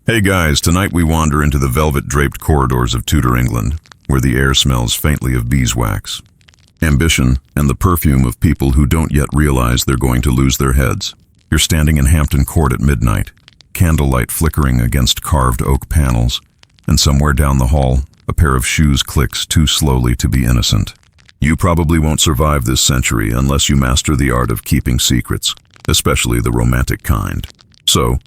Hey guys, tonight we wander into the velvet-draped corridors of Tudor England, where the air smells faintly of beeswax, ambition, and the perfume of people who don't yet realize they're going to lose their heads. You're standing in Hampton Court at midnight, candlelight flickering against carved oak panels, and somewhere down the hall, a pair of shoes clicks too slowly to be innocent. You probably won't survive this century unless you master the art of keeping secrets, especially the romantic kind. So,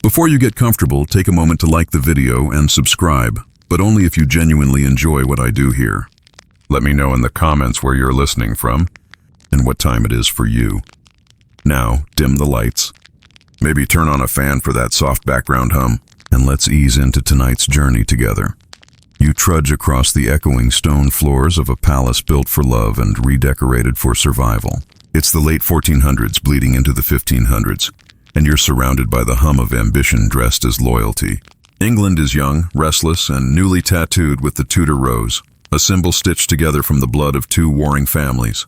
before you get comfortable, take a moment to like the video and subscribe, but only if you genuinely enjoy what I do here. Let me know in the comments where you're listening from and what time it is for you. Now, dim the lights. Maybe turn on a fan for that soft background hum, and let's ease into tonight's journey together. You trudge across the echoing stone floors of a palace built for love and redecorated for survival. It's the late 1400s bleeding into the 1500s. And you're surrounded by the hum of ambition dressed as loyalty. England is young, restless, and newly tattooed with the Tudor rose, a symbol stitched together from the blood of two warring families.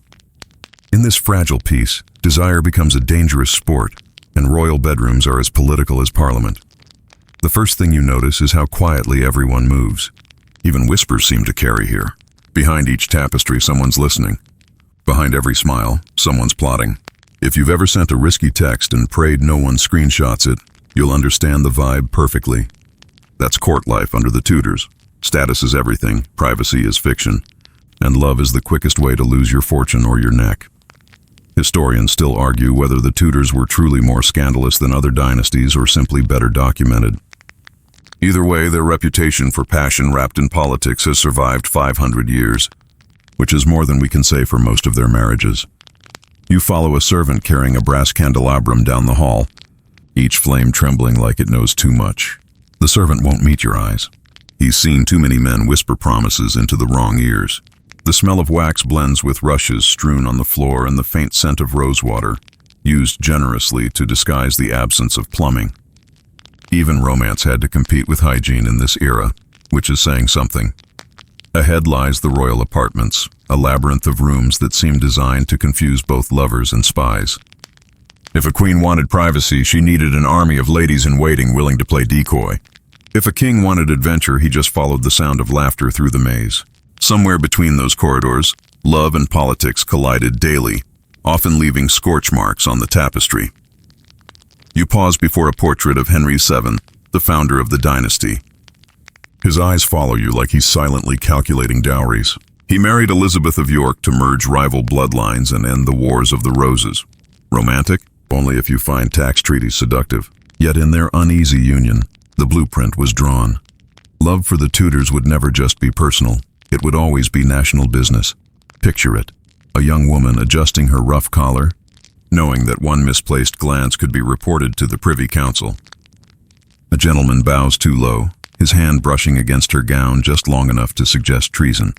In this fragile piece, desire becomes a dangerous sport, and royal bedrooms are as political as Parliament. The first thing you notice is how quietly everyone moves. Even whispers seem to carry here. Behind each tapestry, someone's listening. Behind every smile, someone's plotting. If you've ever sent a risky text and prayed no one screenshots it, you'll understand the vibe perfectly. That's court life under the Tudors. Status is everything, privacy is fiction, and love is the quickest way to lose your fortune or your neck. Historians still argue whether the Tudors were truly more scandalous than other dynasties or simply better documented. Either way, their reputation for passion wrapped in politics has survived 500 years, which is more than we can say for most of their marriages. You follow a servant carrying a brass candelabrum down the hall, each flame trembling like it knows too much. The servant won't meet your eyes. He's seen too many men whisper promises into the wrong ears. The smell of wax blends with rushes strewn on the floor and the faint scent of rosewater, used generously to disguise the absence of plumbing. Even romance had to compete with hygiene in this era, which is saying something. Ahead lies the royal apartments, a labyrinth of rooms that seem designed to confuse both lovers and spies. If a queen wanted privacy, she needed an army of ladies-in-waiting willing to play decoy. If a king wanted adventure, he just followed the sound of laughter through the maze. Somewhere between those corridors, love and politics collided daily, often leaving scorch marks on the tapestry. You pause before a portrait of Henry VII, the founder of the dynasty. His eyes follow you like he's silently calculating dowries. He married Elizabeth of York to merge rival bloodlines and end the Wars of the Roses. Romantic? Only if you find tax treaties seductive. Yet in their uneasy union, the blueprint was drawn. Love for the Tudors would never just be personal. It would always be national business. Picture it. A young woman adjusting her rough collar, knowing that one misplaced glance could be reported to the Privy Council. A gentleman bows too low, his hand brushing against her gown just long enough to suggest treason.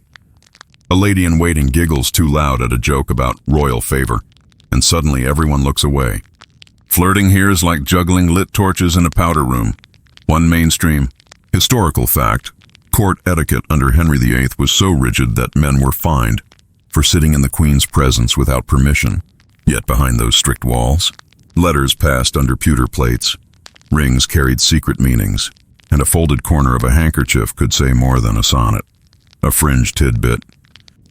A lady-in-waiting giggles too loud at a joke about royal favor, and suddenly everyone looks away. Flirting here is like juggling lit torches in a powder room. One mainstream, historical fact, court etiquette under Henry VIII was so rigid that men were fined for sitting in the Queen's presence without permission. Yet behind those strict walls, letters passed under pewter plates, rings carried secret meanings, and a folded corner of a handkerchief could say more than a sonnet. A fringe tidbit,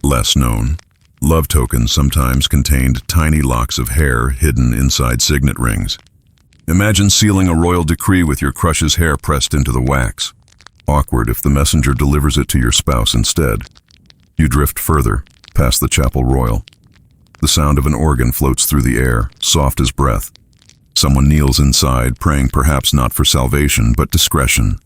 less known. Love tokens sometimes contained tiny locks of hair hidden inside signet rings. Imagine sealing a royal decree with your crush's hair pressed into the wax. Awkward if the messenger delivers it to your spouse instead. You drift further, past the chapel royal. The sound of an organ floats through the air, soft as breath. Someone kneels inside, praying perhaps not for salvation, but discretion.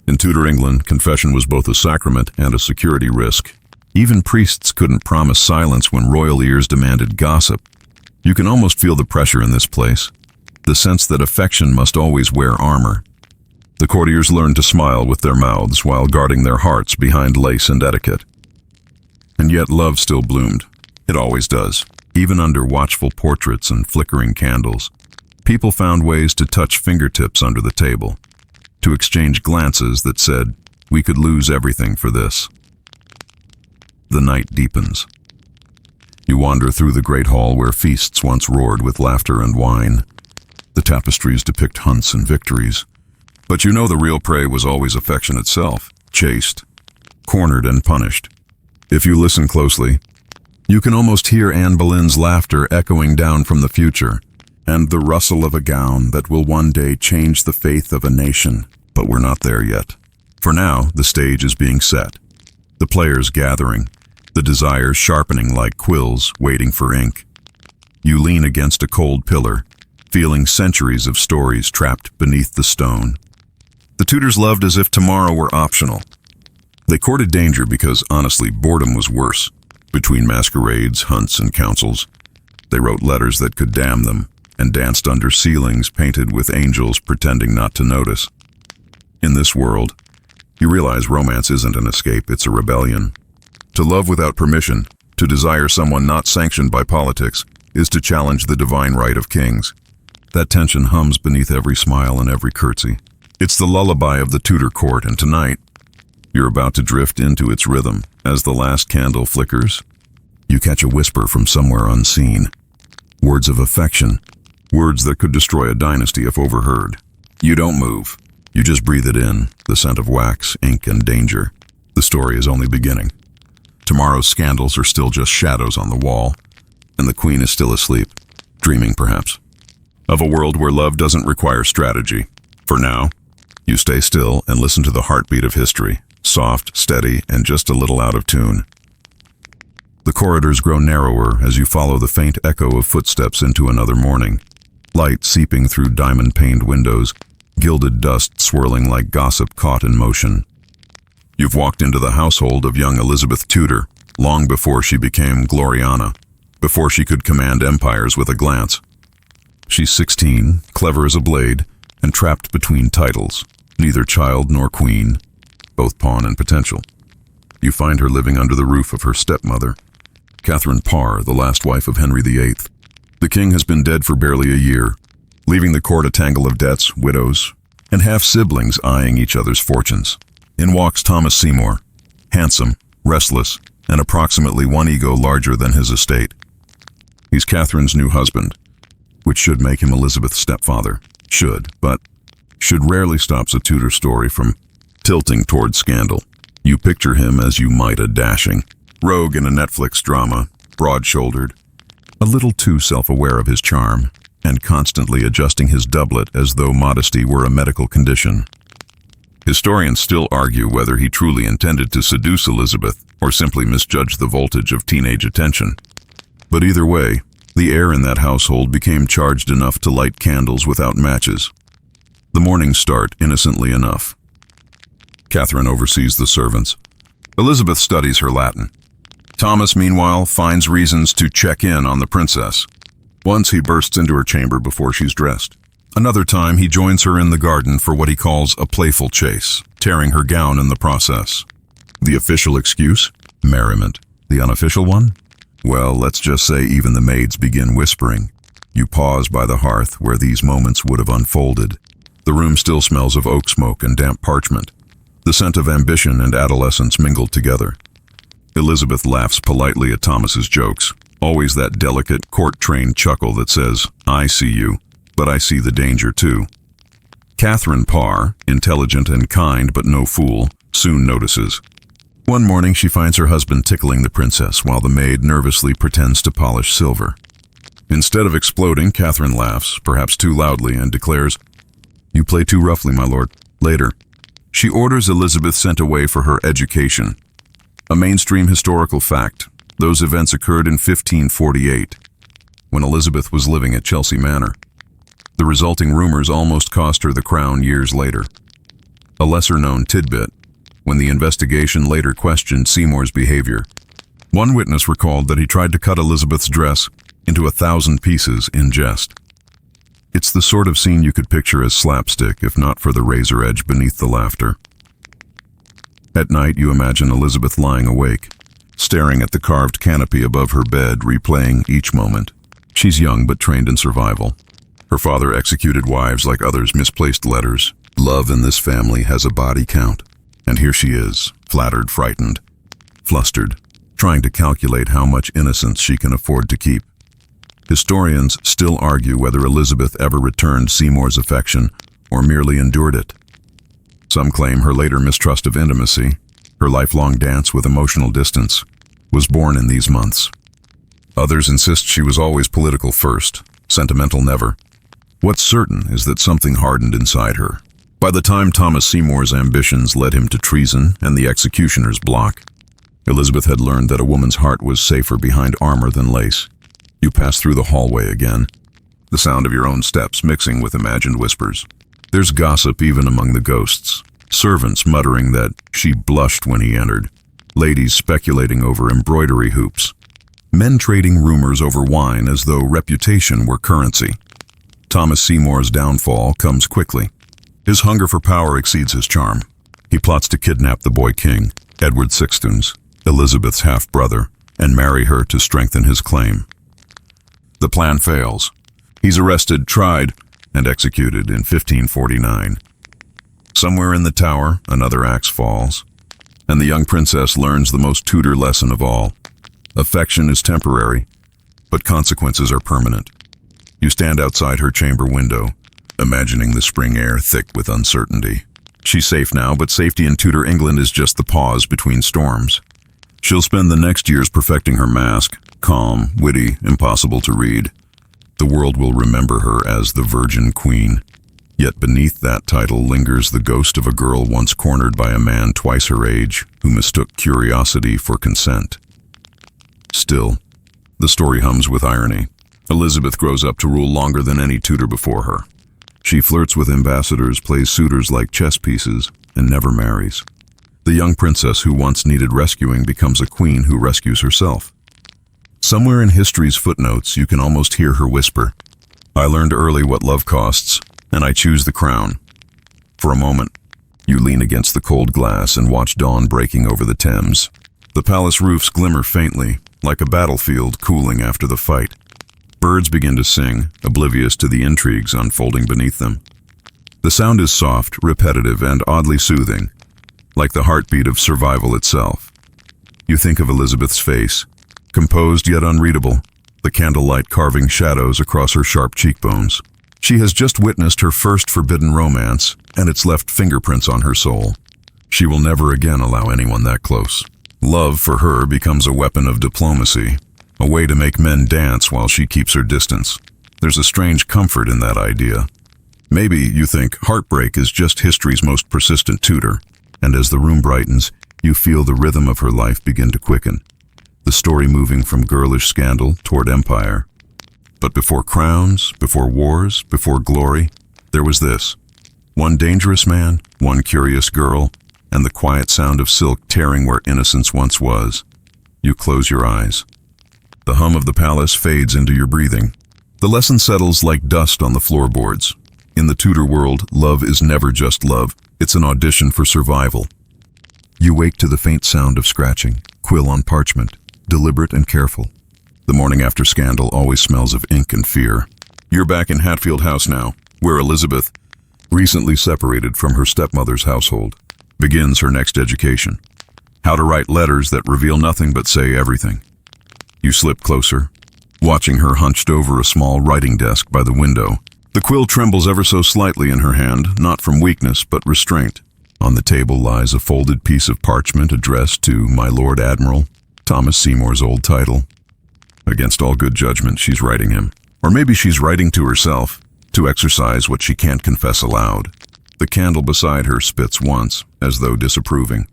In Tudor England, confession was both a sacrament and a security risk. Even priests couldn't promise silence when royal ears demanded gossip. You can almost feel the pressure in this place, the sense that affection must always wear armor. The courtiers learned to smile with their mouths while guarding their hearts behind lace and etiquette. And yet love still bloomed. It always does, even under watchful portraits and flickering candles. People found ways to touch fingertips under the table, to exchange glances that said, "We could lose everything for this." The night deepens. You wander through the great hall where feasts once roared with laughter and wine. The tapestries depict hunts and victories, But you know the real prey was always affection itself, chased, cornered and punished. If you listen closely, you can almost hear Anne Boleyn's laughter echoing down from the future, and the rustle of a gown that will one day change the faith of a nation. But we're not there yet. For now, the stage is being set. The players gathering, the desires sharpening like quills waiting for ink. You lean against a cold pillar, feeling centuries of stories trapped beneath the stone. The Tudors loved as if tomorrow were optional. They courted danger because, honestly, boredom was worse. Between masquerades, hunts, and councils, they wrote letters that could damn them and danced under ceilings painted with angels pretending not to notice. In this world, you realize romance isn't an escape, it's a rebellion. To love without permission, to desire someone not sanctioned by politics, is to challenge the divine right of kings. That tension hums beneath every smile and every curtsy. It's the lullaby of the Tudor court, and tonight, you're about to drift into its rhythm. As the last candle flickers, you catch a whisper from somewhere unseen. Words of affection, words that could destroy a dynasty if overheard. You don't move. You just breathe it in, the scent of wax, ink, and danger. The story is only beginning. Tomorrow's scandals are still just shadows on the wall, and the queen is still asleep, dreaming perhaps, of a world where love doesn't require strategy. For now, you stay still and listen to the heartbeat of history, soft, steady, and just a little out of tune. The corridors grow narrower as you follow the faint echo of footsteps into another morning, light seeping through diamond-paned windows, gilded dust swirling like gossip caught in motion. You've walked into the household of young Elizabeth Tudor, long before she became Gloriana, before she could command empires with a glance. She's 16, clever as a blade, and trapped between titles, neither child nor queen, both pawn and potential. You find her living under the roof of her stepmother, Catherine Parr, the last wife of Henry VIII. The king has been dead for barely a year, leaving the court a tangle of debts, widows, and half-siblings eyeing each other's fortunes. In walks Thomas Seymour, handsome, restless, and approximately one ego larger than his estate. He's Catherine's new husband, which should make him Elizabeth's stepfather. But should rarely stops a Tudor story from tilting toward scandal. You picture him as you might a dashing rogue in a Netflix drama, broad-shouldered, a little too self-aware of his charm, and constantly adjusting his doublet as though modesty were a medical condition. Historians still argue whether he truly intended to seduce Elizabeth or simply misjudged the voltage of teenage attention. But either way, the air in that household became charged enough to light candles without matches. The mornings start innocently enough. Catherine oversees the servants. Elizabeth studies her Latin. Thomas, meanwhile, finds reasons to check in on the princess. Once he bursts into her chamber before she's dressed. Another time he joins her in the garden for what he calls a playful chase, tearing her gown in the process. The official excuse? Merriment. The unofficial one? Well, let's just say even the maids begin whispering. You pause by the hearth where these moments would have unfolded. The room still smells of oak smoke and damp parchment. The scent of ambition and adolescence mingled together. Elizabeth laughs politely at Thomas's jokes, always that delicate, court-trained chuckle that says, "I see you, but I see the danger too." Catherine Parr, intelligent and kind but no fool, soon notices. One morning she finds her husband tickling the princess while the maid nervously pretends to polish silver. Instead of exploding, Catherine laughs, perhaps too loudly, and declares, "You play too roughly, my lord." Later, she orders Elizabeth sent away for her education. A mainstream historical fact, those events occurred in 1548, when Elizabeth was living at Chelsea Manor. The resulting rumors almost cost her the crown years later. A lesser-known tidbit, when the investigation later questioned Seymour's behavior, one witness recalled that he tried to cut Elizabeth's dress into 1,000 pieces in jest. It's the sort of scene you could picture as slapstick if not for the razor edge beneath the laughter. At night, you imagine Elizabeth lying awake, staring at the carved canopy above her bed, replaying each moment. She's young but trained in survival. Her father executed wives like others misplaced letters. Love in this family has a body count. And here she is, flattered, frightened, flustered, trying to calculate how much innocence she can afford to keep. Historians still argue whether Elizabeth ever returned Seymour's affection or merely endured it. Some claim her later mistrust of intimacy, her lifelong dance with emotional distance, was born in these months. Others insist she was always political first, sentimental never. What's certain is that something hardened inside her. By the time Thomas Seymour's ambitions led him to treason and the executioner's block, Elizabeth had learned that a woman's heart was safer behind armor than lace. You pass through the hallway again, the sound of your own steps mixing with imagined whispers. There's gossip even among the ghosts, servants muttering that she blushed when he entered, ladies speculating over embroidery hoops, men trading rumors over wine as though reputation were currency. Thomas Seymour's downfall comes quickly. His hunger for power exceeds his charm. He plots to kidnap the boy king, Edward Sixtons, Elizabeth's half-brother, and marry her to strengthen his claim. The plan fails. He's arrested, tried, and executed in 1549. Somewhere in the Tower, another axe falls, and the young princess learns the most Tudor lesson of all. Affection is temporary, but consequences are permanent. You stand outside her chamber window, imagining the spring air thick with uncertainty. She's safe now, but safety in Tudor England is just the pause between storms. She'll spend the next years perfecting her mask, calm, witty, impossible to read. The world will remember her as the Virgin Queen. Yet beneath that title lingers the ghost of a girl once cornered by a man twice her age who mistook curiosity for consent. Still, the story hums with irony. Elizabeth grows up to rule longer than any Tudor before her. She flirts with ambassadors, plays suitors like chess pieces, and never marries. The young princess who once needed rescuing becomes a queen who rescues herself. Somewhere in history's footnotes, you can almost hear her whisper, "I learned early what love costs, and I choose the crown." For a moment, you lean against the cold glass and watch dawn breaking over the Thames. The palace roofs glimmer faintly, like a battlefield cooling after the fight. Birds begin to sing, oblivious to the intrigues unfolding beneath them. The sound is soft, repetitive, and oddly soothing, like the heartbeat of survival itself. You think of Elizabeth's face, composed yet unreadable, the candlelight carving shadows across her sharp cheekbones. She has just witnessed her first forbidden romance, and it's left fingerprints on her soul. She will never again allow anyone that close. Love for her becomes a weapon of diplomacy, a way to make men dance while she keeps her distance. There's a strange comfort in that idea. Maybe you think heartbreak is just history's most persistent tutor, and as the room brightens, you feel the rhythm of her life begin to quicken, the story moving from girlish scandal toward empire. But before crowns, before wars, before glory, there was this. One dangerous man, one curious girl, and the quiet sound of silk tearing where innocence once was. You close your eyes. The hum of the palace fades into your breathing. The lesson settles like dust on the floorboards. In the Tudor world, love is never just love. It's an audition for survival. You wake to the faint sound of scratching, quill on parchment, deliberate and careful. The morning after scandal always smells of ink and fear. You're back in Hatfield House now, where Elizabeth, recently separated from her stepmother's household, begins her next education. How to write letters that reveal nothing but say everything. You slip closer, watching her hunched over a small writing desk by the window. The quill trembles ever so slightly in her hand, not from weakness but restraint. On the table lies a folded piece of parchment addressed to My Lord Admiral, Thomas Seymour's old title. Against all good judgment, she's writing him. Or maybe she's writing to herself, to exercise what she can't confess aloud. The candle beside her spits once, as though disapproving.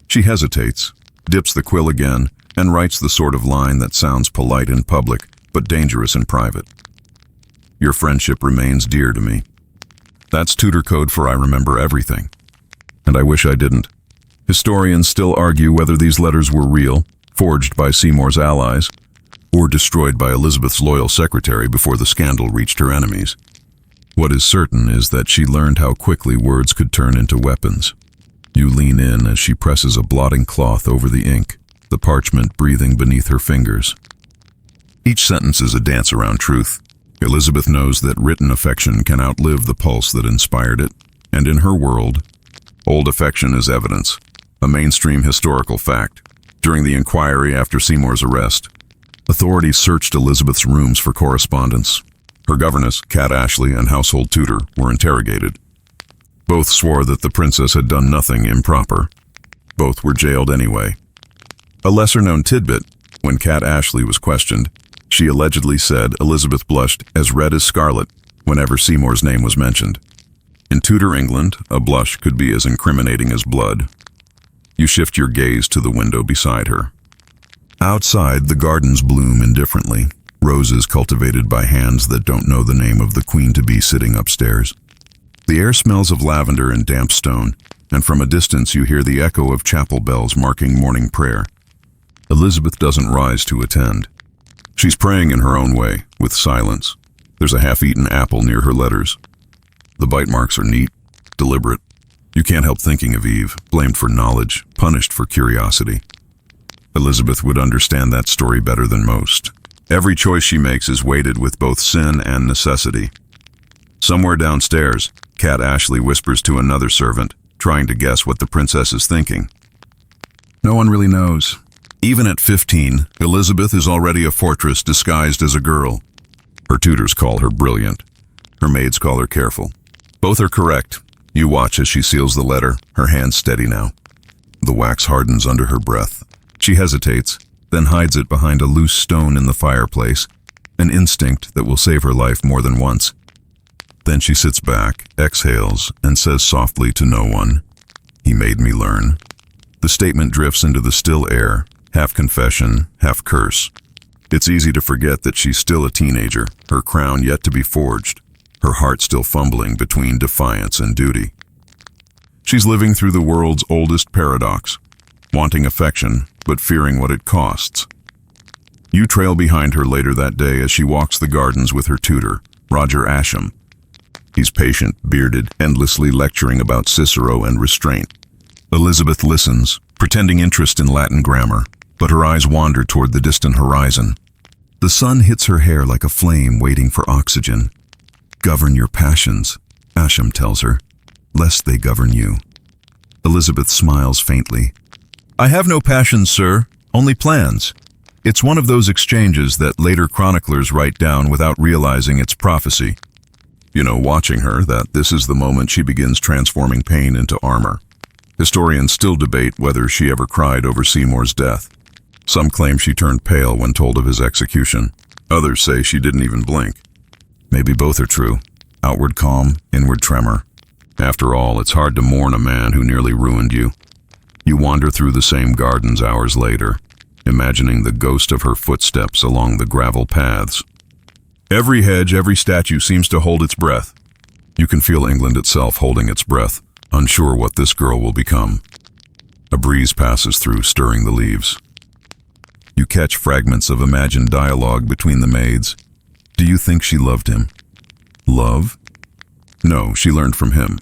She hesitates, dips the quill again, and writes the sort of line that sounds polite in public, but dangerous in private. Your friendship remains dear to me. That's Tudor code for I remember everything. And I wish I didn't. Historians still argue whether these letters were real, forged by Seymour's allies, or destroyed by Elizabeth's loyal secretary before the scandal reached her enemies. What is certain is that she learned how quickly words could turn into weapons. You lean in as she presses a blotting cloth over the ink, the parchment breathing beneath her fingers. Each sentence is a dance around truth. Elizabeth knows that written affection can outlive the pulse that inspired it, and in her world, old affection is evidence, a mainstream historical fact. During the inquiry after Seymour's arrest, authorities searched Elizabeth's rooms for correspondence. Her governess, Cat Ashley, and household tutor were interrogated. Both swore that the princess had done nothing improper. Both were jailed anyway. A lesser-known tidbit, when Kat Ashley was questioned, she allegedly said Elizabeth blushed as red as scarlet whenever Seymour's name was mentioned. In Tudor England, a blush could be as incriminating as blood. You shift your gaze to the window beside her. Outside, the gardens bloom indifferently, roses cultivated by hands that don't know the name of the queen-to-be sitting upstairs. The air smells of lavender and damp stone, and from a distance you hear the echo of chapel bells marking morning prayer. Elizabeth doesn't rise to attend. She's praying in her own way, with silence. There's a half-eaten apple near her letters. The bite marks are neat, deliberate. You can't help thinking of Eve, blamed for knowledge, punished for curiosity. Elizabeth would understand that story better than most. Every choice she makes is weighted with both sin and necessity. Somewhere downstairs, Kat Ashley whispers to another servant, trying to guess what the princess is thinking. No one really knows. Even at 15, Elizabeth is already a fortress disguised as a girl. Her tutors call her brilliant. Her maids call her careful. Both are correct. You watch as she seals the letter, her hands steady now. The wax hardens under her breath. She hesitates, then hides it behind a loose stone in the fireplace, an instinct that will save her life more than once. Then she sits back, exhales, and says softly to no one, "He made me learn." The statement drifts into the still air, half confession, half curse. It's easy to forget that she's still a teenager, her crown yet to be forged, her heart still fumbling between defiance and duty. She's living through the world's oldest paradox, wanting affection, but fearing what it costs. You trail behind her later that day as she walks the gardens with her tutor, Roger Ascham. He's patient, bearded, endlessly lecturing about Cicero and restraint. Elizabeth listens, pretending interest in Latin grammar, but her eyes wander toward the distant horizon. The sun hits her hair like a flame waiting for oxygen. "Govern your passions," Ascham tells her, "lest they govern you." Elizabeth smiles faintly. "I have no passions, sir, only plans." It's one of those exchanges that later chroniclers write down without realizing it's prophecy. You know, watching her, that this is the moment she begins transforming pain into armor. Historians still debate whether she ever cried over Seymour's death. Some claim she turned pale when told of his execution. Others say she didn't even blink. Maybe both are true. Outward calm, inward tremor. After all, it's hard to mourn a man who nearly ruined you. You wander through the same gardens hours later, imagining the ghost of her footsteps along the gravel paths. Every hedge, every statue seems to hold its breath. You can feel England itself holding its breath, unsure what this girl will become. A breeze passes through, stirring the leaves. You catch fragments of imagined dialogue between the maids. Do you think she loved him? Love? No, she learned from him.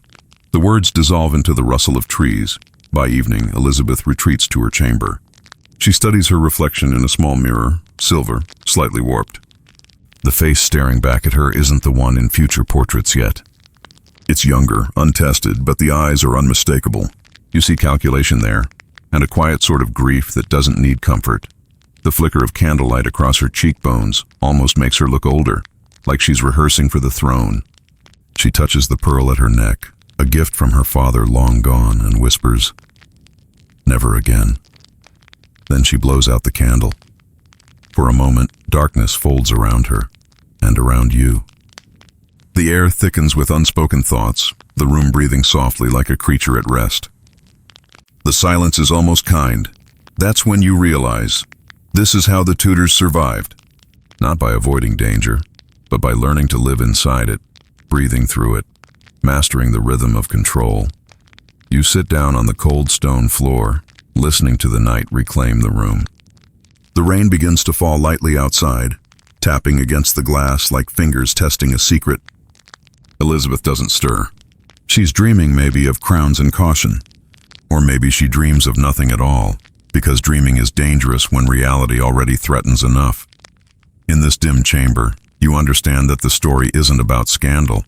The words dissolve into the rustle of trees. By evening, Elizabeth retreats to her chamber. She studies her reflection in a small mirror, silver, slightly warped. The face staring back at her isn't the one in future portraits yet. It's younger, untested, but the eyes are unmistakable. You see calculation there, and a quiet sort of grief that doesn't need comfort. The flicker of candlelight across her cheekbones almost makes her look older, like she's rehearsing for the throne. She touches the pearl at her neck, a gift from her father long gone, and whispers, "Never again." Then she blows out the candle. For a moment, darkness folds around her, and around you. The air thickens with unspoken thoughts, the room breathing softly like a creature at rest. The silence is almost kind. That's when you realize, this is how the Tudors survived. Not by avoiding danger, but by learning to live inside it, breathing through it, mastering the rhythm of control. You sit down on the cold stone floor, listening to the night reclaim the room. The rain begins to fall lightly outside, tapping against the glass like fingers testing a secret. Elizabeth doesn't stir. She's dreaming maybe of crowns and caution. Or maybe she dreams of nothing at all, because dreaming is dangerous when reality already threatens enough. In this dim chamber, you understand that the story isn't about scandal.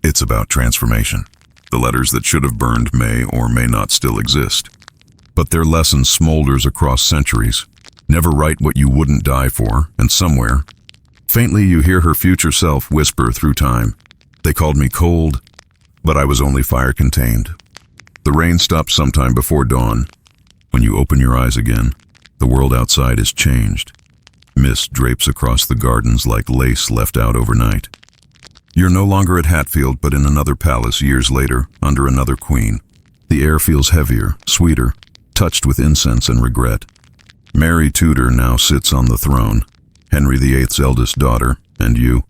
It's about transformation. The letters that should have burned may or may not still exist. But their lesson smolders across centuries. Never write what you wouldn't die for, and somewhere, faintly you hear her future self whisper through time, "They called me cold, but I was only fire contained. The rain stops sometime before dawn. When you open your eyes again, the world outside is changed. Mist drapes across the gardens like lace left out overnight. You're no longer at Hatfield, but in another palace years later, under another queen. The air feels heavier, sweeter, touched with incense and regret. Mary Tudor now sits on the throne, Henry VIII's eldest daughter, and you,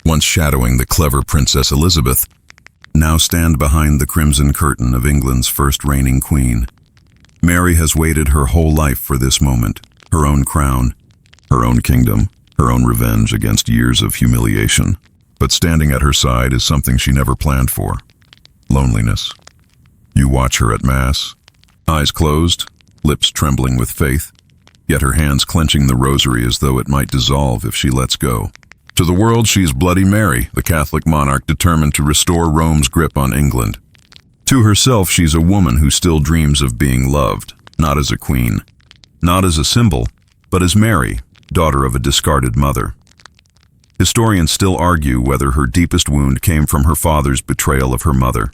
once shadowing the clever Princess Elizabeth, now stand behind the crimson curtain of England's first reigning queen. Mary has waited her whole life for this moment, her own crown, her own kingdom, her own revenge against years of humiliation. But standing at her side is something she never planned for: loneliness. You watch her at Mass, eyes closed, lips trembling with faith, yet her hands clenching the rosary as though it might dissolve if she lets go. To the world, she's Bloody Mary, the Catholic monarch determined to restore Rome's grip on England. To herself, she's a woman who still dreams of being loved, not as a queen, not as a symbol, but as Mary, daughter of a discarded mother. Historians still argue whether her deepest wound came from her father's betrayal of her mother,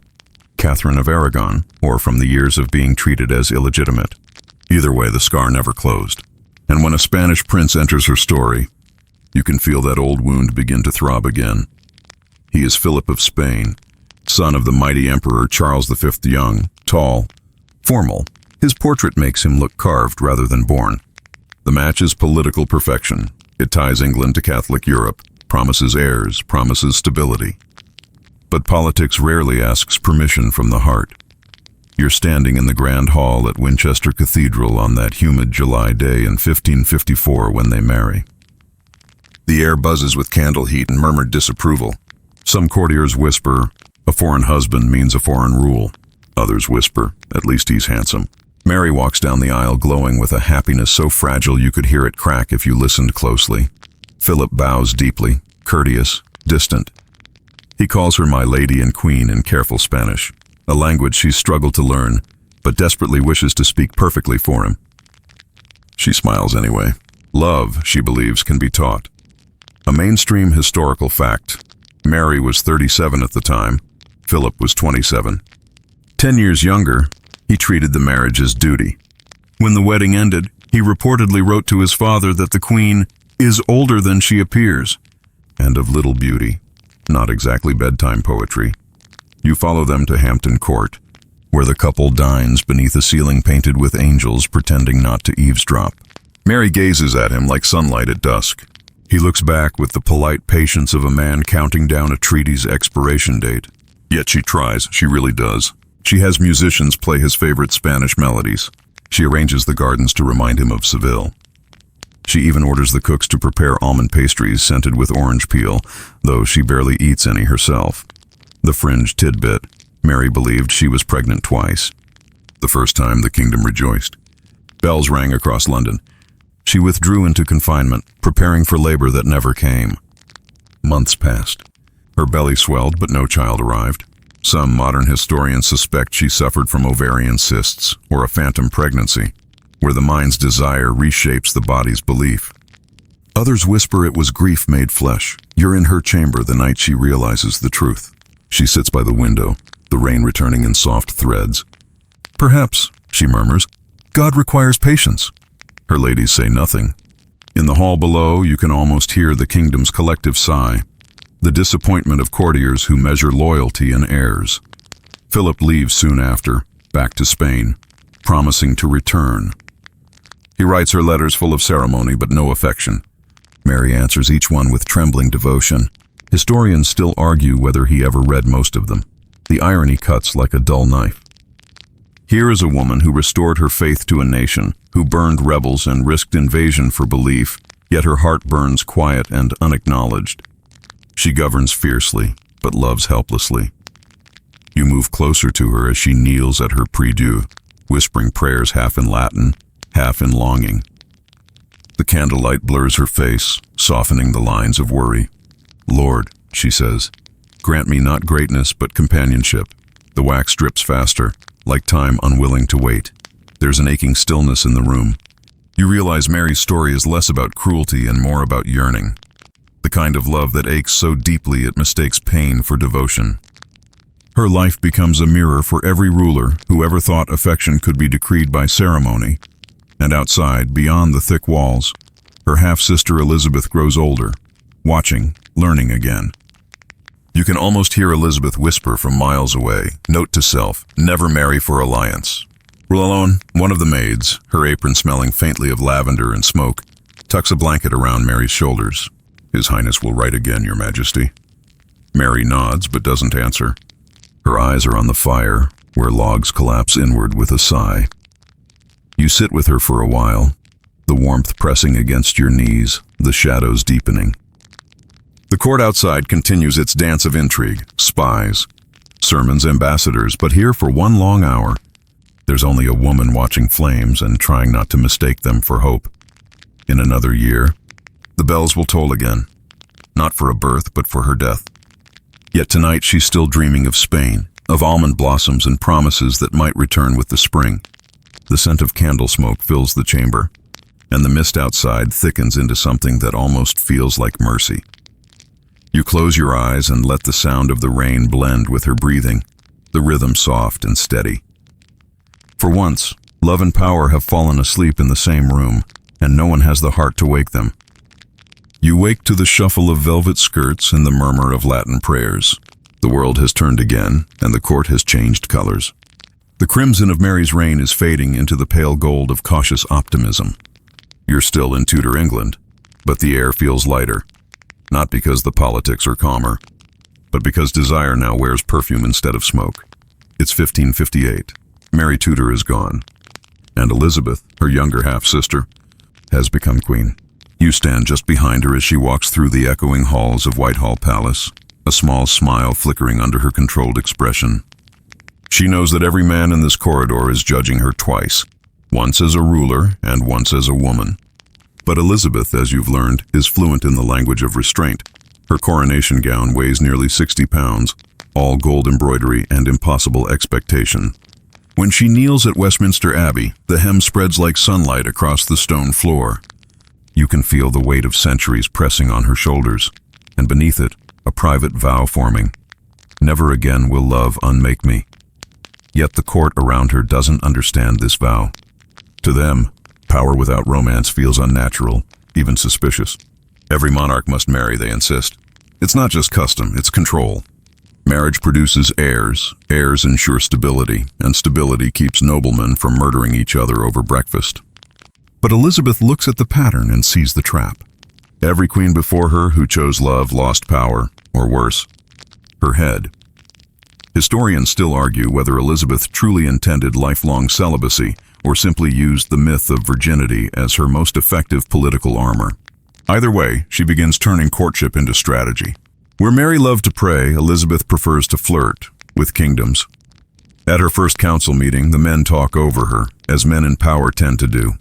Catherine of Aragon, or from the years of being treated as illegitimate. Either way, the scar never closed. And when a Spanish prince enters her story, you can feel that old wound begin to throb again. He is Philip of Spain, son of the mighty Emperor Charles V the Young, tall, formal. His portrait makes him look carved rather than born. The match is political perfection. It ties England to Catholic Europe, promises heirs, promises stability. But politics rarely asks permission from the heart. You're standing in the Grand Hall at Winchester Cathedral on that humid July day in 1554 when they marry. The air buzzes with candle heat and murmured disapproval. Some courtiers whisper, "A foreign husband means a foreign rule." Others whisper, "At least he's handsome." Mary walks down the aisle glowing with a happiness so fragile you could hear it crack if you listened closely. Philip bows deeply, courteous, distant. He calls her my lady and queen in careful Spanish, a language she's struggled to learn, but desperately wishes to speak perfectly for him. She smiles anyway. Love, she believes, can be taught. A mainstream historical fact. Mary was 37 at the time. Philip was 27. 10 years younger, he treated the marriage as duty. When the wedding ended, he reportedly wrote to his father that the queen is older than she appears, and of little beauty. Not exactly bedtime poetry. You follow them to Hampton Court, where the couple dines beneath a ceiling painted with angels pretending not to eavesdrop. Mary gazes at him like sunlight at dusk. He looks back with the polite patience of a man counting down a treaty's expiration date. Yet she tries, she really does. She has musicians play his favorite Spanish melodies. She arranges the gardens to remind him of Seville. She even orders the cooks to prepare almond pastries scented with orange peel, though she barely eats any herself. The fringe tidbit, Mary believed she was pregnant twice. The first time, the kingdom rejoiced. Bells rang across London. She withdrew into confinement, preparing for labor that never came. Months passed. Her belly swelled, but no child arrived. Some modern historians suspect she suffered from ovarian cysts or a phantom pregnancy, where the mind's desire reshapes the body's belief. Others whisper it was grief made flesh. You're in her chamber the night she realizes the truth. She sits by the window, the rain returning in soft threads. "Perhaps," she murmurs, "God requires patience." Her ladies say nothing. In the hall below, you can almost hear the kingdom's collective sigh, the disappointment of courtiers who measure loyalty in heirs. Philip leaves soon after, back to Spain, promising to return. He writes her letters full of ceremony but no affection. Mary answers each one with trembling devotion. Historians still argue whether he ever read most of them. The irony cuts like a dull knife. Here is a woman who restored her faith to a nation, who burned rebels and risked invasion for belief, yet her heart burns quiet and unacknowledged. She governs fiercely, but loves helplessly. You move closer to her as she kneels at her prie-dieu, whispering prayers half in Latin, half in longing. The candlelight blurs her face, softening the lines of worry. "Lord," she says, "grant me not greatness but companionship." The wax drips faster, like time unwilling to wait. There's an aching stillness in the room. You realize Mary's story is less about cruelty and more about yearning. The kind of love that aches so deeply it mistakes pain for devotion. Her life becomes a mirror for every ruler who ever thought affection could be decreed by ceremony. And outside, beyond the thick walls, her half-sister Elizabeth grows older, watching, learning again. You can almost hear Elizabeth whisper from miles away, note to self, never marry for alliance. Roullon, one of the maids, her apron smelling faintly of lavender and smoke, tucks a blanket around Mary's shoulders. His Highness will write again, Your Majesty. Mary nods but doesn't answer. Her eyes are on the fire, where logs collapse inward with a sigh. You sit with her for a while, the warmth pressing against your knees, the shadows deepening. The court outside continues its dance of intrigue, spies, sermons, ambassadors, but here for one long hour, there's only a woman watching flames and trying not to mistake them for hope. In another year, the bells will toll again, not for a birth, but for her death. Yet tonight she's still dreaming of Spain, of almond blossoms and promises that might return with the spring. The scent of candle smoke fills the chamber, and the mist outside thickens into something that almost feels like mercy. You close your eyes and let the sound of the rain blend with her breathing, the rhythm soft and steady. For once, love and power have fallen asleep in the same room, and no one has the heart to wake them. You wake to the shuffle of velvet skirts and the murmur of Latin prayers. The world has turned again, and the court has changed colors. The crimson of Mary's reign is fading into the pale gold of cautious optimism. You're still in Tudor England, but the air feels lighter, not because the politics are calmer, but because desire now wears perfume instead of smoke. It's 1558. Mary Tudor is gone, and Elizabeth, her younger half-sister, has become queen. You stand just behind her as she walks through the echoing halls of Whitehall Palace, a small smile flickering under her controlled expression. She knows that every man in this corridor is judging her twice, once as a ruler and once as a woman. But Elizabeth, as you've learned, is fluent in the language of restraint. Her coronation gown weighs nearly 60 pounds, all gold embroidery and impossible expectation. When she kneels at Westminster Abbey, the hem spreads like sunlight across the stone floor. You can feel the weight of centuries pressing on her shoulders, and beneath it, a private vow forming. Never again will love unmake me. Yet the court around her doesn't understand this vow. To them, power without romance feels unnatural, even suspicious. Every monarch must marry, they insist. It's not just custom, it's control. Marriage produces heirs, heirs ensure stability, and stability keeps noblemen from murdering each other over breakfast. But Elizabeth looks at the pattern and sees the trap. Every queen before her who chose love lost power, or worse, her head. Historians still argue whether Elizabeth truly intended lifelong celibacy or simply used the myth of virginity as her most effective political armor. Either way, she begins turning courtship into strategy. Where Mary loved to pray, Elizabeth prefers to flirt with kingdoms. At her first council meeting, the men talk over her, as men in power tend to do.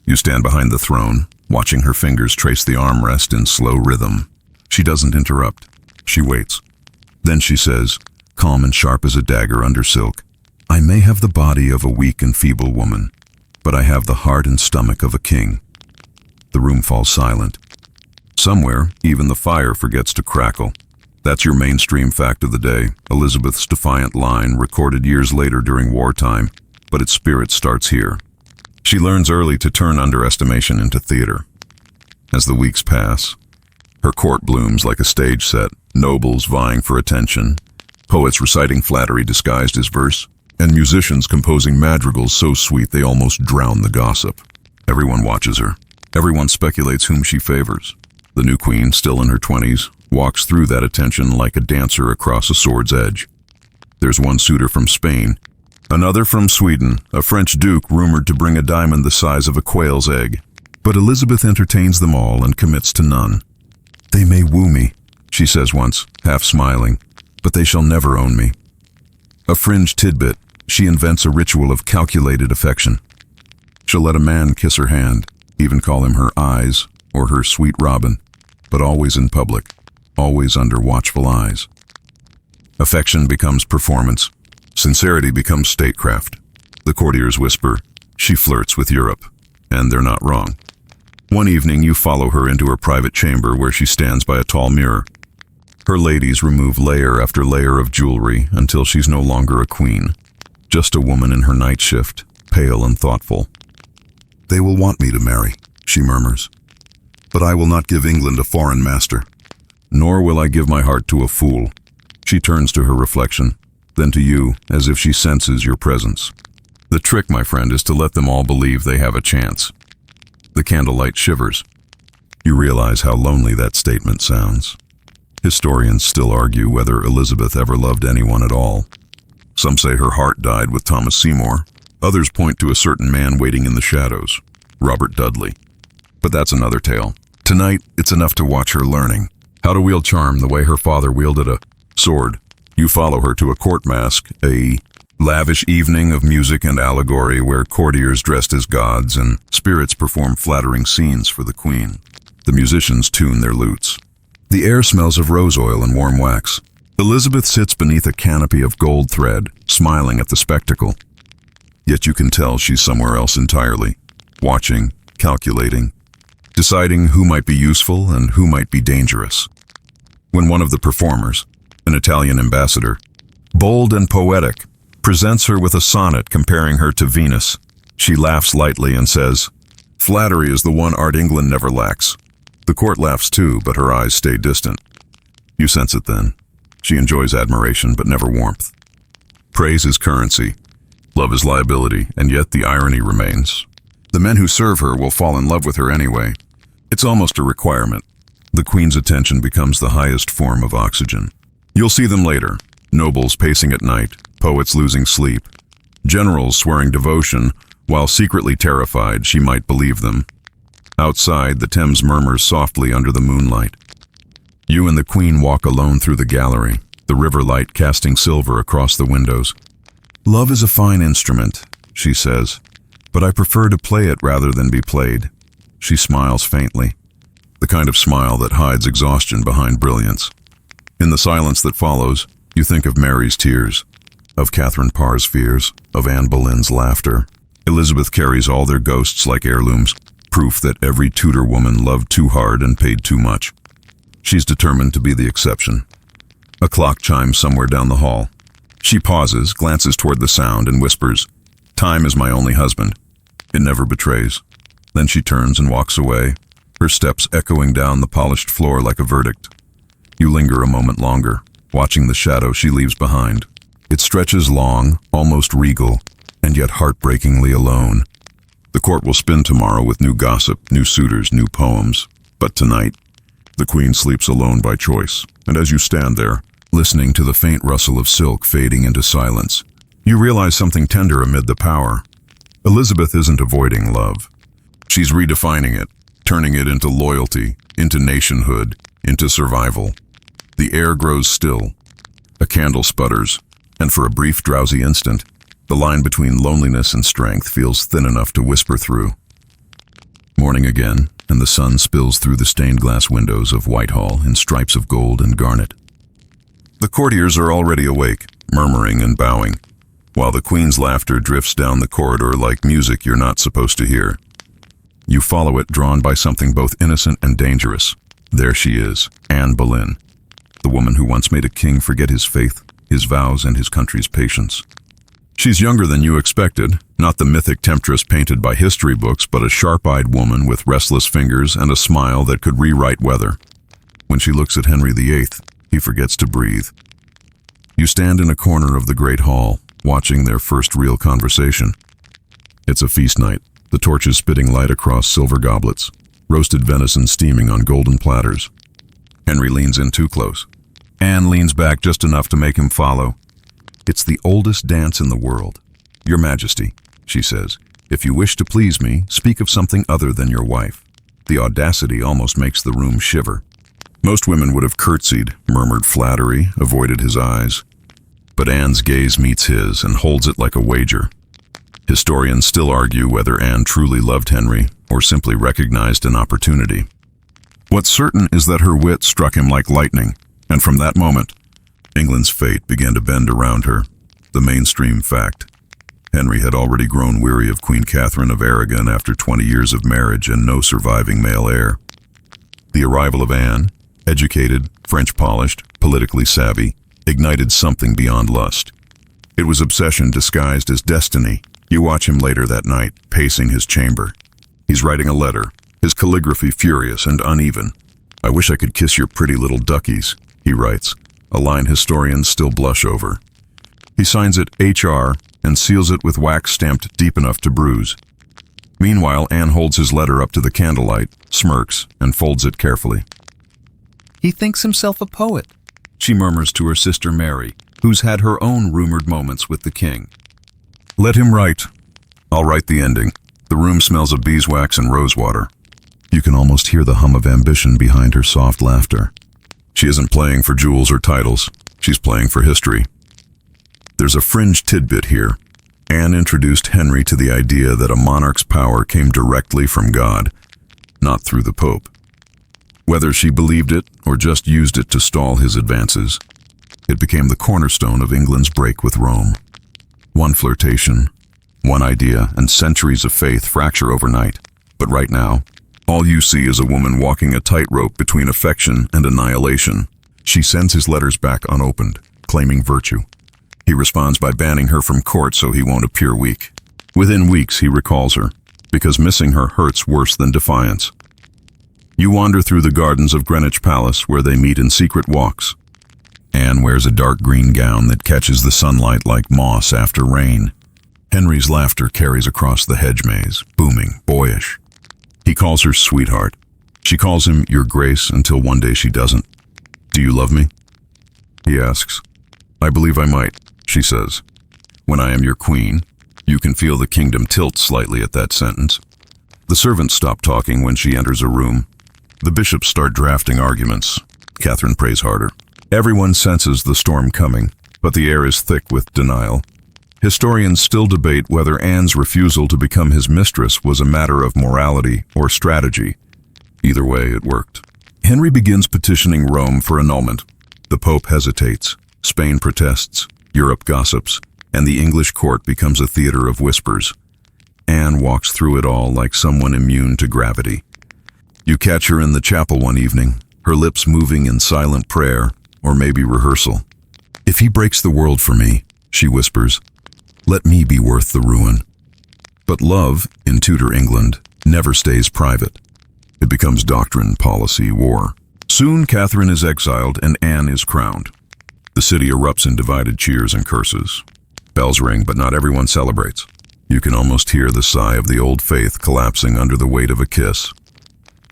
You stand behind the throne, watching her fingers trace the armrest in slow rhythm. She doesn't interrupt. She waits. Then she says, calm and sharp as a dagger under silk, I may have the body of a weak and feeble woman, but I have the heart and stomach of a king. The room falls silent. Somewhere, even the fire forgets to crackle. That's your mainstream fact of the day, Elizabeth's defiant line recorded years later during wartime, but its spirit starts here. She learns early to turn underestimation into theater. As the weeks pass, her court blooms like a stage set, nobles vying for attention, poets reciting flattery disguised as verse, and musicians composing madrigals so sweet they almost drown the gossip. Everyone watches her. Everyone speculates whom she favors. The new queen, still in her 20s, walks through that attention like a dancer across a sword's edge. There's one suitor from Spain, another from Sweden, a French duke rumored to bring a diamond the size of a quail's egg. But Elizabeth entertains them all and commits to none. They may woo me, she says once, half smiling, but they shall never own me. A fringe tidbit, she invents a ritual of calculated affection. She'll let a man kiss her hand, even call him her eyes or her sweet Robin, but always in public, always under watchful eyes. Affection becomes performance. Sincerity becomes statecraft. The courtiers whisper, she flirts with Europe, and they're not wrong. One evening you follow her into her private chamber where she stands by a tall mirror. Her ladies remove layer after layer of jewelry until she's no longer a queen, just a woman in her night shift, pale and thoughtful. "They will want me to marry," she murmurs. "But I will not give England a foreign master. Nor will I give my heart to a fool." She turns to her reflection, then to you, as if she senses your presence. The trick, my friend, is to let them all believe they have a chance. The candlelight shivers. You realize how lonely that statement sounds. Historians still argue whether Elizabeth ever loved anyone at all. Some say her heart died with Thomas Seymour. Others point to a certain man waiting in the shadows, Robert Dudley. But that's another tale. Tonight, it's enough to watch her learning how to wield charm the way her father wielded a sword. You follow her to a court masque, a lavish evening of music and allegory where courtiers dressed as gods and spirits perform flattering scenes for the queen. The musicians tune their lutes. The air smells of rose oil and warm wax. Elizabeth sits beneath a canopy of gold thread, smiling at the spectacle. Yet you can tell she's somewhere else entirely, watching, calculating, deciding who might be useful and who might be dangerous. When one of the performers, an Italian ambassador, bold and poetic, presents her with a sonnet comparing her to Venus, she laughs lightly and says, "Flattery is the one art England never lacks." The court laughs too, but her eyes stay distant. You sense it then. She enjoys admiration, but never warmth. Praise is currency. Love is liability, and yet the irony remains. The men who serve her will fall in love with her anyway. It's almost a requirement. The queen's attention becomes the highest form of oxygen. You'll see them later. Nobles pacing at night, poets losing sleep, generals swearing devotion, while secretly terrified she might believe them. Outside, the Thames murmurs softly under the moonlight. You and the queen walk alone through the gallery, the river light casting silver across the windows. "Love is a fine instrument," she says, "but I prefer to play it rather than be played." She smiles faintly, the kind of smile that hides exhaustion behind brilliance. In the silence that follows, you think of Mary's tears, of Catherine Parr's fears, of Anne Boleyn's laughter. Elizabeth carries all their ghosts like heirlooms, proof that every Tudor woman loved too hard and paid too much. She's determined to be the exception. A clock chimes somewhere down the hall. She pauses, glances toward the sound, and whispers, "Time is my only husband." It never betrays. Then she turns and walks away, her steps echoing down the polished floor like a verdict. You linger a moment longer, watching the shadow she leaves behind. It stretches long, almost regal, and yet heartbreakingly alone. The court will spin tomorrow with new gossip, new suitors, new poems. But tonight, the queen sleeps alone by choice. And as you stand there, listening to the faint rustle of silk fading into silence, you realize something tender amid the power. Elizabeth isn't avoiding love. She's redefining it, turning it into loyalty, into nationhood, into survival. The air grows still. A candle sputters, and for a brief drowsy instant, the line between loneliness and strength feels thin enough to whisper through. Morning again, and the sun spills through the stained glass windows of Whitehall in stripes of gold and garnet. The courtiers are already awake, murmuring and bowing, while the queen's laughter drifts down the corridor like music you're not supposed to hear. You follow it, drawn by something both innocent and dangerous. There she is, Anne Boleyn, the woman who once made a king forget his faith, his vows, and his country's patience. She's younger than you expected, not the mythic temptress painted by history books, but a sharp-eyed woman with restless fingers and a smile that could rewrite weather. When she looks at Henry VIII, he forgets to breathe. You stand in a corner of the great hall, watching their first real conversation. It's a feast night, the torches spitting light across silver goblets, roasted venison steaming on golden platters. Henry leans in too close. Anne leans back just enough to make him follow. "It's the oldest dance in the world. Your Majesty," she says, "if you wish to please me, speak of something other than your wife." The audacity almost makes the room shiver. Most women would have curtsied, murmured flattery, avoided his eyes. But Anne's gaze meets his and holds it like a wager. Historians still argue whether Anne truly loved Henry or simply recognized an opportunity. What's certain is that her wit struck him like lightning, and from that moment, England's fate began to bend around her. The mainstream fact. Henry had already grown weary of Queen Catherine of Aragon after 20 years of marriage and no surviving male heir. The arrival of Anne, educated, French-polished, politically savvy, ignited something beyond lust. It was obsession disguised as destiny. You watch him later that night, pacing his chamber. He's writing a letter, his calligraphy furious and uneven. "I wish I could kiss your pretty little duckies," he writes, a line historians still blush over. He signs it HR and seals it with wax stamped deep enough to bruise. Meanwhile, Anne holds his letter up to the candlelight, smirks, and folds it carefully. "He thinks himself a poet," she murmurs to her sister Mary, who's had her own rumored moments with the king. "Let him write. I'll write the ending." The room smells of beeswax and rosewater. You can almost hear the hum of ambition behind her soft laughter. She isn't playing for jewels or titles. She's playing for history. There's a fringe tidbit here. Anne introduced Henry to the idea that a monarch's power came directly from God, not through the Pope. Whether she believed it or just used it to stall his advances, it became the cornerstone of England's break with Rome. One flirtation, one idea, and centuries of faith fracture overnight. But right now, all you see is a woman walking a tightrope between affection and annihilation. She sends his letters back unopened, claiming virtue. He responds by banning her from court so he won't appear weak. Within weeks, he recalls her, because missing her hurts worse than defiance. You wander through the gardens of Greenwich Palace where they meet in secret walks. Anne wears a dark green gown that catches the sunlight like moss after rain. Henry's laughter carries across the hedge maze, booming, boyish. He calls her sweetheart. She calls him Your Grace until one day she doesn't. "Do you love me?" he asks. "I believe I might," she says. "When I am your queen." You can feel the kingdom tilt slightly at that sentence. The servants stop talking when she enters a room. The bishops start drafting arguments. Catherine prays harder. Everyone senses the storm coming, but the air is thick with denial. Historians still debate whether Anne's refusal to become his mistress was a matter of morality or strategy. Either way, it worked. Henry begins petitioning Rome for annulment. The Pope hesitates. Spain protests. Europe gossips. And the English court becomes a theater of whispers. Anne walks through it all like someone immune to gravity. You catch her in the chapel one evening, her lips moving in silent prayer, or maybe rehearsal. "If he breaks the world for me," she whispers, "let me be worth the ruin." But love, in Tudor England, never stays private. It becomes doctrine, policy, war. Soon Catherine is exiled and Anne is crowned. The city erupts in divided cheers and curses. Bells ring, but not everyone celebrates. You can almost hear the sigh of the old faith collapsing under the weight of a kiss.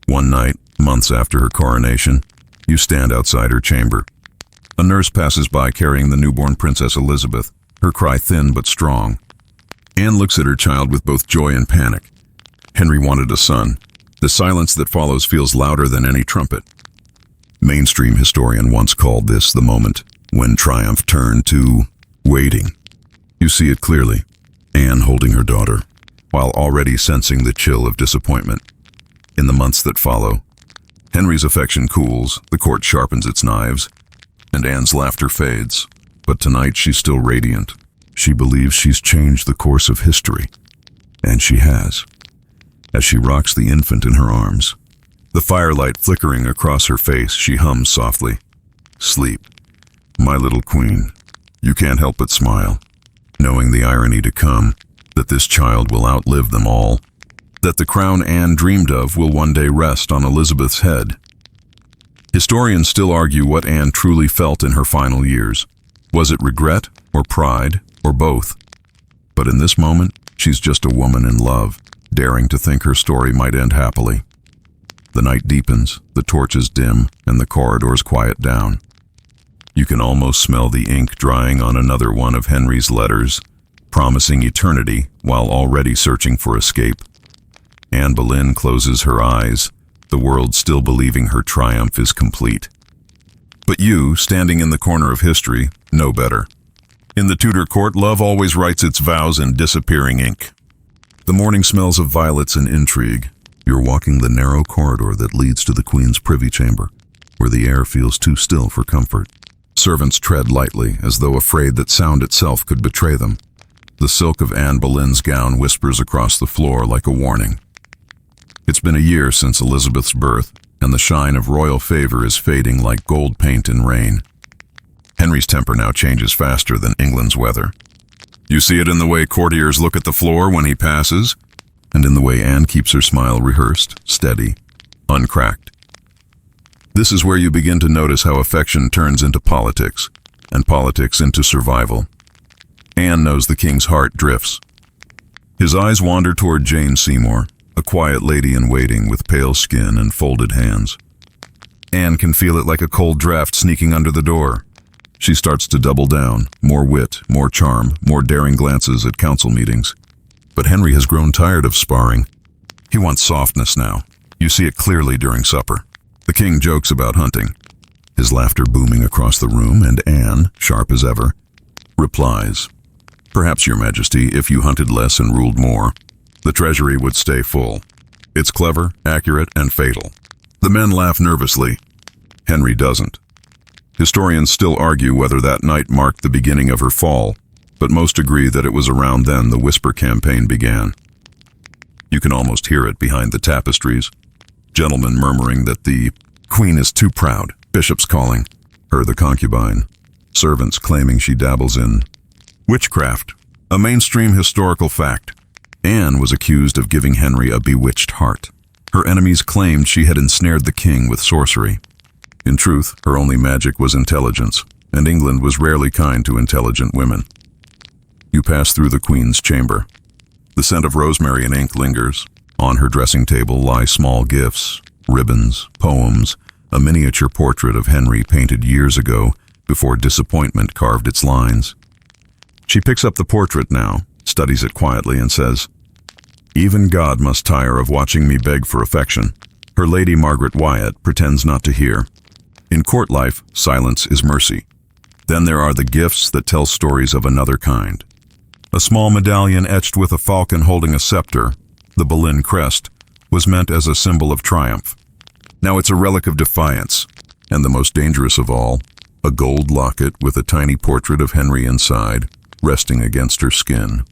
One night, months after her coronation, you stand outside her chamber. A nurse passes by carrying the newborn Princess Elizabeth, her cry thin but strong. Anne looks at her child with both joy and panic. Henry wanted a son. The silence that follows feels louder than any trumpet. Mainstream historian once called this the moment when triumph turned to waiting. You see it clearly, Anne holding her daughter, while already sensing the chill of disappointment. In the months that follow, Henry's affection cools, the court sharpens its knives, and Anne's laughter fades. But tonight she's still radiant. She believes she's changed the course of history. And she has. As she rocks the infant in her arms, the firelight flickering across her face, she hums softly. "Sleep, my little queen." You can't help but smile, knowing the irony to come, that this child will outlive them all, that the crown Anne dreamed of will one day rest on Elizabeth's head. Historians still argue what Anne truly felt in her final years. Was it regret, or pride, or both? But in this moment, she's just a woman in love, daring to think her story might end happily. The night deepens, the torches dim, and the corridors quiet down. You can almost smell the ink drying on another one of Henry's letters, promising eternity while already searching for escape. Anne Boleyn closes her eyes, the world still believing her triumph is complete. But you, standing in the corner of history, know better. In the Tudor court, love always writes its vows in disappearing ink. The morning smells of violets and intrigue. You're walking the narrow corridor that leads to the Queen's privy chamber, where the air feels too still for comfort. Servants tread lightly, as though afraid that sound itself could betray them. The silk of Anne Boleyn's gown whispers across the floor like a warning. It's been a year since Elizabeth's birth, and the shine of royal favor is fading like gold paint in rain. Henry's temper now changes faster than England's weather. You see it in the way courtiers look at the floor when he passes, and in the way Anne keeps her smile rehearsed, steady, uncracked. This is where you begin to notice how affection turns into politics, and politics into survival. Anne knows the king's heart drifts. His eyes wander toward Jane Seymour, a quiet lady in waiting with pale skin and folded hands. Anne can feel it like a cold draft sneaking under the door. She starts to double down, more wit, more charm, more daring glances at council meetings. But Henry has grown tired of sparring. He wants softness now. You see it clearly during supper. The king jokes about hunting, his laughter booming across the room, and Anne, sharp as ever, replies, "Perhaps, Your Majesty, if you hunted less and ruled more, the treasury would stay full." It's clever, accurate, and fatal. The men laugh nervously. Henry doesn't. Historians still argue whether that night marked the beginning of her fall, but most agree that it was around then the whisper campaign began. You can almost hear it behind the tapestries. Gentlemen murmuring that the queen is too proud, bishops calling her the concubine, servants claiming she dabbles in witchcraft, a mainstream historical fact. Anne was accused of giving Henry a bewitched heart. Her enemies claimed she had ensnared the king with sorcery. In truth, her only magic was intelligence, and England was rarely kind to intelligent women. You pass through the Queen's chamber. The scent of rosemary and ink lingers. On her dressing table lie small gifts, ribbons, poems, a miniature portrait of Henry painted years ago before disappointment carved its lines. She picks up the portrait now, studies it quietly, and says, "Even God must tire of watching me beg for affection." Her Lady Margaret Wyatt pretends not to hear. In court life, silence is mercy. Then there are the gifts that tell stories of another kind. A small medallion etched with a falcon holding a scepter, the Boleyn crest, was meant as a symbol of triumph. Now it's a relic of defiance, and the most dangerous of all, a gold locket with a tiny portrait of Henry inside, resting against her skin.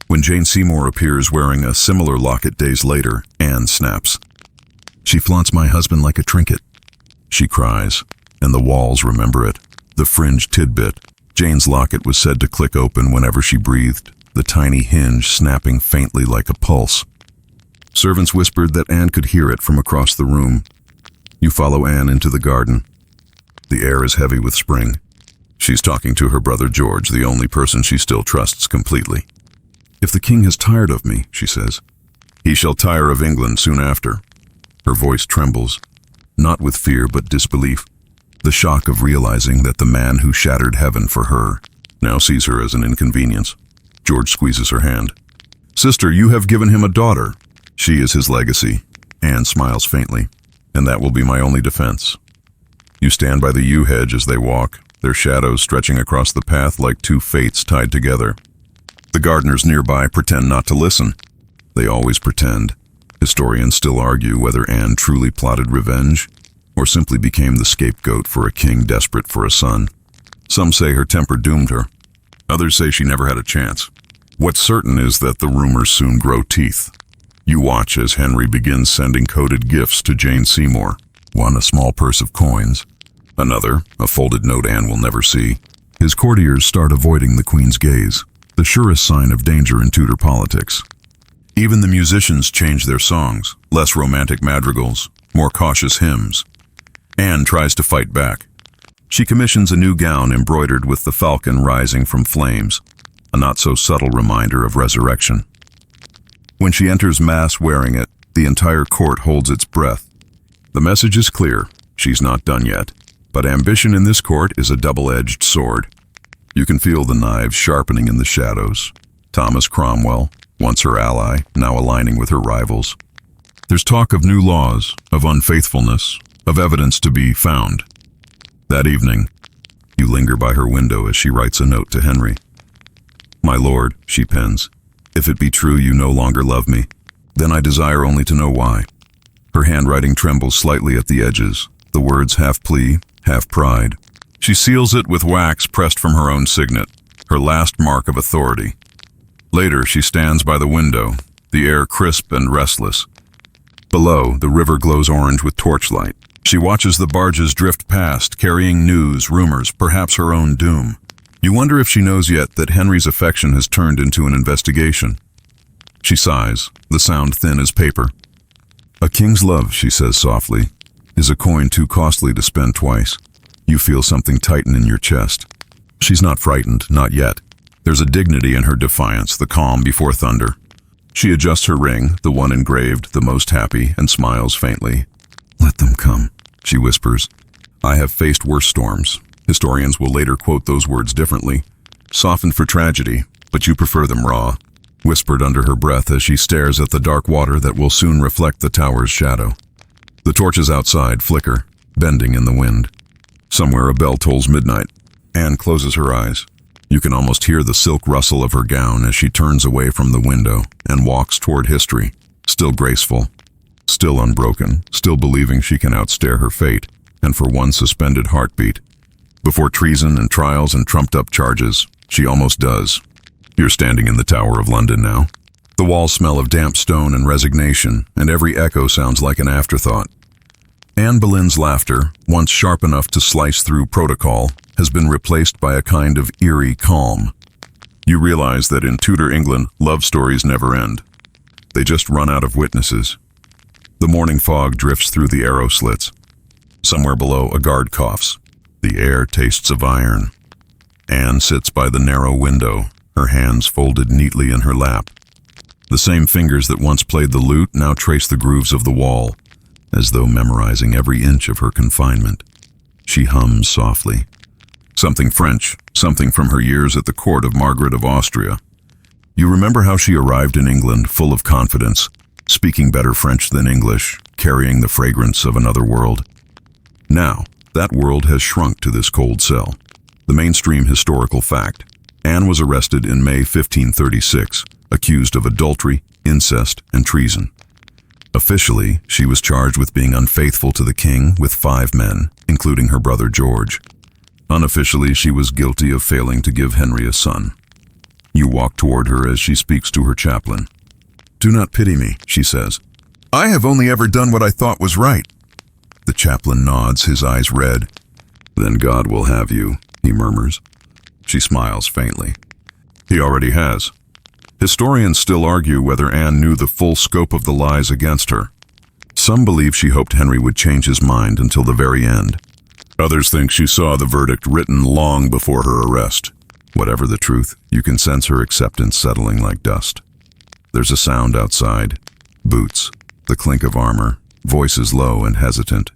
When Jane Seymour appears wearing a similar locket days later, Anne snaps. "She flaunts my husband like a trinket," she cries, and the walls remember it. The fringe tidbit. Jane's locket was said to click open whenever she breathed, the tiny hinge snapping faintly like a pulse. Servants whispered that Anne could hear it from across the room. You follow Anne into the garden. The air is heavy with spring. She's talking to her brother George, the only person she still trusts completely. "If the king has tired of me," she says, "he shall tire of England soon after." Her voice trembles, not with fear but disbelief, the shock of realizing that the man who shattered heaven for her now sees her as an inconvenience. George squeezes her hand. "Sister, you have given him a daughter. She is his legacy." Anne smiles faintly. "And that will be my only defense." You stand by the yew hedge as they walk, their shadows stretching across the path like two fates tied together. The gardeners nearby pretend not to listen. They always pretend. Historians still argue whether Anne truly plotted revenge or simply became the scapegoat for a king desperate for a son. Some say her temper doomed her. Others say she never had a chance. What's certain is that the rumors soon grow teeth. You watch as Henry begins sending coded gifts to Jane Seymour. One, a small purse of coins. Another, a folded note Anne will never see. His courtiers start avoiding the Queen's gaze, the surest sign of danger in Tudor politics. Even the musicians change their songs, less romantic madrigals, more cautious hymns. Anne tries to fight back. She commissions a new gown embroidered with the falcon rising from flames, a not-so-subtle reminder of resurrection. When she enters Mass wearing it, the entire court holds its breath. The message is clear, she's not done yet. But ambition in this court is a double-edged sword. You can feel the knives sharpening in the shadows. Thomas Cromwell, once her ally, now aligning with her rivals. There's talk of new laws, of unfaithfulness, of evidence to be found. That evening, you linger by her window as she writes a note to Henry. "My lord," she pens, "if it be true you no longer love me, then I desire only to know why." Her handwriting trembles slightly at the edges, the words half plea, half pride. She seals it with wax pressed from her own signet, her last mark of authority. Later, she stands by the window, the air crisp and restless. Below, the river glows orange with torchlight. She watches the barges drift past, carrying news, rumors, perhaps her own doom. You wonder if she knows yet that Henry's affection has turned into an investigation. She sighs, the sound thin as paper. "A king's love," she says softly, "is a coin too costly to spend twice." You feel something tighten in your chest. She's not frightened, not yet. There's a dignity in her defiance, the calm before thunder. She adjusts her ring, the one engraved, the most happy, and smiles faintly. "Let them come," she whispers. "I have faced worse storms." Historians will later quote those words differently. "Softened for tragedy, but you prefer them raw," whispered under her breath as she stares at the dark water that will soon reflect the tower's shadow. The torches outside flicker, bending in the wind. Somewhere a bell tolls midnight. Anne closes her eyes. You can almost hear the silk rustle of her gown as she turns away from the window and walks toward history, still graceful, still unbroken, still believing she can outstare her fate, and for one suspended heartbeat. Before treason and trials and trumped-up charges, she almost does. You're standing in the Tower of London now. The walls smell of damp stone and resignation, and every echo sounds like an afterthought. Anne Boleyn's laughter, once sharp enough to slice through protocol, has been replaced by a kind of eerie calm. You realize that in Tudor England, love stories never end. They just run out of witnesses. The morning fog drifts through the arrow slits. Somewhere below, a guard coughs. The air tastes of iron. Anne sits by the narrow window, her hands folded neatly in her lap. The same fingers that once played the lute now trace the grooves of the wall, as though memorizing every inch of her confinement. She hums softly. Something French, something from her years at the court of Margaret of Austria. You remember how she arrived in England full of confidence, speaking better French than English, carrying the fragrance of another world. Now, that world has shrunk to this cold cell. The mainstream historical fact. Anne was arrested in May 1536, accused of adultery, incest, and treason. Officially, she was charged with being unfaithful to the king with 5 men, including her brother George. Unofficially, she was guilty of failing to give Henry a son. You walk toward her as she speaks to her chaplain. "Do not pity me," she says. "I have only ever done what I thought was right." The chaplain nods, his eyes red. "Then God will have you," he murmurs. She smiles faintly. He already has. Historians still argue whether Anne knew the full scope of the lies against her. Some believe she hoped Henry would change his mind until the very end. Others think she saw the verdict written long before her arrest. Whatever the truth, you can sense her acceptance settling like dust. There's a sound outside. Boots, the clink of armor, voices low and hesitant.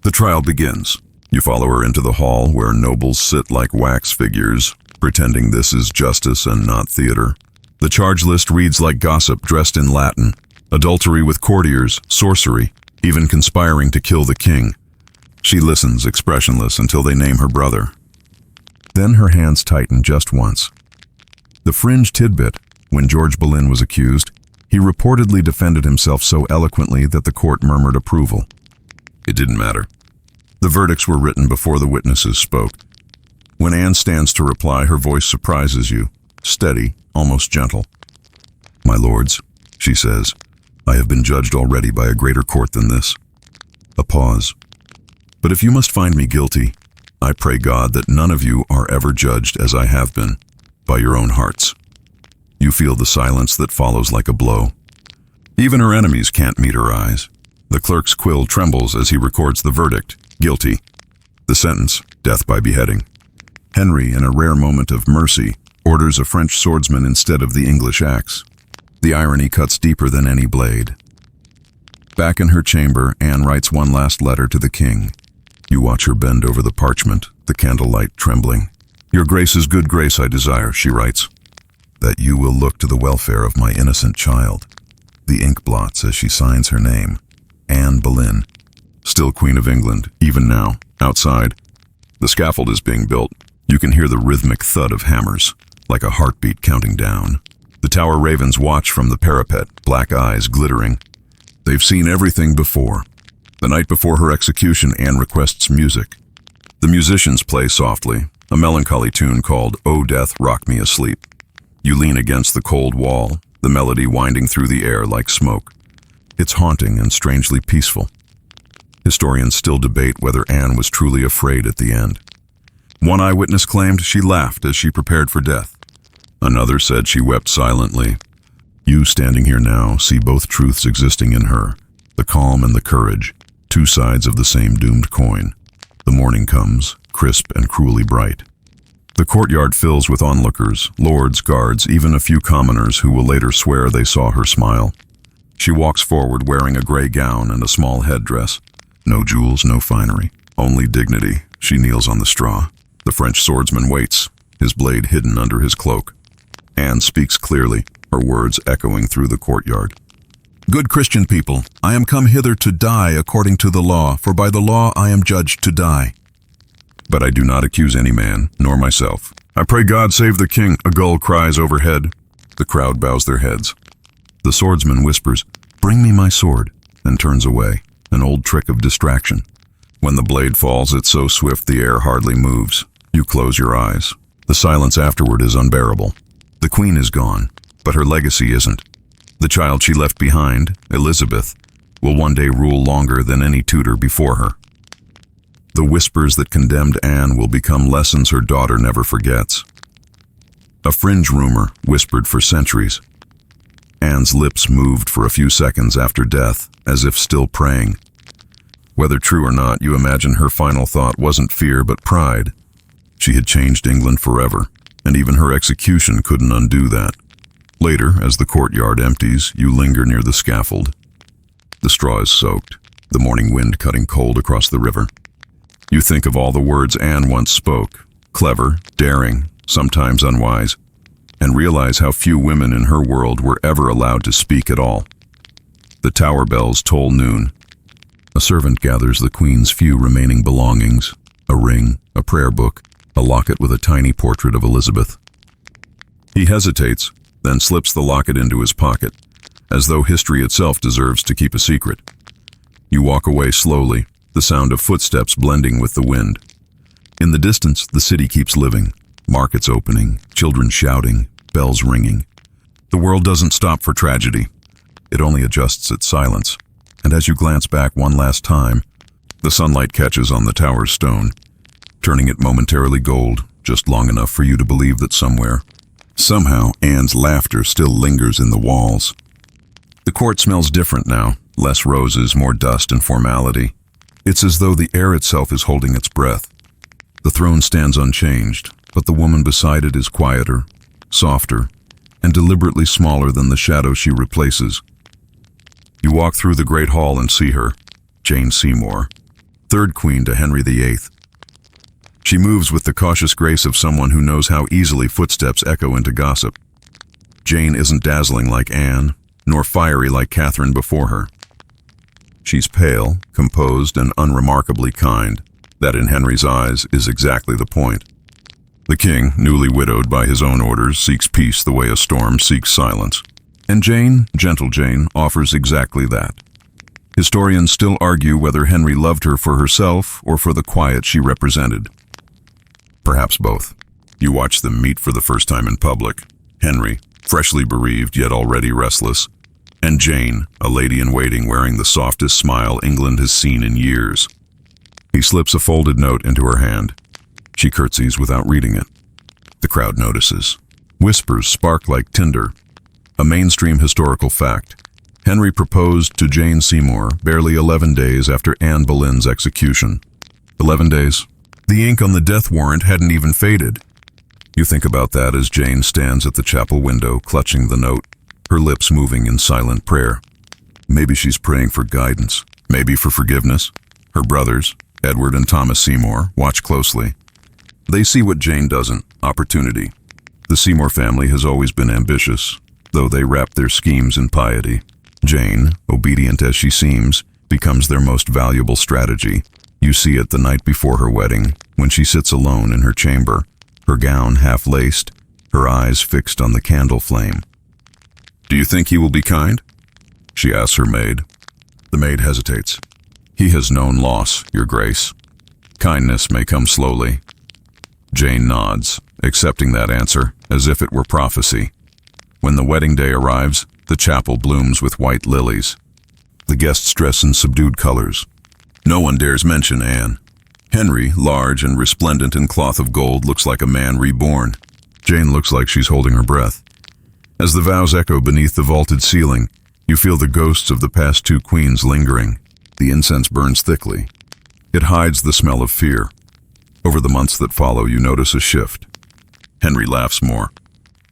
The trial begins. You follow her into the hall where nobles sit like wax figures, pretending this is justice and not theater. The charge list reads like gossip dressed in Latin. Adultery with courtiers, sorcery, even conspiring to kill the king. She listens, expressionless, until they name her brother. Then her hands tighten just once. The fringe tidbit, when George Boleyn was accused, he reportedly defended himself so eloquently that the court murmured approval. It didn't matter. The verdicts were written before the witnesses spoke. When Anne stands to reply, her voice surprises you, steady, almost gentle. "My lords," she says, "I have been judged already by a greater court than this." A pause. "But if you must find me guilty, I pray God that none of you are ever judged as I have been, by your own hearts." You feel the silence that follows like a blow. Even her enemies can't meet her eyes. The clerk's quill trembles as he records the verdict, guilty. The sentence, death by beheading. Henry, in a rare moment of mercy, orders a French swordsman instead of the English axe. The irony cuts deeper than any blade. Back in her chamber, Anne writes one last letter to the king. You watch her bend over the parchment, the candlelight trembling. "Your grace's good grace I desire," she writes, "that you will look to the welfare of my innocent child." The ink blots as she signs her name. Anne Boleyn. Still Queen of England, even now, outside. The scaffold is being built. You can hear the rhythmic thud of hammers, like a heartbeat counting down. The tower ravens watch from the parapet, black eyes glittering. They've seen everything before. The night before her execution, Anne requests music. The musicians play softly, a melancholy tune called "O Death, Rock Me Asleep." You lean against the cold wall, the melody winding through the air like smoke. It's haunting and strangely peaceful. Historians still debate whether Anne was truly afraid at the end. One eyewitness claimed she laughed as she prepared for death. Another said she wept silently. You standing here now see both truths existing in her, the calm and the courage, two sides of the same doomed coin. The morning comes, crisp and cruelly bright. The courtyard fills with onlookers, lords, guards, even a few commoners who will later swear they saw her smile. She walks forward wearing a gray gown and a small headdress. No jewels, no finery, only dignity. She kneels on the straw. The French swordsman waits, his blade hidden under his cloak. Anne speaks clearly, her words echoing through the courtyard. Good Christian people, I am come hither to die according to the law, for by the law I am judged to die. But I do not accuse any man, nor myself. I pray God save the king, a gull cries overhead. The crowd bows their heads. The swordsman whispers, Bring me my sword, and turns away, an old trick of distraction. When the blade falls, it's so swift the air hardly moves. You close your eyes. The silence afterward is unbearable. The queen is gone, but her legacy isn't. The child she left behind, Elizabeth, will one day rule longer than any Tudor before her. The whispers that condemned Anne will become lessons her daughter never forgets. A fringe rumor whispered for centuries. Anne's lips moved for a few seconds after death, as if still praying. Whether true or not, you imagine her final thought wasn't fear but pride. She had changed England forever, and even her execution couldn't undo that. Later, as the courtyard empties, you linger near the scaffold. The straw is soaked, the morning wind cutting cold across the river. You think of all the words Anne once spoke, clever, daring, sometimes unwise, and realize how few women in her world were ever allowed to speak at all. The tower bells toll noon. A servant gathers the queen's few remaining belongings, a ring, a prayer book, a locket with a tiny portrait of Elizabeth. He hesitates, then slips the locket into his pocket, as though history itself deserves to keep a secret. You walk away slowly, the sound of footsteps blending with the wind. In the distance, the city keeps living, markets opening, children shouting, bells ringing. The world doesn't stop for tragedy. It only adjusts its silence. And as you glance back one last time, the sunlight catches on the tower's stone, turning it momentarily gold, just long enough for you to believe that somewhere, somehow, Anne's laughter still lingers in the walls. The court smells different now, less roses, more dust and formality. It's as though the air itself is holding its breath. The throne stands unchanged, but the woman beside it is quieter, softer, and deliberately smaller than the shadow she replaces. You walk through the great hall and see her, Jane Seymour, third queen to Henry VIII. She moves with the cautious grace of someone who knows how easily footsteps echo into gossip. Jane isn't dazzling like Anne, nor fiery like Catherine before her. She's pale, composed, and unremarkably kind. That in Henry's eyes is exactly the point. The king, newly widowed by his own orders, seeks peace the way a storm seeks silence. And Jane, gentle Jane, offers exactly that. Historians still argue whether Henry loved her for herself or for the quiet she represented. Perhaps both. You watch them meet for the first time in public. Henry, freshly bereaved yet already restless, and Jane, a lady-in-waiting wearing the softest smile England has seen in years. He slips a folded note into her hand. She curtsies without reading it. The crowd notices. Whispers spark like tinder. A mainstream historical fact. Henry proposed to Jane Seymour barely 11 days after Anne Boleyn's execution. 11 days. The ink on the death warrant hadn't even faded. You think about that as Jane stands at the chapel window clutching the note, her lips moving in silent prayer. Maybe she's praying for guidance, maybe for forgiveness. Her brothers, Edward and Thomas Seymour, watch closely. They see what Jane doesn't, opportunity. The Seymour family has always been ambitious, though they wrap their schemes in piety. Jane, obedient as she seems, becomes their most valuable strategy. You see it the night before her wedding, when she sits alone in her chamber, her gown half-laced, her eyes fixed on the candle flame. "Do you think he will be kind?" she asks her maid. The maid hesitates. "He has known loss, Your Grace. Kindness may come slowly." Jane nods, accepting that answer as if it were prophecy. When the wedding day arrives, the chapel blooms with white lilies. The guests dress in subdued colors. No one dares mention Anne. Henry, large and resplendent in cloth of gold, looks like a man reborn. Jane looks like she's holding her breath. As the vows echo beneath the vaulted ceiling, you feel the ghosts of the past two queens lingering. The incense burns thickly. It hides the smell of fear. Over the months that follow, you notice a shift. Henry laughs more.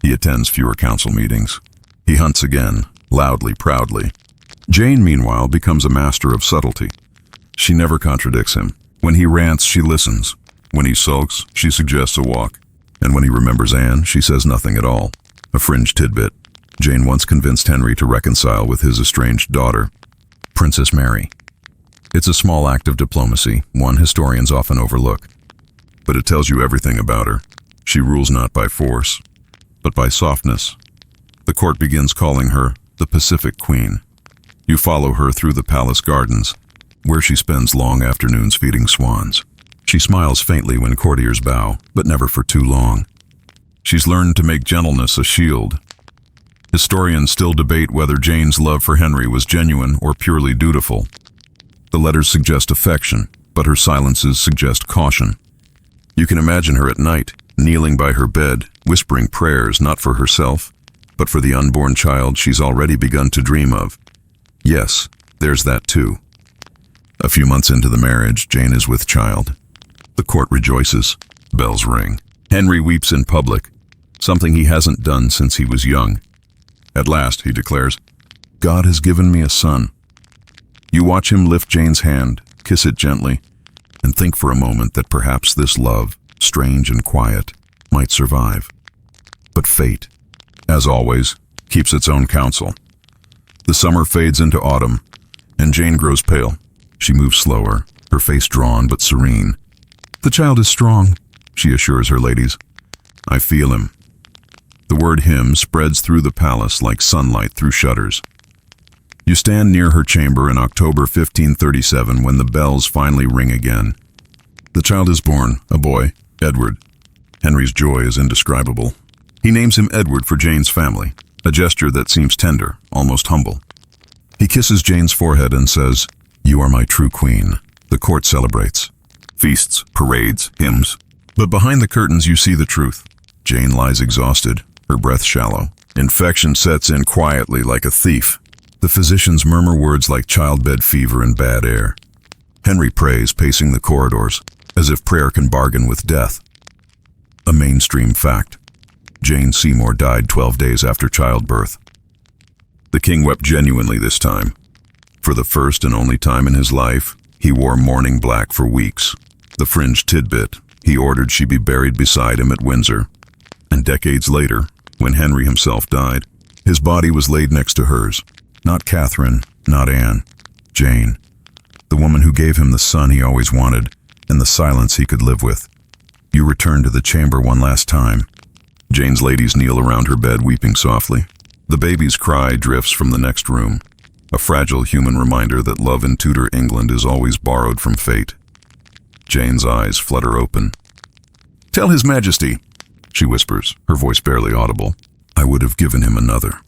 He attends fewer council meetings. He hunts again, loudly, proudly. Jane, meanwhile, becomes a master of subtlety. She never contradicts him. When he rants, she listens. When he sulks, she suggests a walk. And when he remembers Anne, she says nothing at all. A fringe tidbit. Jane once convinced Henry to reconcile with his estranged daughter, Princess Mary. It's a small act of diplomacy, one historians often overlook. But it tells you everything about her. She rules not by force, but by softness. The court begins calling her the Pacific Queen. You follow her through the palace gardens, where she spends long afternoons feeding swans. She smiles faintly when courtiers bow, but never for too long. She's learned to make gentleness a shield. Historians still debate whether Jane's love for Henry was genuine or purely dutiful. The letters suggest affection, but her silences suggest caution. You can imagine her at night, kneeling by her bed, whispering prayers not for herself, but for the unborn child she's already begun to dream of. Yes, there's that too. A few months into the marriage, Jane is with child. The court rejoices. Bells ring. Henry weeps in public, something he hasn't done since he was young. At last, he declares, "God has given me a son." You watch him lift Jane's hand, kiss it gently, and think for a moment that perhaps this love, strange and quiet, might survive. But fate, as always, keeps its own counsel. The summer fades into autumn, and Jane grows pale. She moves slower, her face drawn but serene. "The child is strong," she assures her ladies. "I feel him." The word him spreads through the palace like sunlight through shutters. You stand near her chamber in October 1537 when the bells finally ring again. The child is born, a boy, Edward. Henry's joy is indescribable. He names him Edward for Jane's family, a gesture that seems tender, almost humble. He kisses Jane's forehead and says, "You are my true queen." The court celebrates. Feasts, parades, hymns. But behind the curtains you see the truth. Jane lies exhausted, her breath shallow. Infection sets in quietly like a thief. The physicians murmur words like childbed fever and bad air. Henry prays, pacing the corridors, as if prayer can bargain with death. A mainstream fact. Jane Seymour died 12 days after childbirth. The king wept genuinely this time. For the first and only time in his life, he wore mourning black for weeks. The fringe tidbit, he ordered she be buried beside him at Windsor. And decades later, when Henry himself died, his body was laid next to hers. Not Catherine, not Anne, Jane. The woman who gave him the son he always wanted, and the silence he could live with. You return to the chamber one last time. Jane's ladies kneel around her bed weeping softly. The baby's cry drifts from the next room, a fragile human reminder that love in Tudor England is always borrowed from fate. Jane's eyes flutter open. "Tell His Majesty," she whispers, her voice barely audible, "I would have given him another."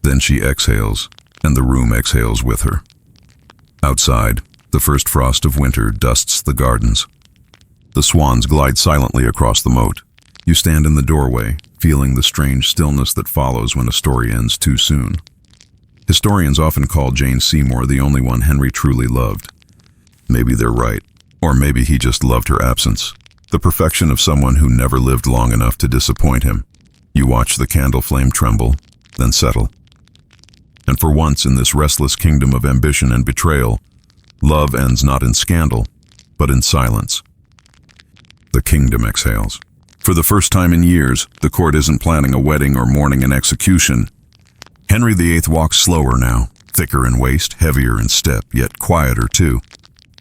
Then she exhales, and the room exhales with her. Outside, the first frost of winter dusts the gardens. The swans glide silently across the moat. You stand in the doorway, feeling the strange stillness that follows when a story ends too soon. Historians often call Jane Seymour the only one Henry truly loved. Maybe they're right, or maybe he just loved her absence. The perfection of someone who never lived long enough to disappoint him. You watch the candle flame tremble, then settle. And for once in this restless kingdom of ambition and betrayal, love ends not in scandal, but in silence. The kingdom exhales. For the first time in years, the court isn't planning a wedding or mourning an execution. Henry VIII walks slower now, thicker in waist, heavier in step, yet quieter too.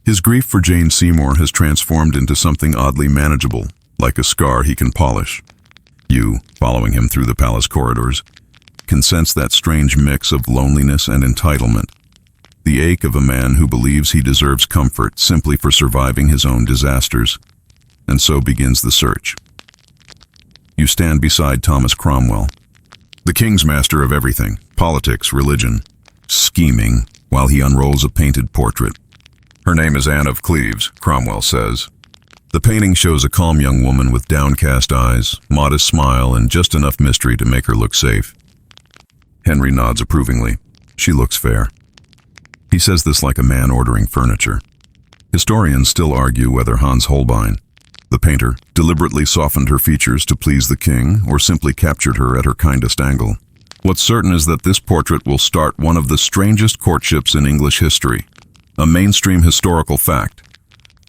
His grief for Jane Seymour has transformed into something oddly manageable, like a scar he can polish. You, following him through the palace corridors, can sense that strange mix of loneliness and entitlement, the ache of a man who believes he deserves comfort simply for surviving his own disasters. And so begins the search. You stand beside Thomas Cromwell, the king's master of everything, politics, religion, scheming, while he unrolls a painted portrait. Her name is Anne of Cleves, Cromwell says. The painting shows a calm young woman with downcast eyes, modest smile, and just enough mystery to make her look safe. Henry nods approvingly. She looks fair. He says this like a man ordering furniture. Historians still argue whether Hans Holbein, the painter, deliberately softened her features to please the king or simply captured her at her kindest angle. What's certain is that this portrait will start one of the strangest courtships in English history, a mainstream historical fact.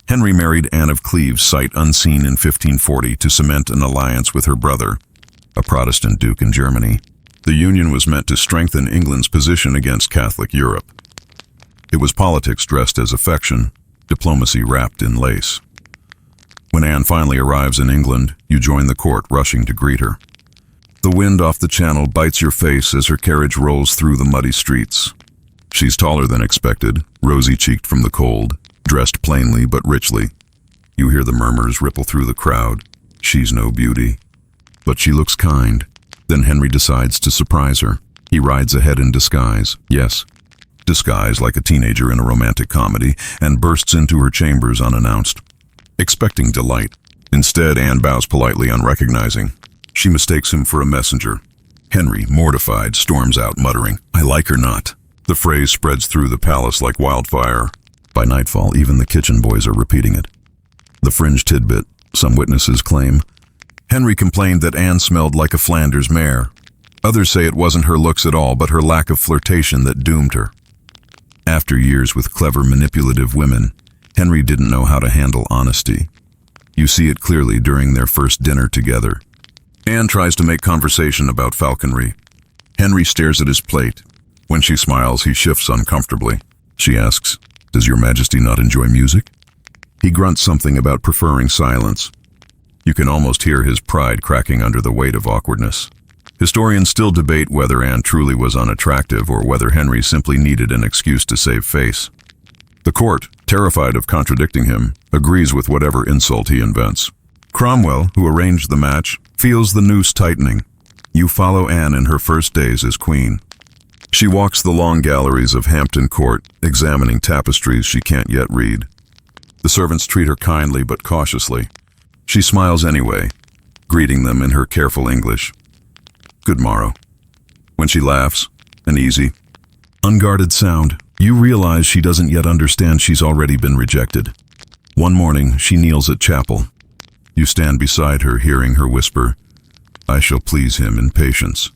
Henry married Anne of Cleves sight unseen in 1540 to cement an alliance with her brother, a Protestant duke in Germany. The union was meant to strengthen England's position against Catholic Europe. It was politics dressed as affection, diplomacy wrapped in lace. When Anne finally arrives in England, you join the court rushing to greet her. The wind off the channel bites your face as her carriage rolls through the muddy streets. She's taller than expected, rosy-cheeked from the cold, dressed plainly but richly. You hear the murmurs ripple through the crowd. She's no beauty. But she looks kind. Then Henry decides to surprise her. He rides ahead in disguise, yes, disguise like a teenager in a romantic comedy, and bursts into her chambers unannounced, expecting delight. Instead, Anne bows politely, unrecognizing. She mistakes him for a messenger. Henry, mortified, storms out, muttering, "I like her not." The phrase spreads through the palace like wildfire. By nightfall, even the kitchen boys are repeating it. The fringe tidbit, some witnesses claim. Henry complained that Anne smelled like a Flanders mare. Others say it wasn't her looks at all, but her lack of flirtation that doomed her. After years with clever, manipulative women, Henry didn't know how to handle honesty. You see it clearly during their first dinner together. Anne tries to make conversation about falconry. Henry stares at his plate. When she smiles, he shifts uncomfortably. She asks, "Does your Majesty not enjoy music?" He grunts something about preferring silence. You can almost hear his pride cracking under the weight of awkwardness. Historians still debate whether Anne truly was unattractive or whether Henry simply needed an excuse to save face. The court, terrified of contradicting him, agrees with whatever insult he invents. Cromwell, who arranged the match, feels the noose tightening. You follow Anne in her first days as queen. She walks the long galleries of Hampton Court, examining tapestries she can't yet read. The servants treat her kindly but cautiously. She smiles anyway, greeting them in her careful English. "Good morrow." When she laughs, an easy, unguarded sound, you realize she doesn't yet understand she's already been rejected. One morning, she kneels at chapel. You stand beside her, hearing her whisper, "I shall please him in patience."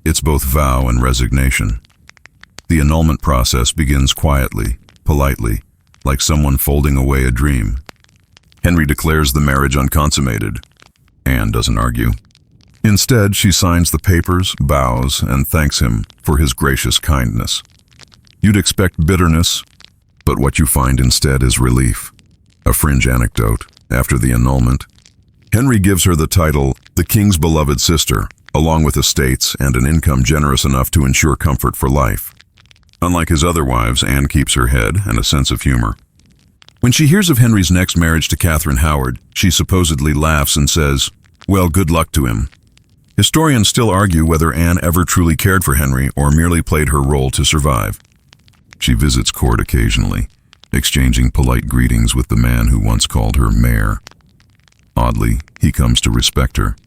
It's both vow and resignation. The annulment process begins quietly, politely, like someone folding away a dream. Henry declares the marriage unconsummated. Anne doesn't argue. Instead, she signs the papers, bows, and thanks him for his gracious kindness. You'd expect bitterness, but what you find instead is relief. A fringe anecdote, after the annulment, Henry gives her the title, the King's beloved sister, along with estates and an income generous enough to ensure comfort for life. Unlike his other wives, Anne keeps her head and a sense of humor. When she hears of Henry's next marriage to Catherine Howard, she supposedly laughs and says, "Well, good luck to him." Historians still argue whether Anne ever truly cared for Henry or merely played her role to survive. She visits court occasionally, exchanging polite greetings with the man who once called her mayor. Oddly, he comes to respect her.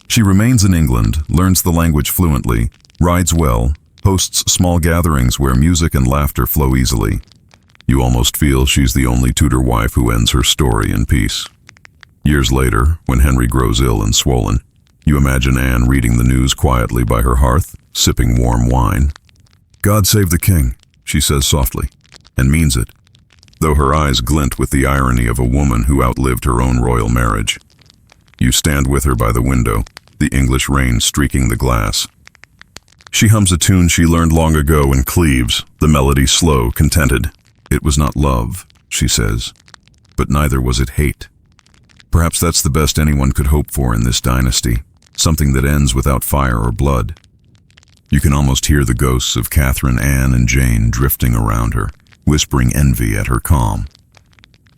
She remains in England, learns the language fluently, rides well, hosts small gatherings where music and laughter flow easily. You almost feel she's the only Tudor wife who ends her story in peace. Years later, when Henry grows ill and swollen, you imagine Anne reading the news quietly by her hearth, sipping warm wine. "God save the king," she says softly, and means it, though her eyes glint with the irony of a woman who outlived her own royal marriage. You stand with her by the window, the English rain streaking the glass. She hums a tune she learned long ago in Cleves, the melody slow, contented. "It was not love," she says, "but neither was it hate." Perhaps that's the best anyone could hope for in this dynasty, something that ends without fire or blood. You can almost hear the ghosts of Catherine, Anne, and Jane drifting around her, whispering envy at her calm.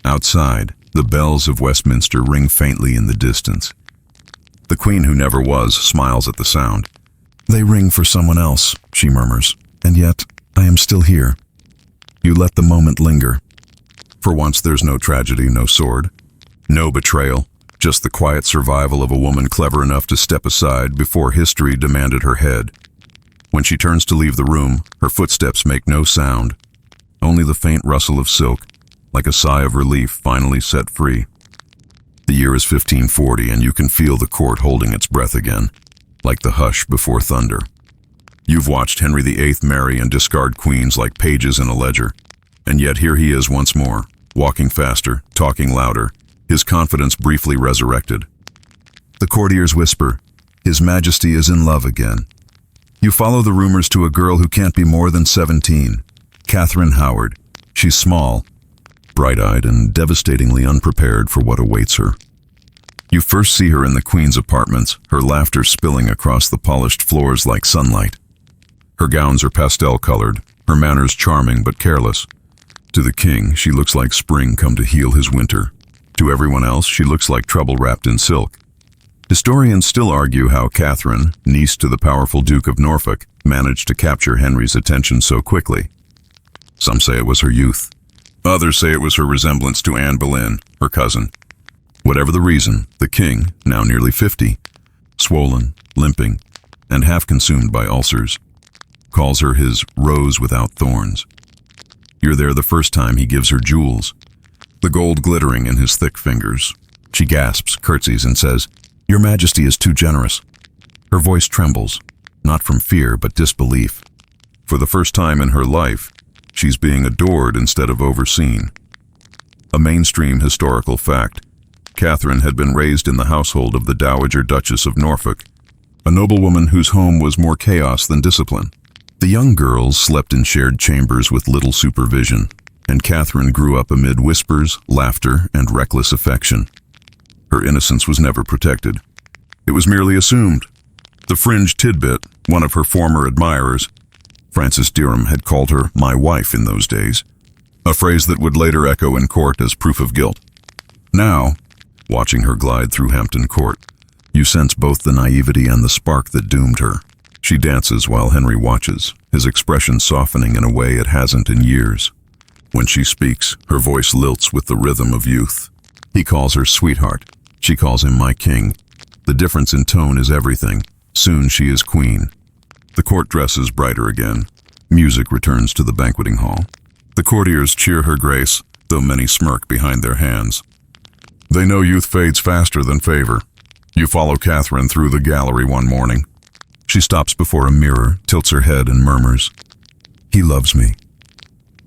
Outside, the bells of Westminster ring faintly in the distance. The Queen who never was smiles at the sound. "They ring for someone else," she murmurs, "and yet I am still here." You let the moment linger, For once, there's no tragedy, no sword, no betrayal, just the quiet survival of a woman clever enough to step aside before history demanded her head. When she turns to leave the room, her footsteps make no sound, only the faint rustle of silk, like a sigh of relief finally set free. The year is 1540, and you can feel the court holding its breath again, like the hush before thunder. You've watched Henry VIII marry and discard queens like pages in a ledger, and yet here he is once more, walking faster, talking louder, his confidence briefly resurrected. The courtiers whisper, "His Majesty is in love again." You follow the rumors to a girl who can't be more than 17, Catherine Howard. She's small, bright-eyed, and devastatingly unprepared for what awaits her. You first see her in the Queen's apartments, her laughter spilling across the polished floors like sunlight. Her gowns are pastel-colored, her manners charming but careless. To the king, she looks like spring come to heal his winter. To everyone else, she looks like trouble wrapped in silk. Historians still argue how Catherine, niece to the powerful Duke of Norfolk, managed to capture Henry's attention so quickly. Some say it was her youth. Others say it was her resemblance to Anne Boleyn, her cousin. Whatever the reason, the king, now nearly 50, swollen, limping, and half consumed by ulcers, calls her his rose without thorns. You're there the first time he gives her jewels, the gold glittering in his thick fingers. She gasps, curtsies, and says, "Your Majesty is too generous." Her voice trembles, not from fear but disbelief. For the first time in her life, she's being adored instead of overseen. A mainstream historical fact, Catherine had been raised in the household of the Dowager Duchess of Norfolk, a noblewoman whose home was more chaos than discipline. The young girls slept in shared chambers with little supervision, and Catherine grew up amid whispers, laughter, and reckless affection. Her innocence was never protected. It was merely assumed. The fringe tidbit, one of her former admirers, Francis Derham, had called her "my wife" in those days, a phrase that would later echo in court as proof of guilt. Now, watching her glide through Hampton Court, you sense both the naivety and the spark that doomed her. She dances while Henry watches, his expression softening in a way it hasn't in years. When she speaks, her voice lilts with the rhythm of youth. He calls her sweetheart. She calls him my king. The difference in tone is everything. Soon she is queen. The court dresses brighter again. Music returns to the banqueting hall. The courtiers cheer her grace, though many smirk behind their hands. They know youth fades faster than favor. You follow Catherine through the gallery one morning. She stops before a mirror, tilts her head, and murmurs, "He loves me."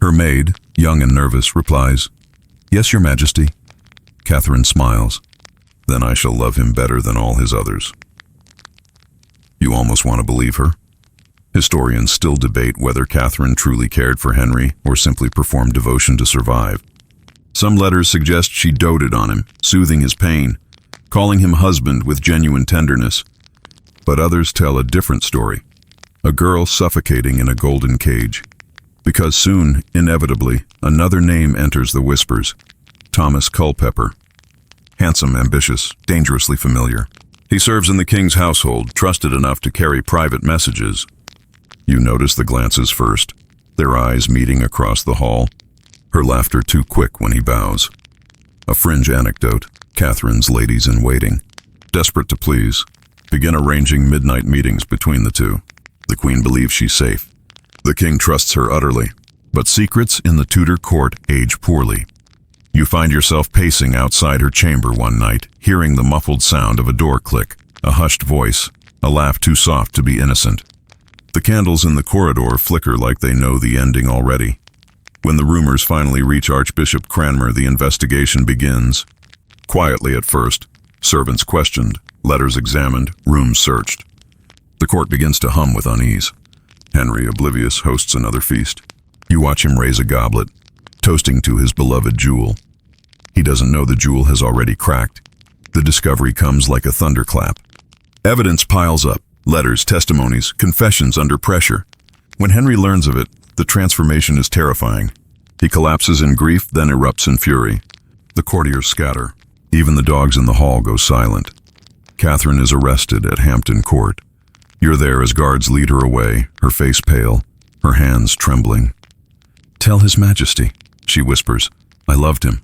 Her maid, young and nervous, replies, "Yes, Your Majesty." Catherine smiles. "Then I shall love him better than all his others." You almost want to believe her. Historians still debate whether Catherine truly cared for Henry or simply performed devotion to survive. Some letters suggest she doted on him, soothing his pain, calling him husband with genuine tenderness. But others tell a different story, a girl suffocating in a golden cage. Because soon, inevitably, another name enters the whispers, Thomas Culpeper. Handsome, ambitious, dangerously familiar. He serves in the king's household, trusted enough to carry private messages. You notice the glances first, their eyes meeting across the hall, her laughter too quick when he bows. A fringe anecdote, Catherine's ladies-in-waiting, desperate to please, begin arranging midnight meetings between the two. The queen believes she's safe. The king trusts her utterly, but secrets in the Tudor court age poorly. You find yourself pacing outside her chamber one night, hearing the muffled sound of a door click, a hushed voice, a laugh too soft to be innocent. The candles in the corridor flicker like they know the ending already. When the rumors finally reach Archbishop Cranmer, the investigation begins. Quietly at first, servants questioned, letters examined, rooms searched. The court begins to hum with unease. Henry, oblivious, hosts another feast. You watch him raise a goblet, toasting to his beloved jewel. He doesn't know the jewel has already cracked. The discovery comes like a thunderclap. Evidence piles up, letters, testimonies, confessions under pressure. When Henry learns of it, the transformation is terrifying. He collapses in grief, then erupts in fury. The courtiers scatter. Even the dogs in the hall go silent. Catherine is arrested at Hampton Court. You're there as guards lead her away, her face pale, her hands trembling. "Tell His Majesty," she whispers. I loved him.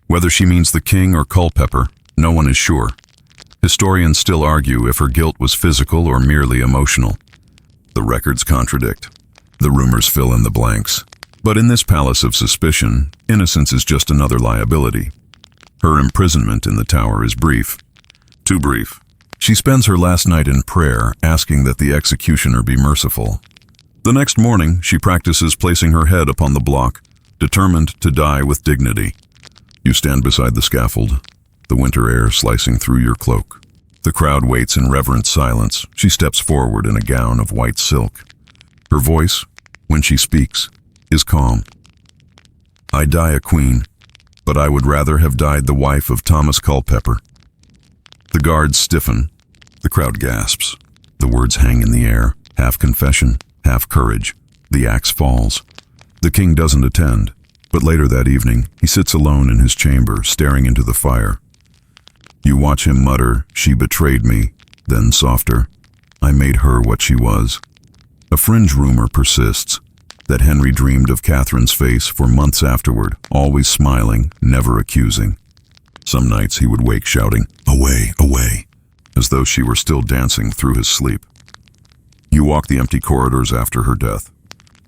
Whether she means the king or Culpeper, no one is sure. Historians still argue if her guilt was physical or merely emotional. The records contradict. The rumors fill in the blanks. But in this palace of suspicion, innocence is just another liability. Her imprisonment in the tower is brief. Too brief. She spends her last night in prayer, asking that the executioner be merciful. The next morning, she practices placing her head upon the block, determined to die with dignity. You stand beside the scaffold, the winter air slicing through your cloak. The crowd waits in reverent silence. She steps forward in a gown of white silk. Her voice, when she speaks, is calm. I die a queen, but I would rather have died the wife of Thomas Culpeper. The guards stiffen. The crowd gasps. The words hang in the air, half confession, half courage. The axe falls. The king doesn't attend, but later that evening, he sits alone in his chamber, staring into the fire. You watch him mutter, "She betrayed me," then softer, "I made her what she was." A fringe rumor persists, that Henry dreamed of Catherine's face for months afterward, always smiling, never accusing. Some nights he would wake shouting, "Away, away," as though she were still dancing through his sleep. You walk the empty corridors after her death.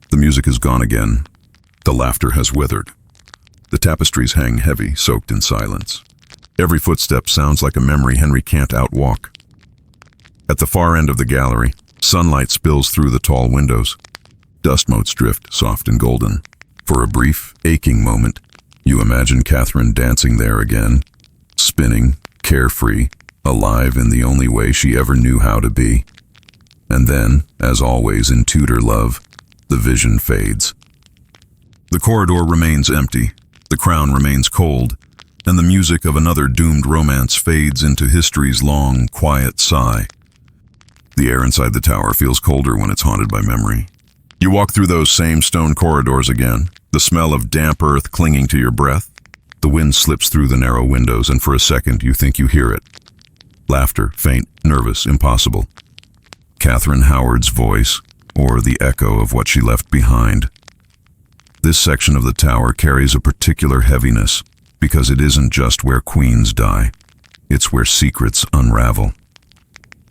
The music is gone again. The laughter has withered. The tapestries hang heavy, soaked in silence. Every footstep sounds like a memory Henry can't outwalk. At the far end of the gallery, sunlight spills through the tall windows. Dust motes drift, soft and golden. For a brief, aching moment, you imagine Catherine dancing there again, spinning, carefree, alive in the only way she ever knew how to be. And then, as always in Tudor love, the vision fades. The corridor remains empty, the crown remains cold, and the music of another doomed romance fades into history's long, quiet sigh. The air inside the tower feels colder when it's haunted by memory. You walk through those same stone corridors again, the smell of damp earth clinging to your breath. The wind slips through the narrow windows, and for a second you think you hear it. Laughter, faint, nervous, impossible. Catherine Howard's voice, or the echo of what she left behind. This section of the tower carries a particular heaviness, because it isn't just where queens die. It's where secrets unravel.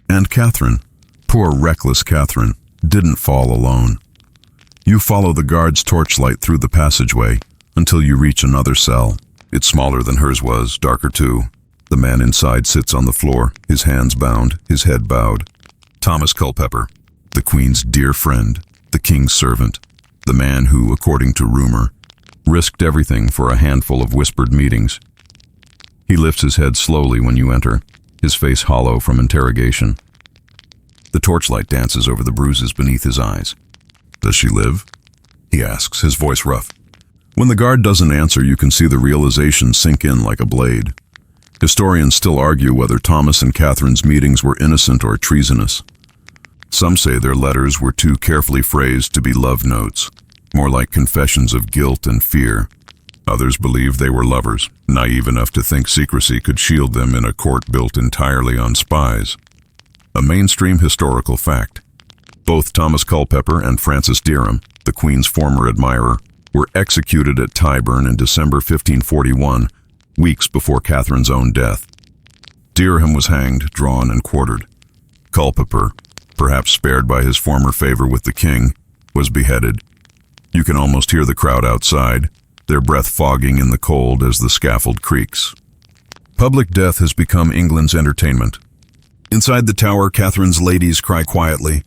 And Catherine, poor reckless Catherine, didn't fall alone. You follow the guard's torchlight through the passageway until you reach another cell. It's smaller than hers was, darker too. The man inside sits on the floor, his hands bound, his head bowed. Thomas Culpeper, the queen's dear friend, the king's servant, the man who, according to rumor, risked everything for a handful of whispered meetings. He lifts his head slowly when you enter, his face hollow from interrogation. The torchlight dances over the bruises beneath his eyes. "Does she live?" he asks, his voice rough. When the guard doesn't answer, you can see the realization sink in like a blade. Historians still argue whether Thomas and Catherine's meetings were innocent or treasonous. Some say their letters were too carefully phrased to be love notes, more like confessions of guilt and fear. Others believe they were lovers, naive enough to think secrecy could shield them in a court built entirely on spies. A mainstream historical fact. Both Thomas Culpeper and Francis Derham, the Queen's former admirer, were executed at Tyburn in December 1541, weeks before Catherine's own death. Derham was hanged, drawn, and quartered. Culpeper, perhaps spared by his former favor with the king, was beheaded. You can almost hear the crowd outside, their breath fogging in the cold as the scaffold creaks. Public death has become England's entertainment. Inside the tower, Catherine's ladies cry quietly.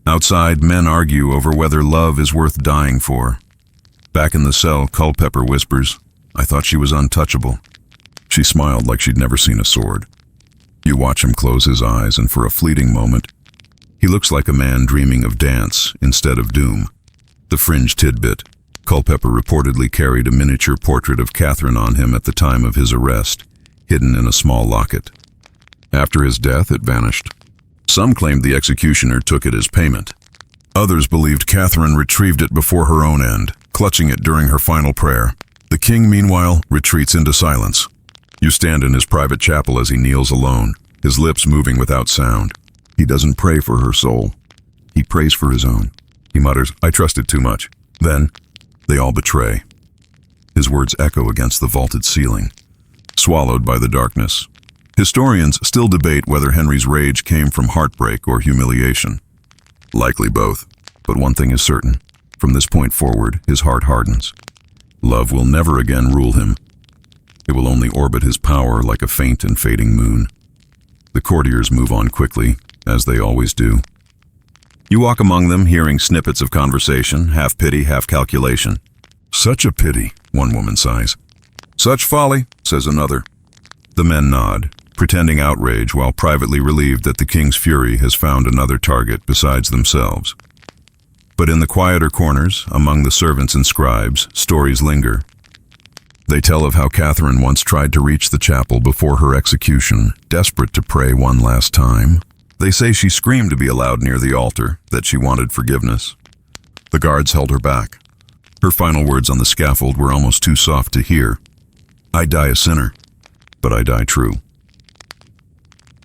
Outside, men argue over whether love is worth dying for. Back in the cell, Culpeper whispers, "I thought she was untouchable." She smiled like she'd never seen a sword. You watch him close his eyes, and for a fleeting moment, he looks like a man dreaming of dance instead of doom. The fringe tidbit. Culpeper reportedly carried a miniature portrait of Catherine on him at the time of his arrest, hidden in a small locket. After his death, it vanished. Some claimed the executioner took it as payment. Others believed Catherine retrieved it before her own end, clutching it during her final prayer. The king, meanwhile, retreats into silence. You stand in his private chapel as he kneels alone, his lips moving without sound. He doesn't pray for her soul. He prays for his own. He mutters, "I trusted too much." Then, they all betray. His words echo against the vaulted ceiling, swallowed by the darkness. Historians still debate whether Henry's rage came from heartbreak or humiliation. Likely both, but one thing is certain. From this point forward, his heart hardens. Love will never again rule him. It will only orbit his power like a faint and fading moon. The courtiers move on quickly, as they always do. You walk among them, hearing snippets of conversation, half pity, half calculation. "Such a pity," one woman sighs. "Such folly," says another. The men nod, pretending outrage while privately relieved that the king's fury has found another target besides themselves. But in the quieter corners, among the servants and scribes, stories linger. They tell of how Catherine once tried to reach the chapel before her execution, desperate to pray one last time. They say she screamed to be allowed near the altar, that she wanted forgiveness. The guards held her back. Her final words on the scaffold were almost too soft to hear. "I die a sinner, but I die true."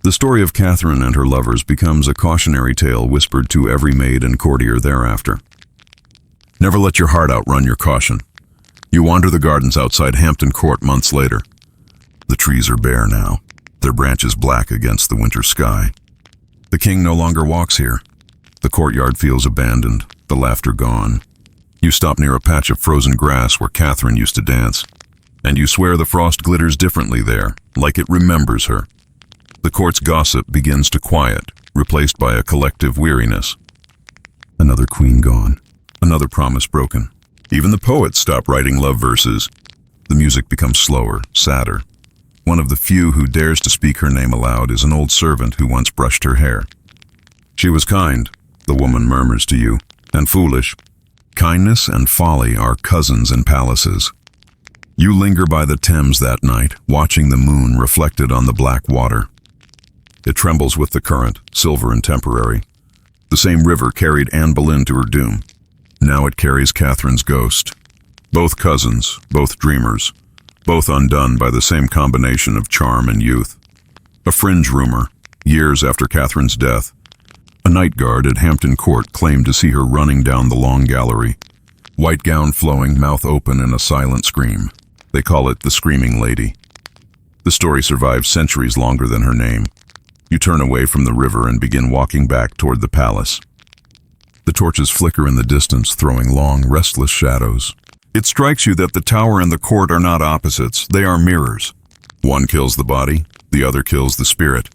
The story of Catherine and her lovers becomes a cautionary tale whispered to every maid and courtier thereafter. Never let your heart outrun your caution. You wander the gardens outside Hampton Court months later. The trees are bare now, their branches black against the winter sky. The king no longer walks here. The courtyard feels abandoned, the laughter gone. You stop near a patch of frozen grass where Catherine used to dance, and you swear the frost glitters differently there, like it remembers her. The court's gossip begins to quiet, replaced by a collective weariness. Another queen gone, another promise broken. Even the poets stop writing love verses. The music becomes slower, sadder. One of the few who dares to speak her name aloud is an old servant who once brushed her hair. "She was kind," the woman murmurs to you, "and foolish. Kindness and folly are cousins in palaces." You linger by the Thames that night, watching the moon reflected on the black water. It trembles with the current, silver and temporary. The same river carried Anne Boleyn to her doom. Now it carries Catherine's ghost. Both cousins, both dreamers, both undone by the same combination of charm and youth. A fringe rumor, years after Catherine's death. A night guard at Hampton Court claimed to see her running down the long gallery, white gown flowing, mouth open in a silent scream. They call it the Screaming Lady. The story survives centuries longer than her name. You turn away from the river and begin walking back toward the palace. The torches flicker in the distance, throwing long, restless shadows. It strikes you that the tower and the court are not opposites, they are mirrors. One kills the body, the other kills the spirit,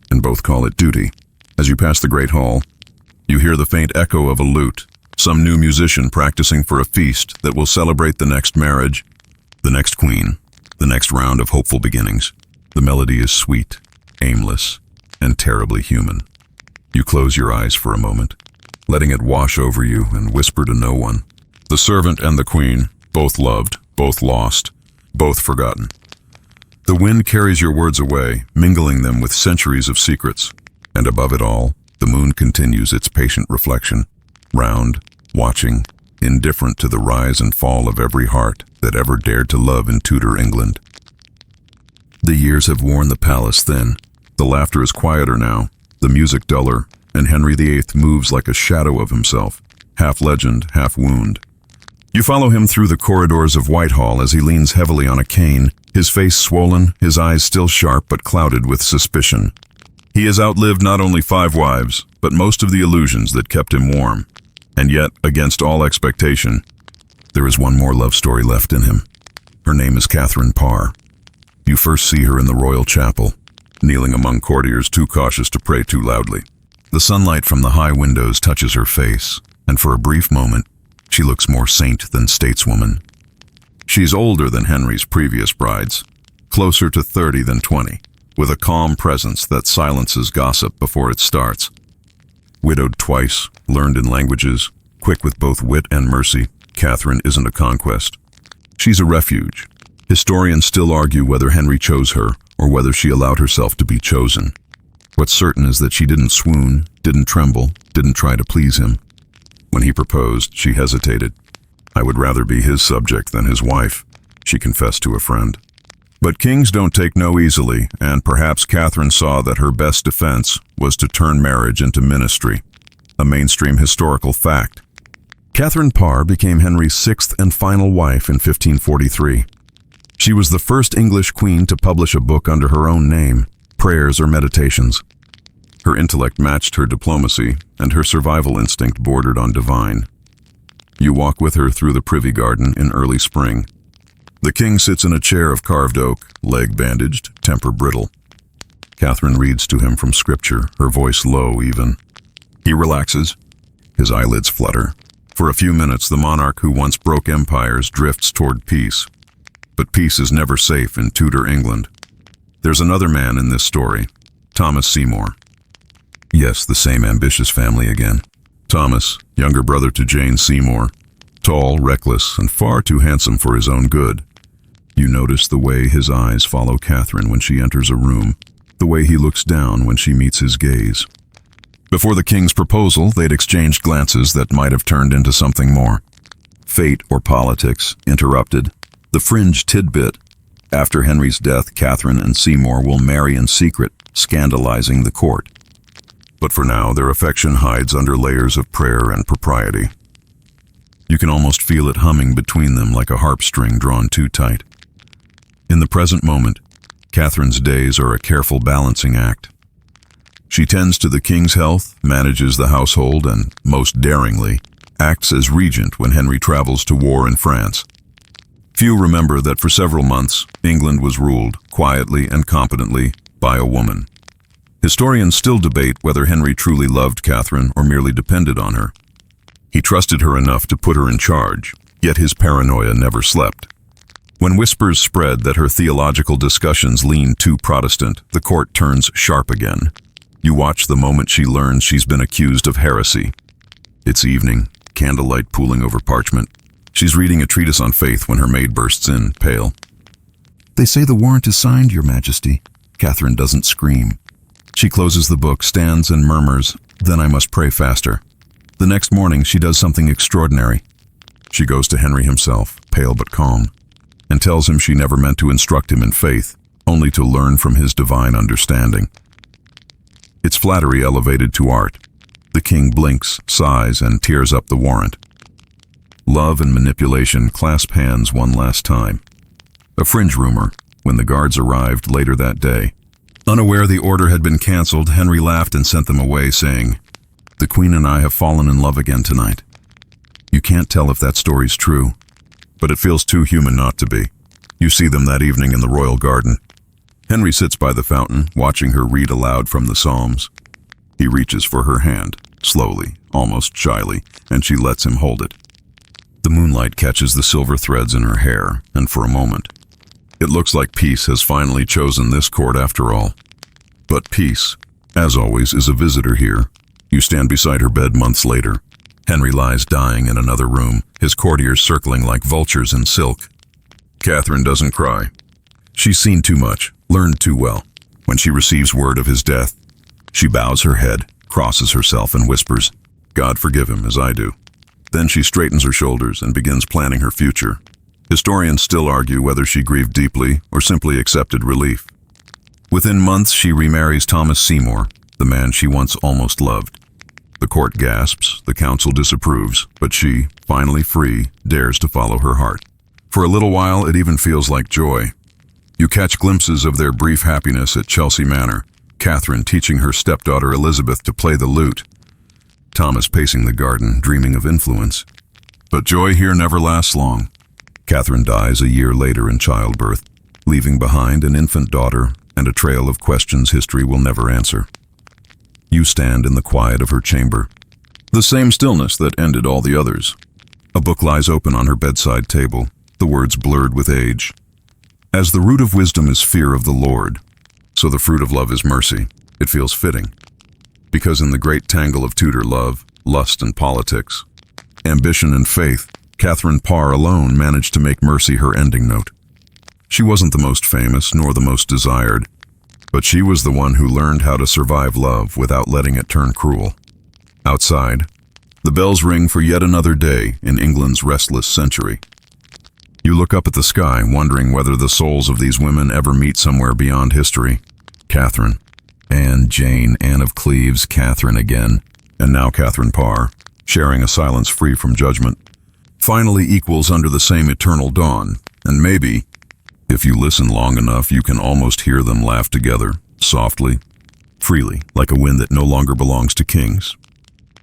and both call it duty. As you pass the great hall, you hear the faint echo of a lute, some new musician practicing for a feast that will celebrate the next marriage, the next queen, the next round of hopeful beginnings. The melody is sweet, aimless, and terribly human. You close your eyes for a moment, letting it wash over you and whisper to no one. The servant and the queen, both loved, both lost, both forgotten. The wind carries your words away, mingling them with centuries of secrets. And above it all, the moon continues its patient reflection, round, watching, indifferent to the rise and fall of every heart that ever dared to love in Tudor England. The years have worn the palace thin. The laughter is quieter now, the music duller, and Henry VIII moves like a shadow of himself, half legend, half wound. You follow him through the corridors of Whitehall as he leans heavily on a cane, his face swollen, his eyes still sharp but clouded with suspicion. He has outlived not only 5 wives, but most of the illusions that kept him warm. And yet, against all expectation, there is one more love story left in him. Her name is Catherine Parr. You first see her in the royal chapel, kneeling among courtiers too cautious to pray too loudly. The sunlight from the high windows touches her face, and for a brief moment, she looks more saint than stateswoman. She's older than Henry's previous brides, closer to 30 than 20. With a calm presence that silences gossip before it starts. Widowed twice, learned in languages, quick with both wit and mercy, Catherine isn't a conquest. She's a refuge. Historians still argue whether Henry chose her or whether she allowed herself to be chosen. What's certain is that she didn't swoon, didn't tremble, didn't try to please him. When he proposed, she hesitated. "I would rather be his subject than his wife," she confessed to a friend. But kings don't take no easily, and perhaps Catherine saw that her best defense was to turn marriage into ministry, a mainstream historical fact. Catherine Parr became Henry's sixth and final wife in 1543. She was the first English queen to publish a book under her own name, Prayers or Meditations. Her intellect matched her diplomacy, and her survival instinct bordered on divine. You walk with her through the privy garden in early spring. The king sits in a chair of carved oak, leg bandaged, temper brittle. Catherine reads to him from scripture, her voice low even. He relaxes. His eyelids flutter. For a few minutes, the monarch who once broke empires drifts toward peace. But peace is never safe in Tudor England. There's another man in this story, Thomas Seymour. Yes, the same ambitious family again. Thomas, younger brother to Jane Seymour, tall, reckless, and far too handsome for his own good. You notice the way his eyes follow Catherine when she enters a room, the way he looks down when she meets his gaze. Before the king's proposal, they'd exchanged glances that might have turned into something more. Fate or politics interrupted. The fringe tidbit. After Henry's death, Catherine and Seymour will marry in secret, scandalizing the court. But for now, their affection hides under layers of prayer and propriety. You can almost feel it humming between them like a harp string drawn too tight. In the present moment, Catherine's days are a careful balancing act. She tends to the king's health, manages the household, and, most daringly, acts as regent when Henry travels to war in France. Few remember that for several months, England was ruled, quietly and competently, by a woman. Historians still debate whether Henry truly loved Catherine or merely depended on her. He trusted her enough to put her in charge, yet his paranoia never slept. When whispers spread that her theological discussions lean too Protestant, the court turns sharp again. You watch the moment she learns she's been accused of heresy. It's evening, candlelight pooling over parchment. She's reading a treatise on faith when her maid bursts in, pale. "They say the warrant is signed, Your Majesty." Catherine doesn't scream. She closes the book, stands and murmurs, "Then I must pray faster." The next morning, she does something extraordinary. She goes to Henry himself, pale but calm, and tells him she never meant to instruct him in faith, only to learn from his divine understanding. It's flattery elevated to art. The king blinks, sighs, and tears up the warrant. Love and manipulation clasp hands one last time. A fringe rumor, when the guards arrived later that day. Unaware the order had been cancelled, Henry laughed and sent them away, saying, "The Queen and I have fallen in love again tonight." You can't tell if that story's true, but it feels too human not to be. You see them that evening in the royal garden. Henry sits by the fountain, watching her read aloud from the Psalms. He reaches for her hand, slowly, almost shyly, and she lets him hold it. The moonlight catches the silver threads in her hair, and for a moment, it looks like peace has finally chosen this court after all. But peace, as always, is a visitor here. You stand beside her bed months later. Henry lies dying in another room, his courtiers circling like vultures in silk. Catherine doesn't cry. She's seen too much, learned too well. When she receives word of his death, she bows her head, crosses herself, and whispers, "God forgive him, as I do." Then she straightens her shoulders and begins planning her future. Historians still argue whether she grieved deeply or simply accepted relief. Within months, she remarries Thomas Seymour, the man she once almost loved. The court gasps, the council disapproves, but she, finally free, dares to follow her heart. For a little while, it even feels like joy. You catch glimpses of their brief happiness at Chelsea Manor, Catherine teaching her stepdaughter Elizabeth to play the lute, Thomas pacing the garden, dreaming of influence. But joy here never lasts long. Catherine dies a year later in childbirth, leaving behind an infant daughter and a trail of questions history will never answer. You stand in the quiet of her chamber, the same stillness that ended all the others. A book lies open on her bedside table, the words blurred with age. As the root of wisdom is fear of the Lord, so the fruit of love is mercy. It feels fitting. Because in the great tangle of Tudor love, lust and politics, ambition and faith, Catherine Parr alone managed to make mercy her ending note. She wasn't the most famous nor the most desired, but she was the one who learned how to survive love without letting it turn cruel. Outside, the bells ring for yet another day in England's restless century. You look up at the sky, wondering whether the souls of these women ever meet somewhere beyond history. Catherine, Anne, Jane, Anne of Cleves, Catherine again, and now Catherine Parr. sharing a silence free from judgment, finally equals under the same eternal dawn, and maybe, if you listen long enough, you can almost hear them laugh together, softly, freely, like a wind that no longer belongs to kings.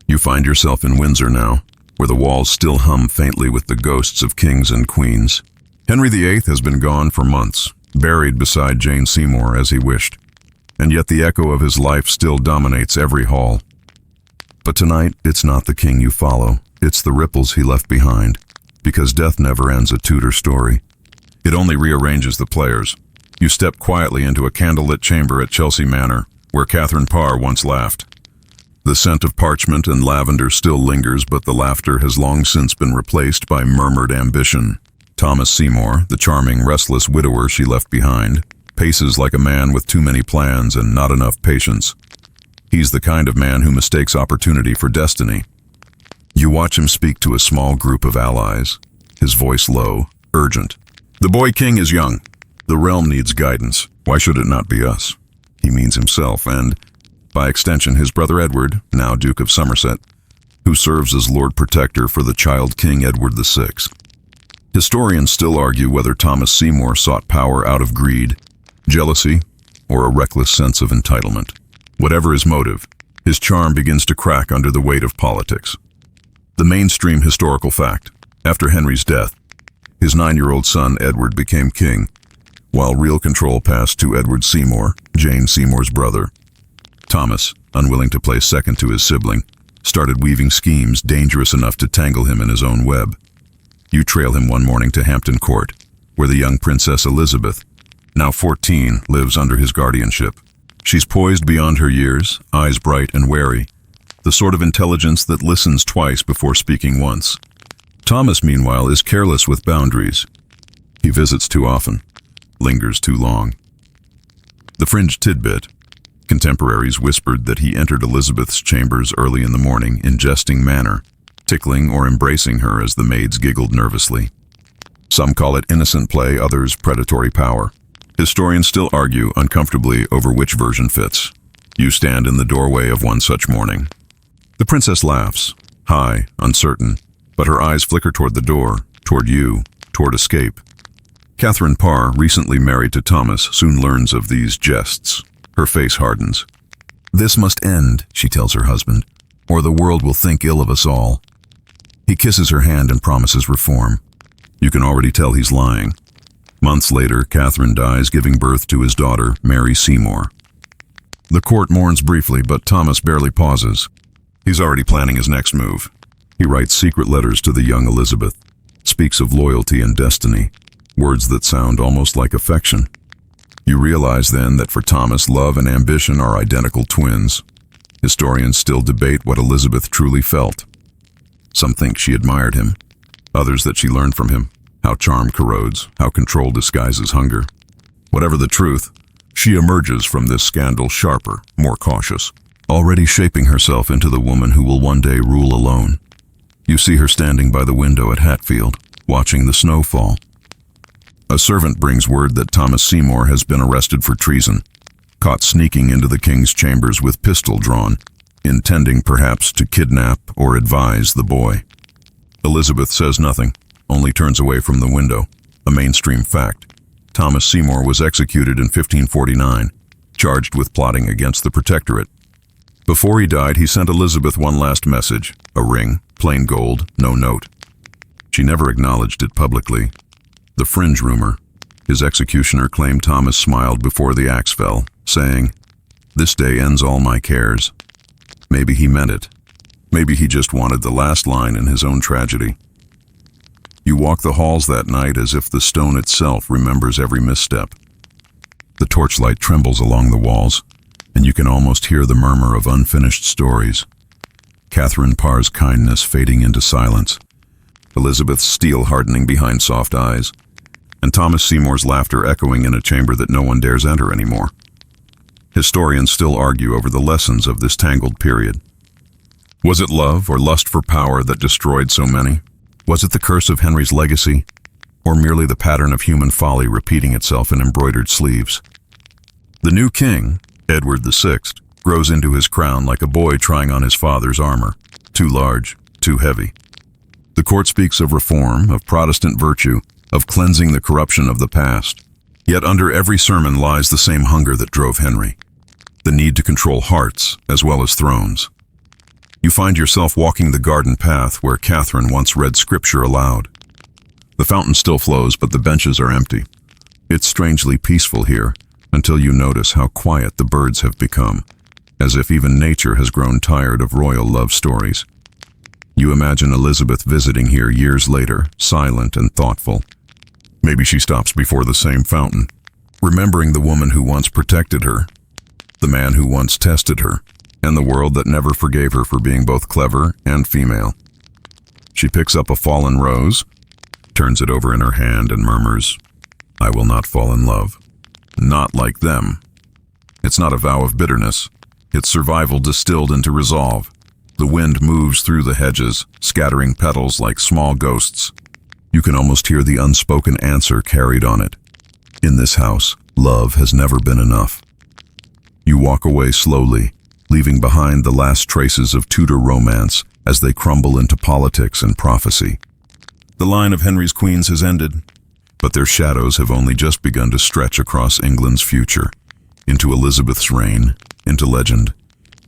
You find yourself in Windsor now, where the walls still hum faintly with the ghosts of kings and queens. Henry VIII has been gone for months, buried beside Jane Seymour as he wished, and yet the echo of his life still dominates every hall. But tonight, it's not the king you follow, it's the ripples he left behind, because death never ends a Tudor story. It only rearranges the players. You step quietly into a candlelit chamber at Chelsea Manor, where Catherine Parr once laughed. The scent of parchment and lavender still lingers, but the laughter has long since been replaced by murmured ambition. Thomas Seymour, the charming, restless widower she left behind, paces like a man with too many plans and not enough patience. He's the kind of man who mistakes opportunity for destiny. You watch him speak to a small group of allies, his voice low, urgent. The boy king is young. The realm needs guidance. Why should it not be us? He means himself and, by extension, his brother Edward, now Duke of Somerset, who serves as Lord Protector for the child King Edward VI. Historians still argue whether Thomas Seymour sought power out of greed, jealousy, or a reckless sense of entitlement. Whatever his motive, his charm begins to crack under the weight of politics. The mainstream historical fact: after Henry's death, his 9-year-old son Edward became king, while real control passed to Edward Seymour, Jane Seymour's brother. Thomas, unwilling to play second to his sibling, started weaving schemes dangerous enough to tangle him in his own web. You trail him one morning to Hampton Court, where the young Princess Elizabeth, now 14, lives under his guardianship. She's poised beyond her years, eyes bright and wary, the sort of intelligence that listens twice before speaking once. Thomas, meanwhile, is careless with boundaries. He visits too often, lingers too long. The fringe tidbit: contemporaries whispered that he entered Elizabeth's chambers early in the morning in jesting manner, tickling or embracing her as the maids giggled nervously. Some call it innocent play, others predatory power. Historians still argue uncomfortably over which version fits. You stand in the doorway of one such morning. The princess laughs, high, uncertain, but her eyes flicker toward the door, toward you, toward escape. Catherine Parr, recently married to Thomas, soon learns of these jests. Her face hardens. "This must end," she tells her husband, "or the world will think ill of us all." He kisses her hand and promises reform. You can already tell he's lying. Months later, Catherine dies, giving birth to his daughter, Mary Seymour. The court mourns briefly, but Thomas barely pauses. He's already planning his next move. He writes secret letters to the young Elizabeth, speaks of loyalty and destiny, words that sound almost like affection. You realize then that for Thomas, love and ambition are identical twins. Historians still debate what Elizabeth truly felt. Some think she admired him, others that she learned from him, how charm corrodes, how control disguises hunger. Whatever the truth, she emerges from this scandal sharper, more cautious, already shaping herself into the woman who will one day rule alone. You see her standing by the window at Hatfield, watching the snow fall. A servant brings word that Thomas Seymour has been arrested for treason, caught sneaking into the king's chambers with pistol drawn, intending perhaps to kidnap or advise the boy. Elizabeth says nothing, only turns away from the window, a mainstream fact. Thomas Seymour was executed in 1549, charged with plotting against the Protectorate. Before he died, he sent Elizabeth one last message, a ring, plain gold, no note. She never acknowledged it publicly. The fringe rumor: his executioner claimed Thomas smiled before the axe fell, saying, "This day ends all my cares." Maybe he meant it. Maybe he just wanted the last line in his own tragedy. You walk the halls that night as if the stone itself remembers every misstep. The torchlight trembles along the walls, and you can almost hear the murmur of unfinished stories. Catherine Parr's kindness fading into silence, Elizabeth's steel hardening behind soft eyes, and Thomas Seymour's laughter echoing in a chamber that no one dares enter anymore. Historians still argue over the lessons of this tangled period. Was it love or lust for power that destroyed so many? Was it the curse of Henry's legacy, or merely the pattern of human folly repeating itself in embroidered sleeves? The new king, Edward VI, grows into his crown like a boy trying on his father's armor, too large, too heavy. The court speaks of reform, of Protestant virtue, of cleansing the corruption of the past. Yet under every sermon lies the same hunger that drove Henry, the need to control hearts as well as thrones. You find yourself walking the garden path where Catherine once read scripture aloud. The fountain still flows, but the benches are empty. It's strangely peaceful here, until you notice how quiet the birds have become, as if even nature has grown tired of royal love stories. You imagine Elizabeth visiting here years later, silent and thoughtful. Maybe she stops before the same fountain, remembering the woman who once protected her, the man who once tested her, and the world that never forgave her for being both clever and female. She picks up a fallen rose, turns it over in her hand and murmurs, "I will not fall in love. Not like them." It's not a vow of bitterness. It's survival distilled into resolve. The wind moves through the hedges, scattering petals like small ghosts. You can almost hear the unspoken answer carried on it. In this house, love has never been enough. You walk away slowly, leaving behind the last traces of Tudor romance as they crumble into politics and prophecy. The line of Henry's queens has ended, but their shadows have only just begun to stretch across England's future, into Elizabeth's reign, into legend,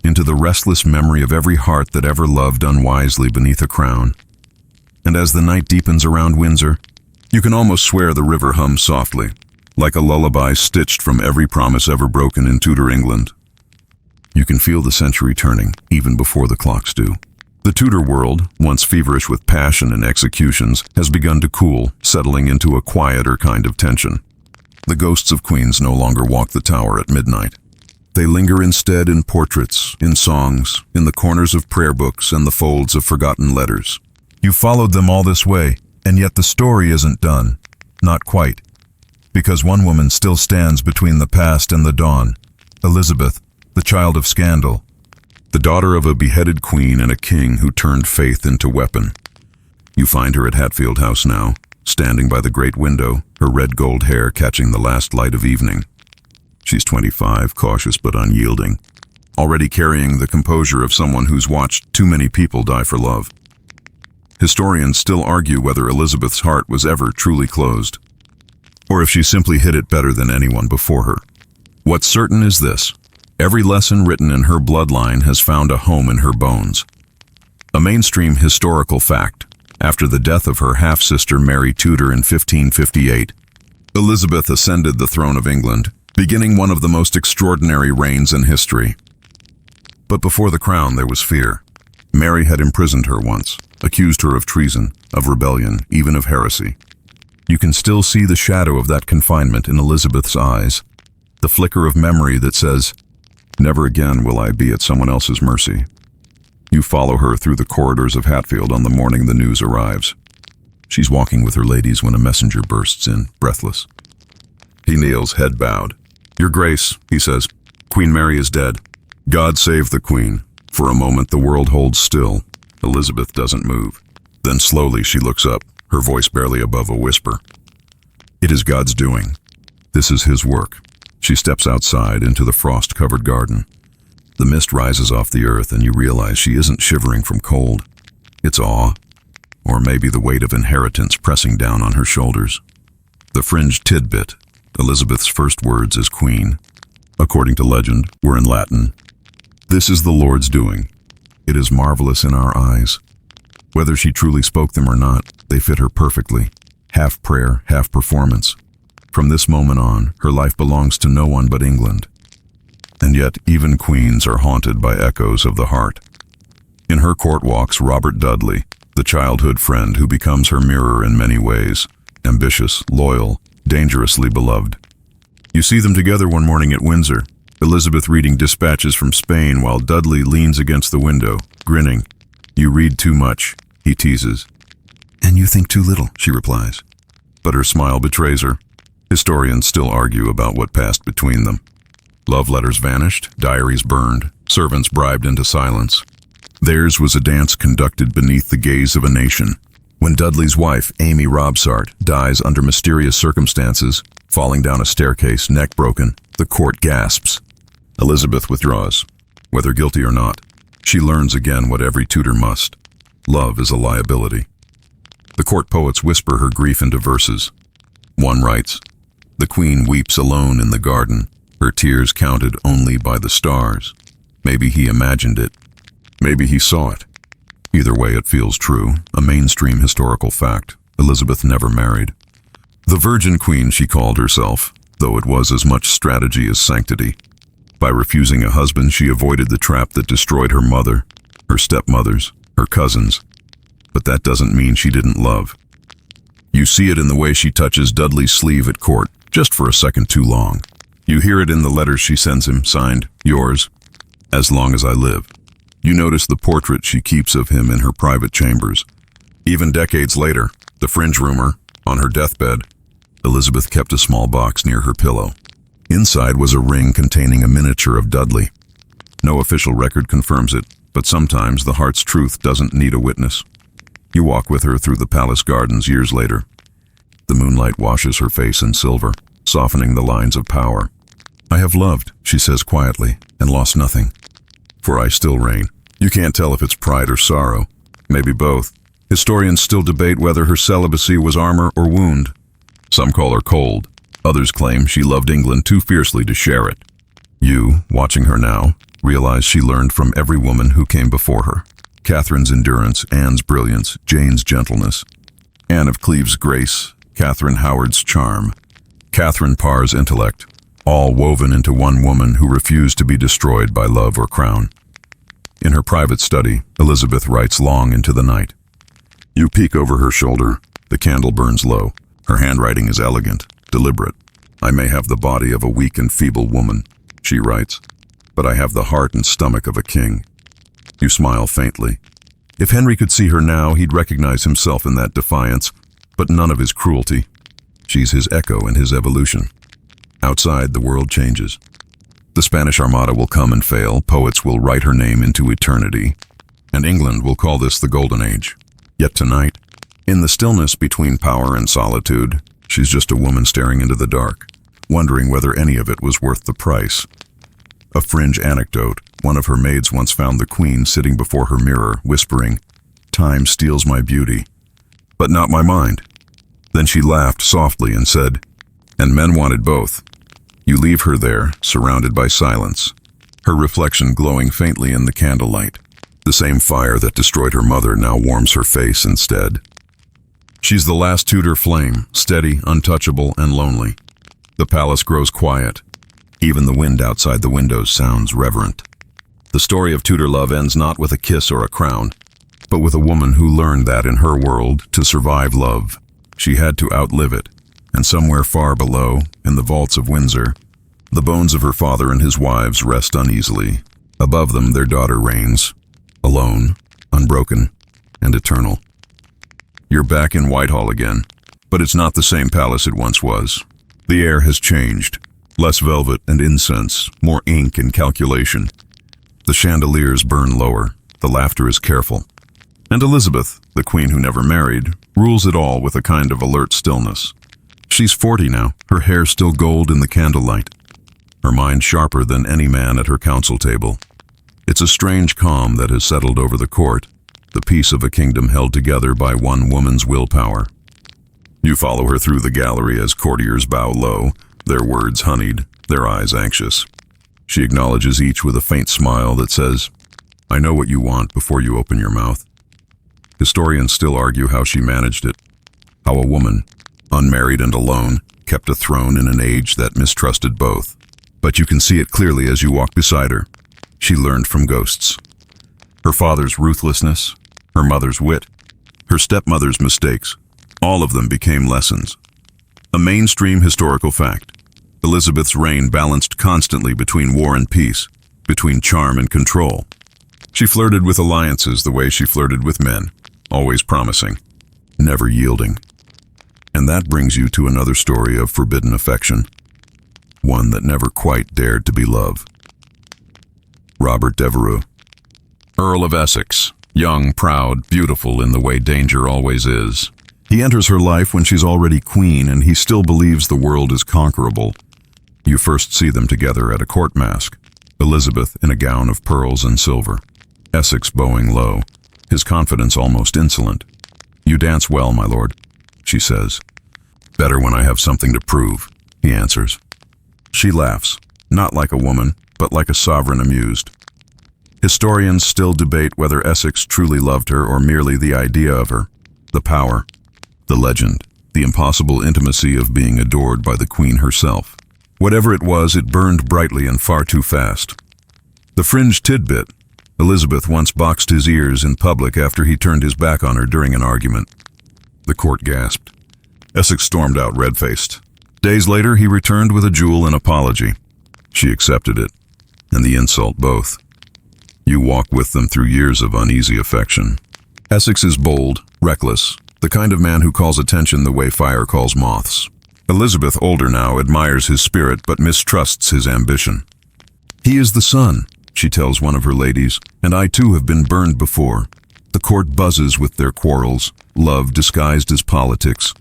into the restless memory of every heart that ever loved unwisely beneath a crown. And as the night deepens around Windsor, you can almost swear the river hums softly, like a lullaby stitched from every promise ever broken in Tudor England. You can feel the century turning, even before the clocks do. The Tudor world, once feverish with passion and executions, has begun to cool, settling into a quieter kind of tension. The ghosts of queens no longer walk the tower at midnight. They linger instead in portraits, in songs, in the corners of prayer books and the folds of forgotten letters. You followed them all this way, and yet the story isn't done. Not quite. Because one woman still stands between the past and the dawn. Elizabeth, the child of scandal. The daughter of a beheaded queen and a king who turned faith into weapon. You find her at Hatfield House now, standing by the great window, her red gold hair catching the last light of evening. She's 25, cautious but unyielding, already carrying the composure of someone who's watched too many people die for love. Historians still argue whether Elizabeth's heart was ever truly closed, or if she simply hid it better than anyone before her. What's certain is this: every lesson written in her bloodline has found a home in her bones. A mainstream historical fact: after the death of her half-sister Mary Tudor in 1558, Elizabeth ascended the throne of England, beginning one of the most extraordinary reigns in history. But before the crown there was fear. Mary had imprisoned her once, accused her of treason, of rebellion, even of heresy. You can still see the shadow of that confinement in Elizabeth's eyes, the flicker of memory that says, "Never again will I be at someone else's mercy." You follow her through the corridors of Hatfield on the morning the news arrives. She's walking with her ladies when a messenger bursts in, breathless. He kneels, head bowed. "Your Grace," he says, "Queen Mary is dead." God save the Queen. For a moment the world holds still. Elizabeth doesn't move. Then slowly she looks up, her voice barely above a whisper. It is God's doing. This is His work. She steps outside into the frost-covered garden. The mist rises off the earth and you realize she isn't shivering from cold. It's awe, or maybe the weight of inheritance pressing down on her shoulders. The fringe tidbit, Elizabeth's first words as queen, according to legend, were in Latin. "This is the Lord's doing. It is marvelous in our eyes." Whether she truly spoke them or not, they fit her perfectly. Half prayer, half performance. From this moment on, her life belongs to no one but England. And yet, even queens are haunted by echoes of the heart. In her court walks Robert Dudley, the childhood friend who becomes her mirror in many ways, ambitious, loyal, dangerously beloved. You see them together one morning at Windsor, Elizabeth reading dispatches from Spain while Dudley leans against the window, grinning. "You read too much," he teases. "And you think too little," she replies. But her smile betrays her. Historians still argue about what passed between them. Love letters vanished, diaries burned, servants bribed into silence. Theirs was a dance conducted beneath the gaze of a nation. When Dudley's wife, Amy Robsart, dies under mysterious circumstances, falling down a staircase, neck broken, the court gasps. Elizabeth withdraws. Whether guilty or not, she learns again what every Tudor must. Love is a liability. The court poets whisper her grief into verses. One writes, "The queen weeps alone in the garden, her tears counted only by the stars." Maybe he imagined it. Maybe he saw it. Either way, it feels true, a mainstream historical fact. Elizabeth never married. The Virgin Queen, she called herself, though it was as much strategy as sanctity. By refusing a husband, she avoided the trap that destroyed her mother, her stepmothers, her cousins. But that doesn't mean she didn't love. You see it in the way she touches Dudley's sleeve at court, just for a second too long. You hear it in the letters she sends him, signed, "Yours, as long as I live." You notice the portrait she keeps of him in her private chambers. Even decades later, the fringe rumor, on her deathbed, Elizabeth kept a small box near her pillow. Inside was a ring containing a miniature of Dudley. No official record confirms it, but sometimes the heart's truth doesn't need a witness. You walk with her through the palace gardens years later. The moonlight washes her face in silver, softening the lines of power. "I have loved," she says quietly, "and lost nothing. For I still reign." You can't tell if it's pride or sorrow. Maybe both. Historians still debate whether her celibacy was armor or wound. Some call her cold. Others claim she loved England too fiercely to share it. You, watching her now, realize she learned from every woman who came before her. Catherine's endurance, Anne's brilliance, Jane's gentleness. Anne of Cleves' grace, Catherine Howard's charm. Catherine Parr's intellect, all woven into one woman who refused to be destroyed by love or crown. In her private study, Elizabeth writes long into the night. You peek over her shoulder. The candle burns low. Her handwriting is elegant, deliberate. "I may have the body of a weak and feeble woman," she writes, "but I have the heart and stomach of a king." You smile faintly. If Henry could see her now, he'd recognize himself in that defiance, but none of his cruelty. She's his echo and his evolution. Outside, the world changes. The Spanish Armada will come and fail, poets will write her name into eternity, and England will call this the Golden Age. Yet tonight, in the stillness between power and solitude, she's just a woman staring into the dark, wondering whether any of it was worth the price. A fringe anecdote, one of her maids once found the Queen sitting before her mirror, whispering, "Time steals my beauty, but not my mind." Then she laughed softly and said, "And men wanted both." You leave her there, surrounded by silence, her reflection glowing faintly in the candlelight. The same fire that destroyed her mother now warms her face instead. She's the last Tudor flame, steady, untouchable, and lonely. The palace grows quiet. Even the wind outside the windows sounds reverent. The story of Tudor love ends not with a kiss or a crown, but with a woman who learned that in her world, to survive love, she had to outlive it. And somewhere far below, in the vaults of Windsor, the bones of her father and his wives rest uneasily. Above them their daughter reigns, alone, unbroken, and eternal. You're back in Whitehall again, but it's not the same palace it once was. The air has changed. Less velvet and incense, more ink and calculation. The chandeliers burn lower, the laughter is careful. And Elizabeth, the queen who never married, rules it all with a kind of alert stillness. She's 40 now, her hair still gold in the candlelight, her mind sharper than any man at her council table. It's a strange calm that has settled over the court, the peace of a kingdom held together by one woman's willpower. You follow her through the gallery as courtiers bow low, their words honeyed, their eyes anxious. She acknowledges each with a faint smile that says, "I know what you want before you open your mouth." Historians still argue how she managed it, how a woman, unmarried and alone, kept a throne in an age that mistrusted both. But you can see it clearly as you walk beside her. She learned from ghosts. Her father's ruthlessness, her mother's wit, her stepmother's mistakes, all of them became lessons. A mainstream historical fact. Elizabeth's reign balanced constantly between war and peace, between charm and control. She flirted with alliances the way she flirted with men, always promising, never yielding. And that brings you to another story of forbidden affection, one that never quite dared to be love. Robert Devereux, Earl of Essex, young, proud, beautiful in the way danger always is. He enters her life when she's already queen and he still believes the world is conquerable. You first see them together at a court masque, Elizabeth in a gown of pearls and silver, Essex bowing low, his confidence almost insolent. "You dance well, my lord," she says. "Better when I have something to prove," he answers. She laughs, not like a woman, but like a sovereign amused. Historians still debate whether Essex truly loved her or merely the idea of her, the power, the legend, the impossible intimacy of being adored by the Queen herself. Whatever it was, it burned brightly and far too fast. The fringe tidbit: Elizabeth once boxed his ears in public after he turned his back on her during an argument. The court gasped. Essex stormed out red-faced. Days later, he returned with a jewel and apology. She accepted it, and the insult both. You walk with them through years of uneasy affection. Essex is bold, reckless, the kind of man who calls attention the way fire calls moths. Elizabeth, older now, admires his spirit but mistrusts his ambition. "He is the sun," she tells one of her ladies, "and I too have been burned before." The court buzzes with their quarrels, love disguised as politics.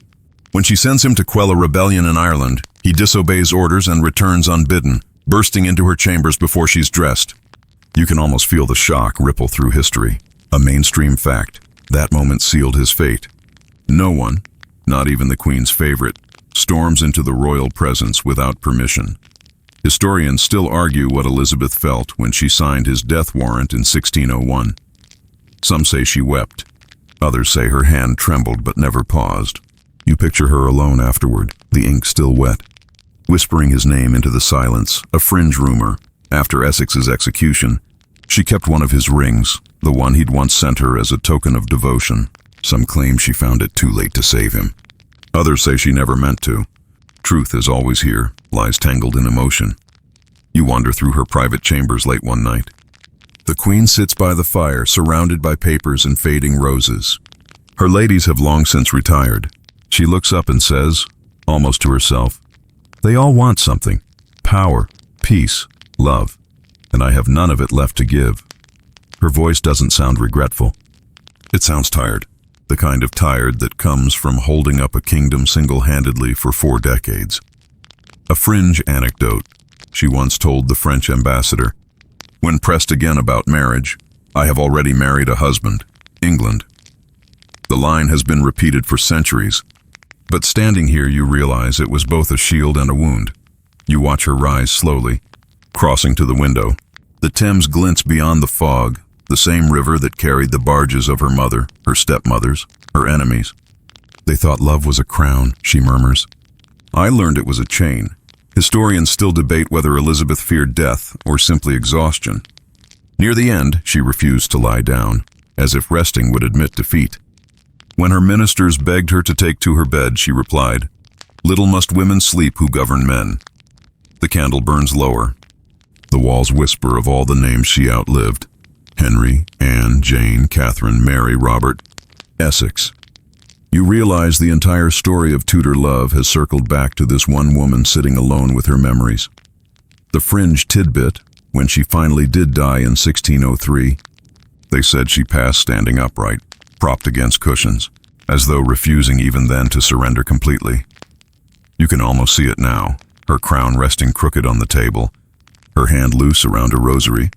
When she sends him to quell a rebellion in Ireland, he disobeys orders and returns unbidden, bursting into her chambers before she's dressed. You can almost feel the shock ripple through history. A mainstream fact. That moment sealed his fate. No one, not even the Queen's favorite, storms into the royal presence without permission. Historians still argue what Elizabeth felt when she signed his death warrant in 1601. Some say she wept. Others say her hand trembled but never paused. You picture her alone afterward, the ink still wet, whispering his name into the silence, a fringe rumor. After Essex's execution, she kept one of his rings, the one he'd once sent her as a token of devotion. Some claim she found it too late to save him. Others say she never meant to. Truth is always here, lies tangled in emotion. You wander through her private chambers late one night. The Queen sits by the fire, surrounded by papers and fading roses. Her ladies have long since retired. She looks up and says, almost to herself, "They all want something. Power, peace, love, and I have none of it left to give." Her voice doesn't sound regretful. It sounds tired, the kind of tired that comes from holding up a kingdom single-handedly for 4 decades. A fringe anecdote, she once told the French ambassador. When pressed again about marriage, "I have already married a husband, England." The line has been repeated for centuries, but standing here you realize it was both a shield and a wound. You watch her rise slowly, crossing to the window. The Thames glints beyond the fog, the same river that carried the barges of her mother, her stepmothers, her enemies. "They thought love was a crown," she murmurs. "I learned it was a chain." Historians still debate whether Elizabeth feared death or simply exhaustion. Near the end, she refused to lie down, as if resting would admit defeat. When her ministers begged her to take to her bed, she replied, "Little must women sleep who govern men." The candle burns lower. The walls whisper of all the names she outlived. Henry, Anne, Jane, Catherine, Mary, Robert, Essex. You realize the entire story of Tudor love has circled back to this one woman sitting alone with her memories. The fringe tidbit, when she finally did die in 1603, they said she passed standing upright, propped against cushions, as though refusing even then to surrender completely. You can almost see it now, her crown resting crooked on the table, her hand loose around a rosary,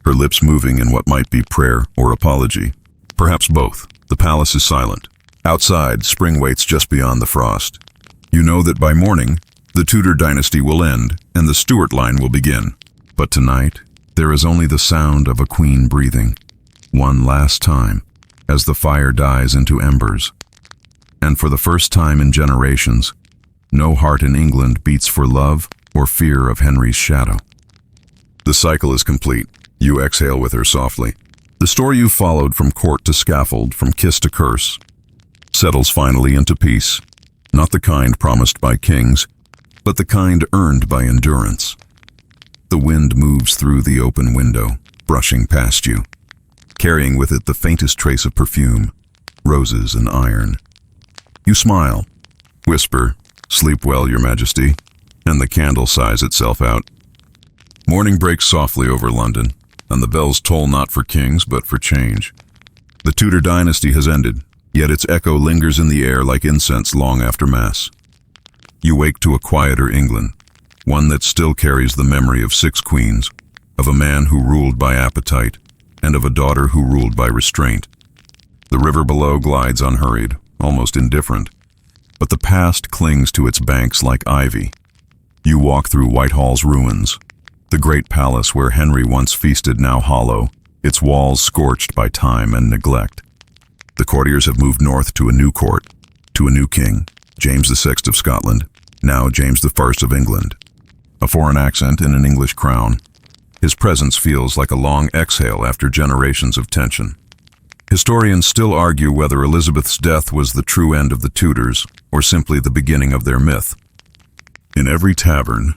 her lips moving in what might be prayer or apology. Perhaps both. The palace is silent. Outside, spring waits just beyond the frost. You know that by morning, the Tudor dynasty will end and the Stuart line will begin. But tonight, there is only the sound of a queen breathing, one last time, as the fire dies into embers. And for the first time in generations, no heart in England beats for love or fear of Henry's shadow. The cycle is complete. You exhale with her softly. The story you followed from court to scaffold, from kiss to curse, settles finally into peace, not the kind promised by kings, but the kind earned by endurance. The wind moves through the open window, brushing past you, carrying with it the faintest trace of perfume, roses and iron. You smile, whisper, "Sleep well, Your Majesty," and the candle sighs itself out. Morning breaks softly over London, and the bells toll not for kings but for change. The Tudor dynasty has ended, yet its echo lingers in the air like incense long after Mass. You wake to a quieter England, one that still carries the memory of 6 queens, of a man who ruled by appetite, and of a daughter who ruled by restraint. The river below glides unhurried, almost indifferent, but the past clings to its banks like ivy. You walk through Whitehall's ruins, the great palace where Henry once feasted now hollow, its walls scorched by time and neglect. The courtiers have moved north to a new court, to a new king, James VI of Scotland, now James I of England. A foreign accent in an English crown. His presence feels like a long exhale after generations of tension. Historians still argue whether Elizabeth's death was the true end of the Tudors or simply the beginning of their myth. In every tavern,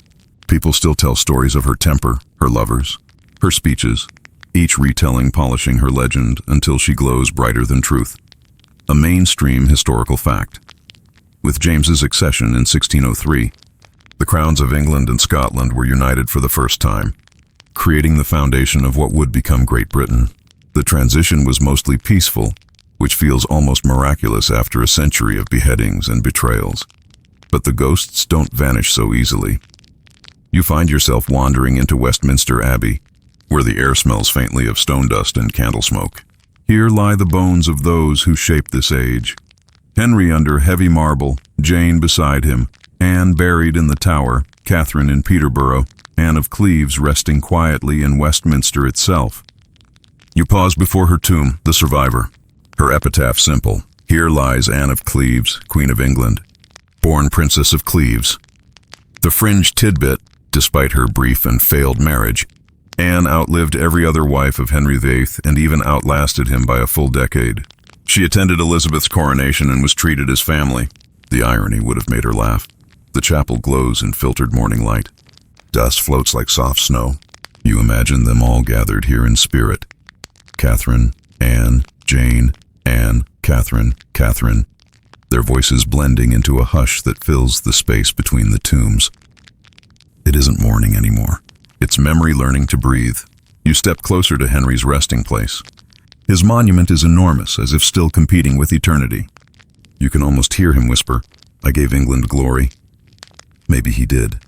people still tell stories of her temper, her lovers, her speeches, each retelling polishing her legend until she glows brighter than truth. A mainstream historical fact. With James's accession in 1603, the crowns of England and Scotland were united for the first time, creating the foundation of what would become Great Britain. The transition was mostly peaceful, which feels almost miraculous after a century of beheadings and betrayals. But the ghosts don't vanish so easily. You find yourself wandering into Westminster Abbey, where the air smells faintly of stone dust and candle smoke. Here lie the bones of those who shaped this age. Henry under heavy marble, Jane beside him, Anne buried in the Tower, Catherine in Peterborough, Anne of Cleves resting quietly in Westminster itself. You pause before her tomb, the survivor. Her epitaph simple. Here lies Anne of Cleves, Queen of England, born Princess of Cleves. The fringe tidbit, despite her brief and failed marriage, Anne outlived every other wife of Henry VIII and even outlasted him by a full decade. She attended Elizabeth's coronation and was treated as family. The irony would have made her laugh. The chapel glows in filtered morning light. Dust floats like soft snow. You imagine them all gathered here in spirit. Catherine, Anne, Jane, Anne, Catherine, Catherine. Their voices blending into a hush that fills the space between the tombs. It isn't mourning anymore. It's memory learning to breathe. You step closer to Henry's resting place. His monument is enormous, as if still competing with eternity. You can almost hear him whisper, "I gave England glory." Maybe he did.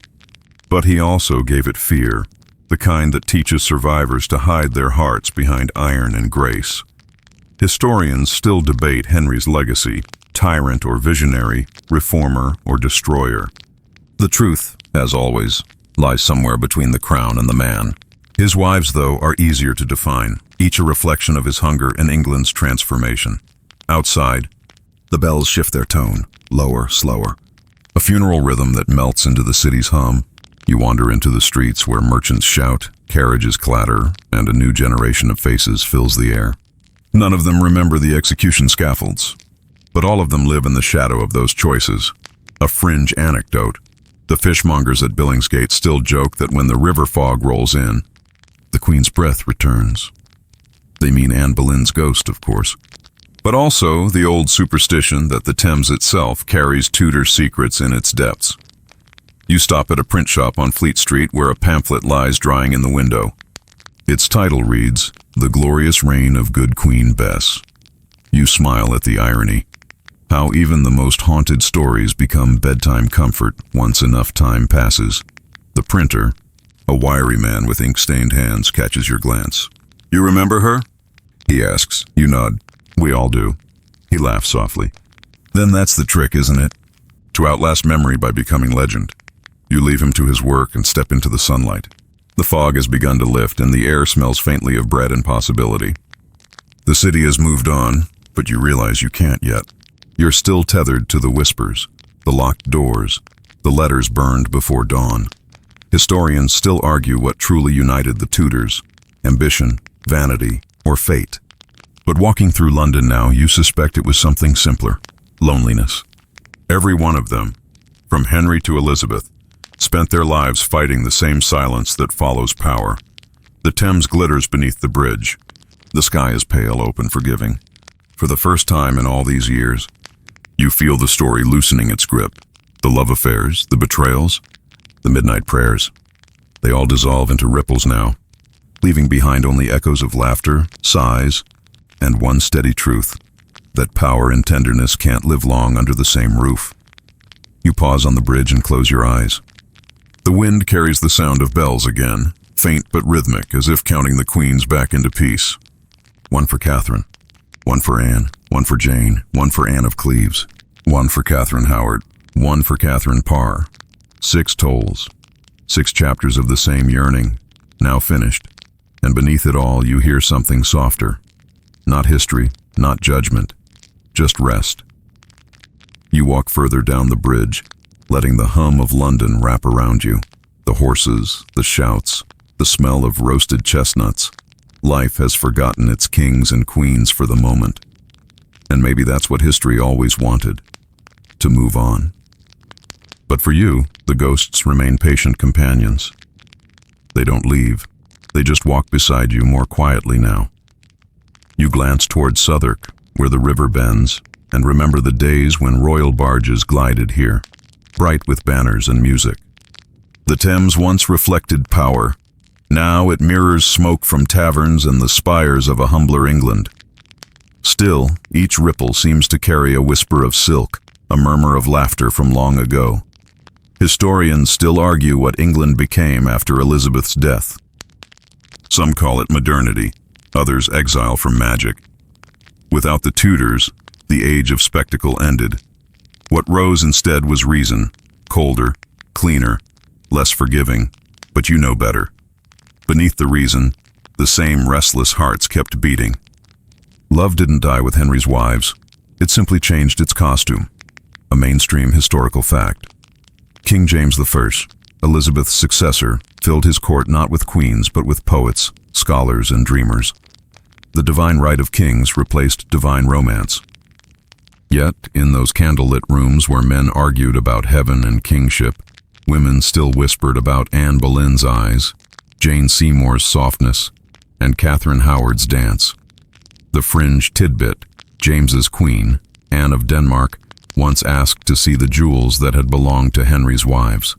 But he also gave it fear, the kind that teaches survivors to hide their hearts behind iron and grace. Historians still debate Henry's legacy, tyrant or visionary, reformer or destroyer. The truth, as always, lies somewhere between the crown and the man. His wives, though, are easier to define, each a reflection of his hunger and England's transformation. Outside, the bells shift their tone, lower, slower. A funeral rhythm that melts into the city's hum. You wander into the streets where merchants shout, carriages clatter, and a new generation of faces fills the air. None of them remember the execution scaffolds, but all of them live in the shadow of those choices. A fringe anecdote. The fishmongers at Billingsgate still joke that when the river fog rolls in, the Queen's breath returns. They mean Anne Boleyn's ghost, of course. But also the old superstition that the Thames itself carries Tudor secrets in its depths. You stop at a print shop on Fleet Street where a pamphlet lies drying in the window. Its title reads, "The Glorious Reign of Good Queen Bess." You smile at the irony. How even the most haunted stories become bedtime comfort once enough time passes. The printer, a wiry man with ink-stained hands, catches your glance. "You remember her?" he asks. You nod. "We all do." He laughs softly. "Then that's the trick, isn't it? To outlast memory by becoming legend." You leave him to his work and step into the sunlight. The fog has begun to lift and the air smells faintly of bread and possibility. The city has moved on, but you realize you can't yet. You're still tethered to the whispers, the locked doors, the letters burned before dawn. Historians still argue what truly united the Tudors, ambition, vanity, or fate. But walking through London now, you suspect it was something simpler, loneliness. Every one of them, from Henry to Elizabeth, spent their lives fighting the same silence that follows power. The Thames glitters beneath the bridge. The sky is pale, open, forgiving. For the first time in all these years, you feel the story loosening its grip. The love affairs, the betrayals, the midnight prayers. They all dissolve into ripples now, leaving behind only echoes of laughter, sighs, and one steady truth, that power and tenderness can't live long under the same roof. You pause on the bridge and close your eyes. The wind carries the sound of bells again, faint but rhythmic, as if counting the queens back into peace. One for Catherine, one for Anne, One for Jane, one for Anne of Cleves, one for Catherine Howard, one for Catherine Parr. 6 tolls, 6 chapters of the same yearning, now finished. And beneath it all, you hear something softer. Not history, not judgment, just rest. You walk further down the bridge, letting the hum of London wrap around you. The horses, the shouts, the smell of roasted chestnuts. Life has forgotten its kings and queens for the moment. And maybe that's what history always wanted, to move on. But for you, the ghosts remain patient companions. They don't leave. They just walk beside you more quietly now. You glance toward Southwark, where the river bends, and remember the days when royal barges glided here, bright with banners and music. The Thames once reflected power. Now it mirrors smoke from taverns and the spires of a humbler England. Still, each ripple seems to carry a whisper of silk, a murmur of laughter from long ago. Historians still argue what England became after Elizabeth's death. Some call it modernity, others exile from magic. Without the Tudors, the age of spectacle ended. What rose instead was reason, colder, cleaner, less forgiving, but you know better. Beneath the reason, the same restless hearts kept beating. Love didn't die with Henry's wives. It simply changed its costume, a mainstream historical fact. King James I, Elizabeth's successor, filled his court not with queens but with poets, scholars, and dreamers. The divine right of kings replaced divine romance. Yet, in those candlelit rooms where men argued about heaven and kingship, women still whispered about Anne Boleyn's eyes, Jane Seymour's softness, and Catherine Howard's dance. The fringe tidbit, James's queen, Anne of Denmark, once asked to see the jewels that had belonged to Henry's wives.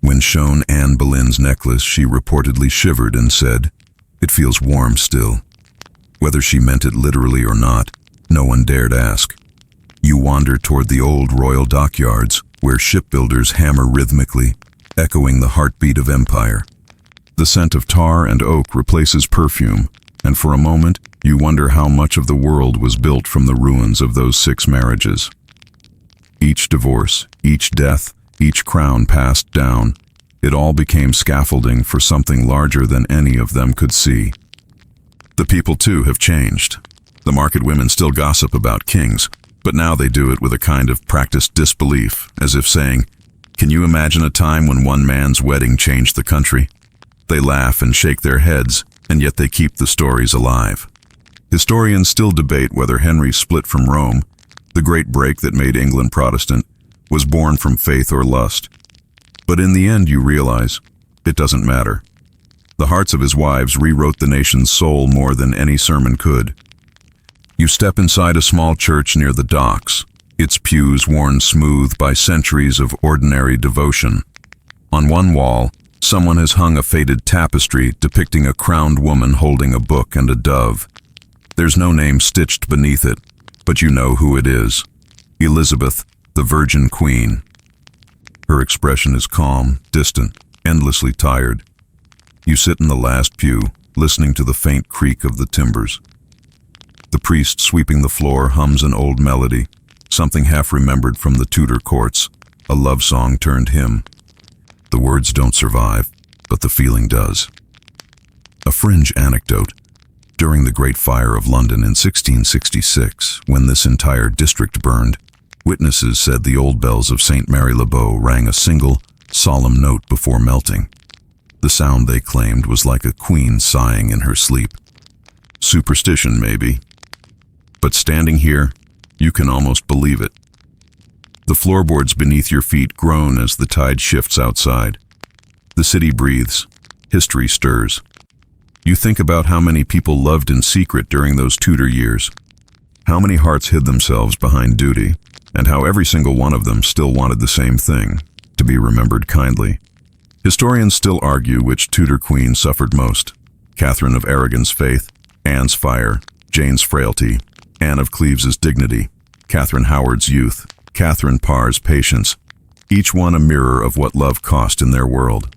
When shown Anne Boleyn's necklace, she reportedly shivered and said, "It feels warm still." Whether she meant it literally or not, no one dared ask. You wander toward the old royal dockyards, where shipbuilders hammer rhythmically, echoing the heartbeat of empire. The scent of tar and oak replaces perfume, and for a moment, you wonder how much of the world was built from the ruins of those 6 marriages. Each divorce, each death, each crown passed down, it all became scaffolding for something larger than any of them could see. The people, too, have changed. The market women still gossip about kings, but now they do it with a kind of practiced disbelief, as if saying, "Can you imagine a time when one man's wedding changed the country?" They laugh and shake their heads, and yet they keep the stories alive. Historians still debate whether Henry split from Rome, the great break that made England Protestant, was born from faith or lust. But in the end you realize, it doesn't matter. The hearts of his wives rewrote the nation's soul more than any sermon could. You step inside a small church near the docks, its pews worn smooth by centuries of ordinary devotion. On one wall, someone has hung a faded tapestry depicting a crowned woman holding a book and a dove. There's no name stitched beneath it, but you know who it is. Elizabeth, the Virgin Queen. Her expression is calm, distant, endlessly tired. You sit in the last pew, listening to the faint creak of the timbers. The priest sweeping the floor hums an old melody, something half-remembered from the Tudor courts, a love song turned hymn. The words don't survive, but the feeling does. A fringe anecdote. During the Great Fire of London in 1666, when this entire district burned, witnesses said the old bells of St. Mary-le-Bow rang a single, solemn note before melting. The sound, they claimed, was like a queen sighing in her sleep. Superstition, maybe. But standing here, you can almost believe it. The floorboards beneath your feet groan as the tide shifts outside. The city breathes. History stirs. You think about how many people loved in secret during those Tudor years, how many hearts hid themselves behind duty, and how every single one of them still wanted the same thing, to be remembered kindly. Historians still argue which Tudor queen suffered most: Catherine of Aragon's faith, Anne's fire, Jane's frailty, Anne of Cleves' dignity, Catherine Howard's youth, Catherine Parr's patience, each one a mirror of what love cost in their world.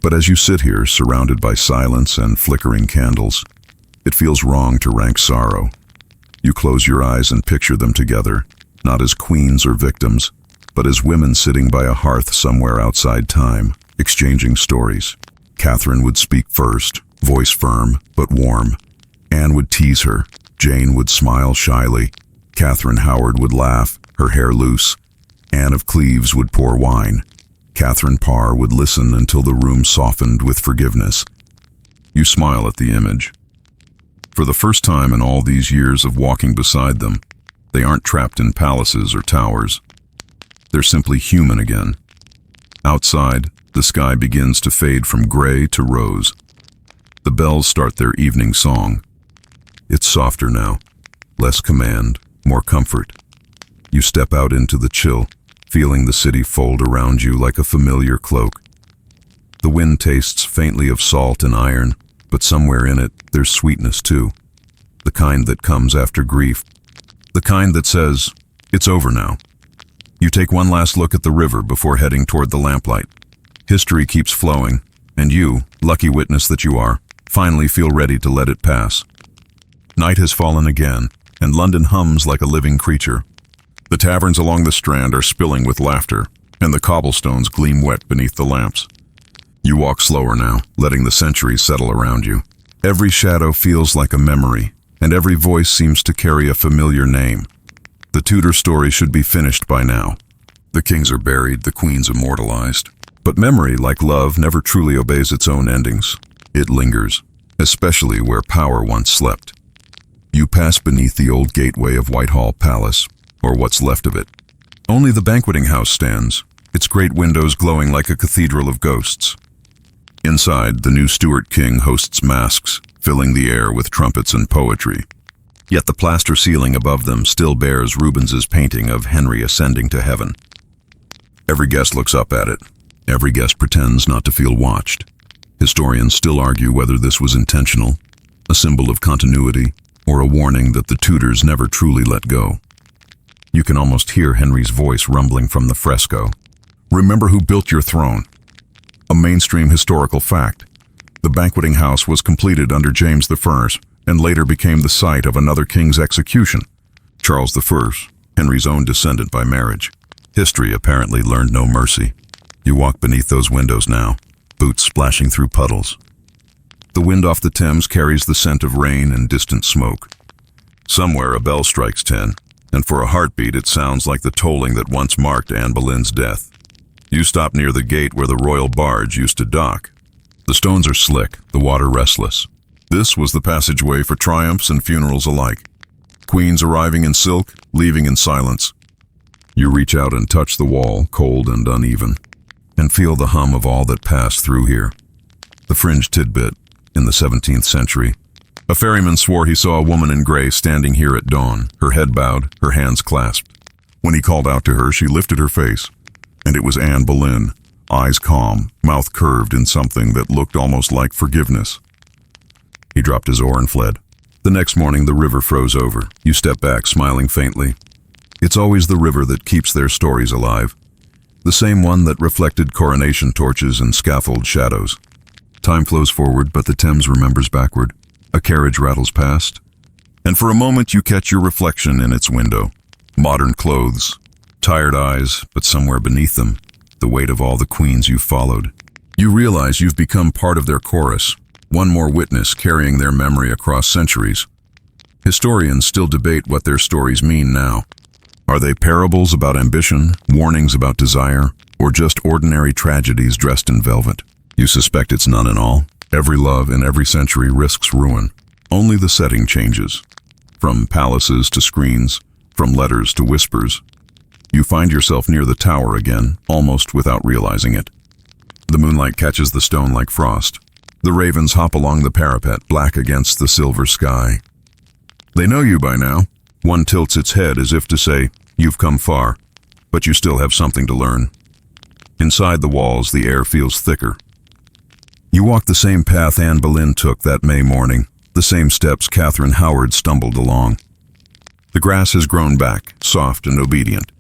But as you sit here, surrounded by silence and flickering candles, it feels wrong to rank sorrow. You close your eyes and picture them together, not as queens or victims, but as women sitting by a hearth somewhere outside time, exchanging stories. Catherine would speak first, voice firm but warm. Anne would tease her. Jane would smile shyly. Catherine Howard would laugh, her hair loose. Anne of Cleves would pour wine. Catherine Parr would listen until the room softened with forgiveness. You smile at the image. For the first time in all these years of walking beside them, they aren't trapped in palaces or towers. They're simply human again. Outside, the sky begins to fade from gray to rose. The bells start their evening song. It's softer now, less command, more comfort. You step out into the chill, feeling the city fold around you like a familiar cloak. The wind tastes faintly of salt and iron, but somewhere in it, there's sweetness too. The kind that comes after grief. The kind that says, it's over now. You take one last look at the river before heading toward the lamplight. History keeps flowing, and you, lucky witness that you are, finally feel ready to let it pass. Night has fallen again, and London hums like a living creature. The taverns along the Strand are spilling with laughter, and the cobblestones gleam wet beneath the lamps. You walk slower now, letting the centuries settle around you. Every shadow feels like a memory, and every voice seems to carry a familiar name. The Tudor story should be finished by now. The kings are buried, the queens immortalized. But memory, like love, never truly obeys its own endings. It lingers, especially where power once slept. You pass beneath the old gateway of Whitehall Palace, or what's left of it. Only the banqueting house stands, its great windows glowing like a cathedral of ghosts. Inside, the new Stuart king hosts masques, filling the air with trumpets and poetry. Yet the plaster ceiling above them still bears Rubens's painting of Henry ascending to heaven. Every guest looks up at it. Every guest pretends not to feel watched. Historians still argue whether this was intentional, a symbol of continuity, or a warning that the Tudors never truly let go. You can almost hear Henry's voice rumbling from the fresco. Remember who built your throne. A mainstream historical fact. The banqueting house was completed under James I and later became the site of another king's execution. Charles I, Henry's own descendant by marriage. History apparently learned no mercy. You walk beneath those windows now, boots splashing through puddles. The wind off the Thames carries the scent of rain and distant smoke. Somewhere a bell strikes 10, and for a heartbeat it sounds like the tolling that once marked Anne Boleyn's death. You stop near the gate where the royal barge used to dock. The stones are slick, the water restless. This was the passageway for triumphs and funerals alike. Queens arriving in silk, leaving in silence. You reach out and touch the wall, cold and uneven, and feel the hum of all that passed through here. The fringe tidbit, in the 17th century. A ferryman swore he saw a woman in gray standing here at dawn, her head bowed, her hands clasped. When he called out to her, she lifted her face, and it was Anne Boleyn, eyes calm, mouth curved in something that looked almost like forgiveness. He dropped his oar and fled. The next morning, the river froze over. You step back, smiling faintly. It's always the river that keeps their stories alive. The same one that reflected coronation torches and scaffold shadows. Time flows forward, but the Thames remembers backward. A carriage rattles past, and for a moment you catch your reflection in its window. Modern clothes, tired eyes, but somewhere beneath them, the weight of all the queens you've followed. You realize you've become part of their chorus, one more witness carrying their memory across centuries. Historians still debate what their stories mean now. Are they parables about ambition, warnings about desire, or just ordinary tragedies dressed in velvet? You suspect it's none and all. Every love in every century risks ruin. Only the setting changes. From palaces to screens, from letters to whispers. You find yourself near the tower again, almost without realizing it. The moonlight catches the stone like frost. The ravens hop along the parapet, black against the silver sky. They know you by now. One tilts its head as if to say, you've come far, but you still have something to learn. Inside the walls, the air feels thicker. You walk the same path Anne Boleyn took that May morning, the same steps Catherine Howard stumbled along. The grass has grown back, soft and obedient,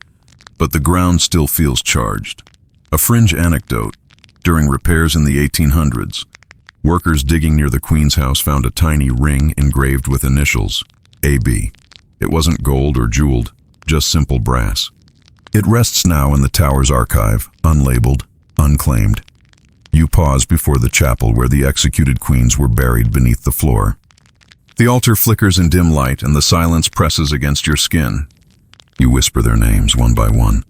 but the ground still feels charged. A fringe anecdote. During repairs in the 1800s, workers digging near the Queen's house found a tiny ring engraved with initials, AB. It wasn't gold or jeweled, just simple brass. It rests now in the tower's archive, unlabeled, unclaimed. You pause before the chapel where the executed queens were buried beneath the floor. The altar flickers in dim light and the silence presses against your skin. You whisper their names one by one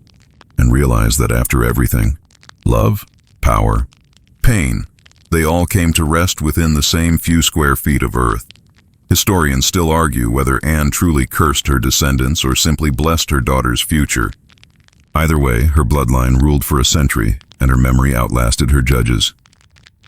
and realize that after everything, love, power, pain, they all came to rest within the same few square feet of earth. Historians still argue whether Anne truly cursed her descendants or simply blessed her daughter's future. Either way, her bloodline ruled for a century, and her memory outlasted her judges.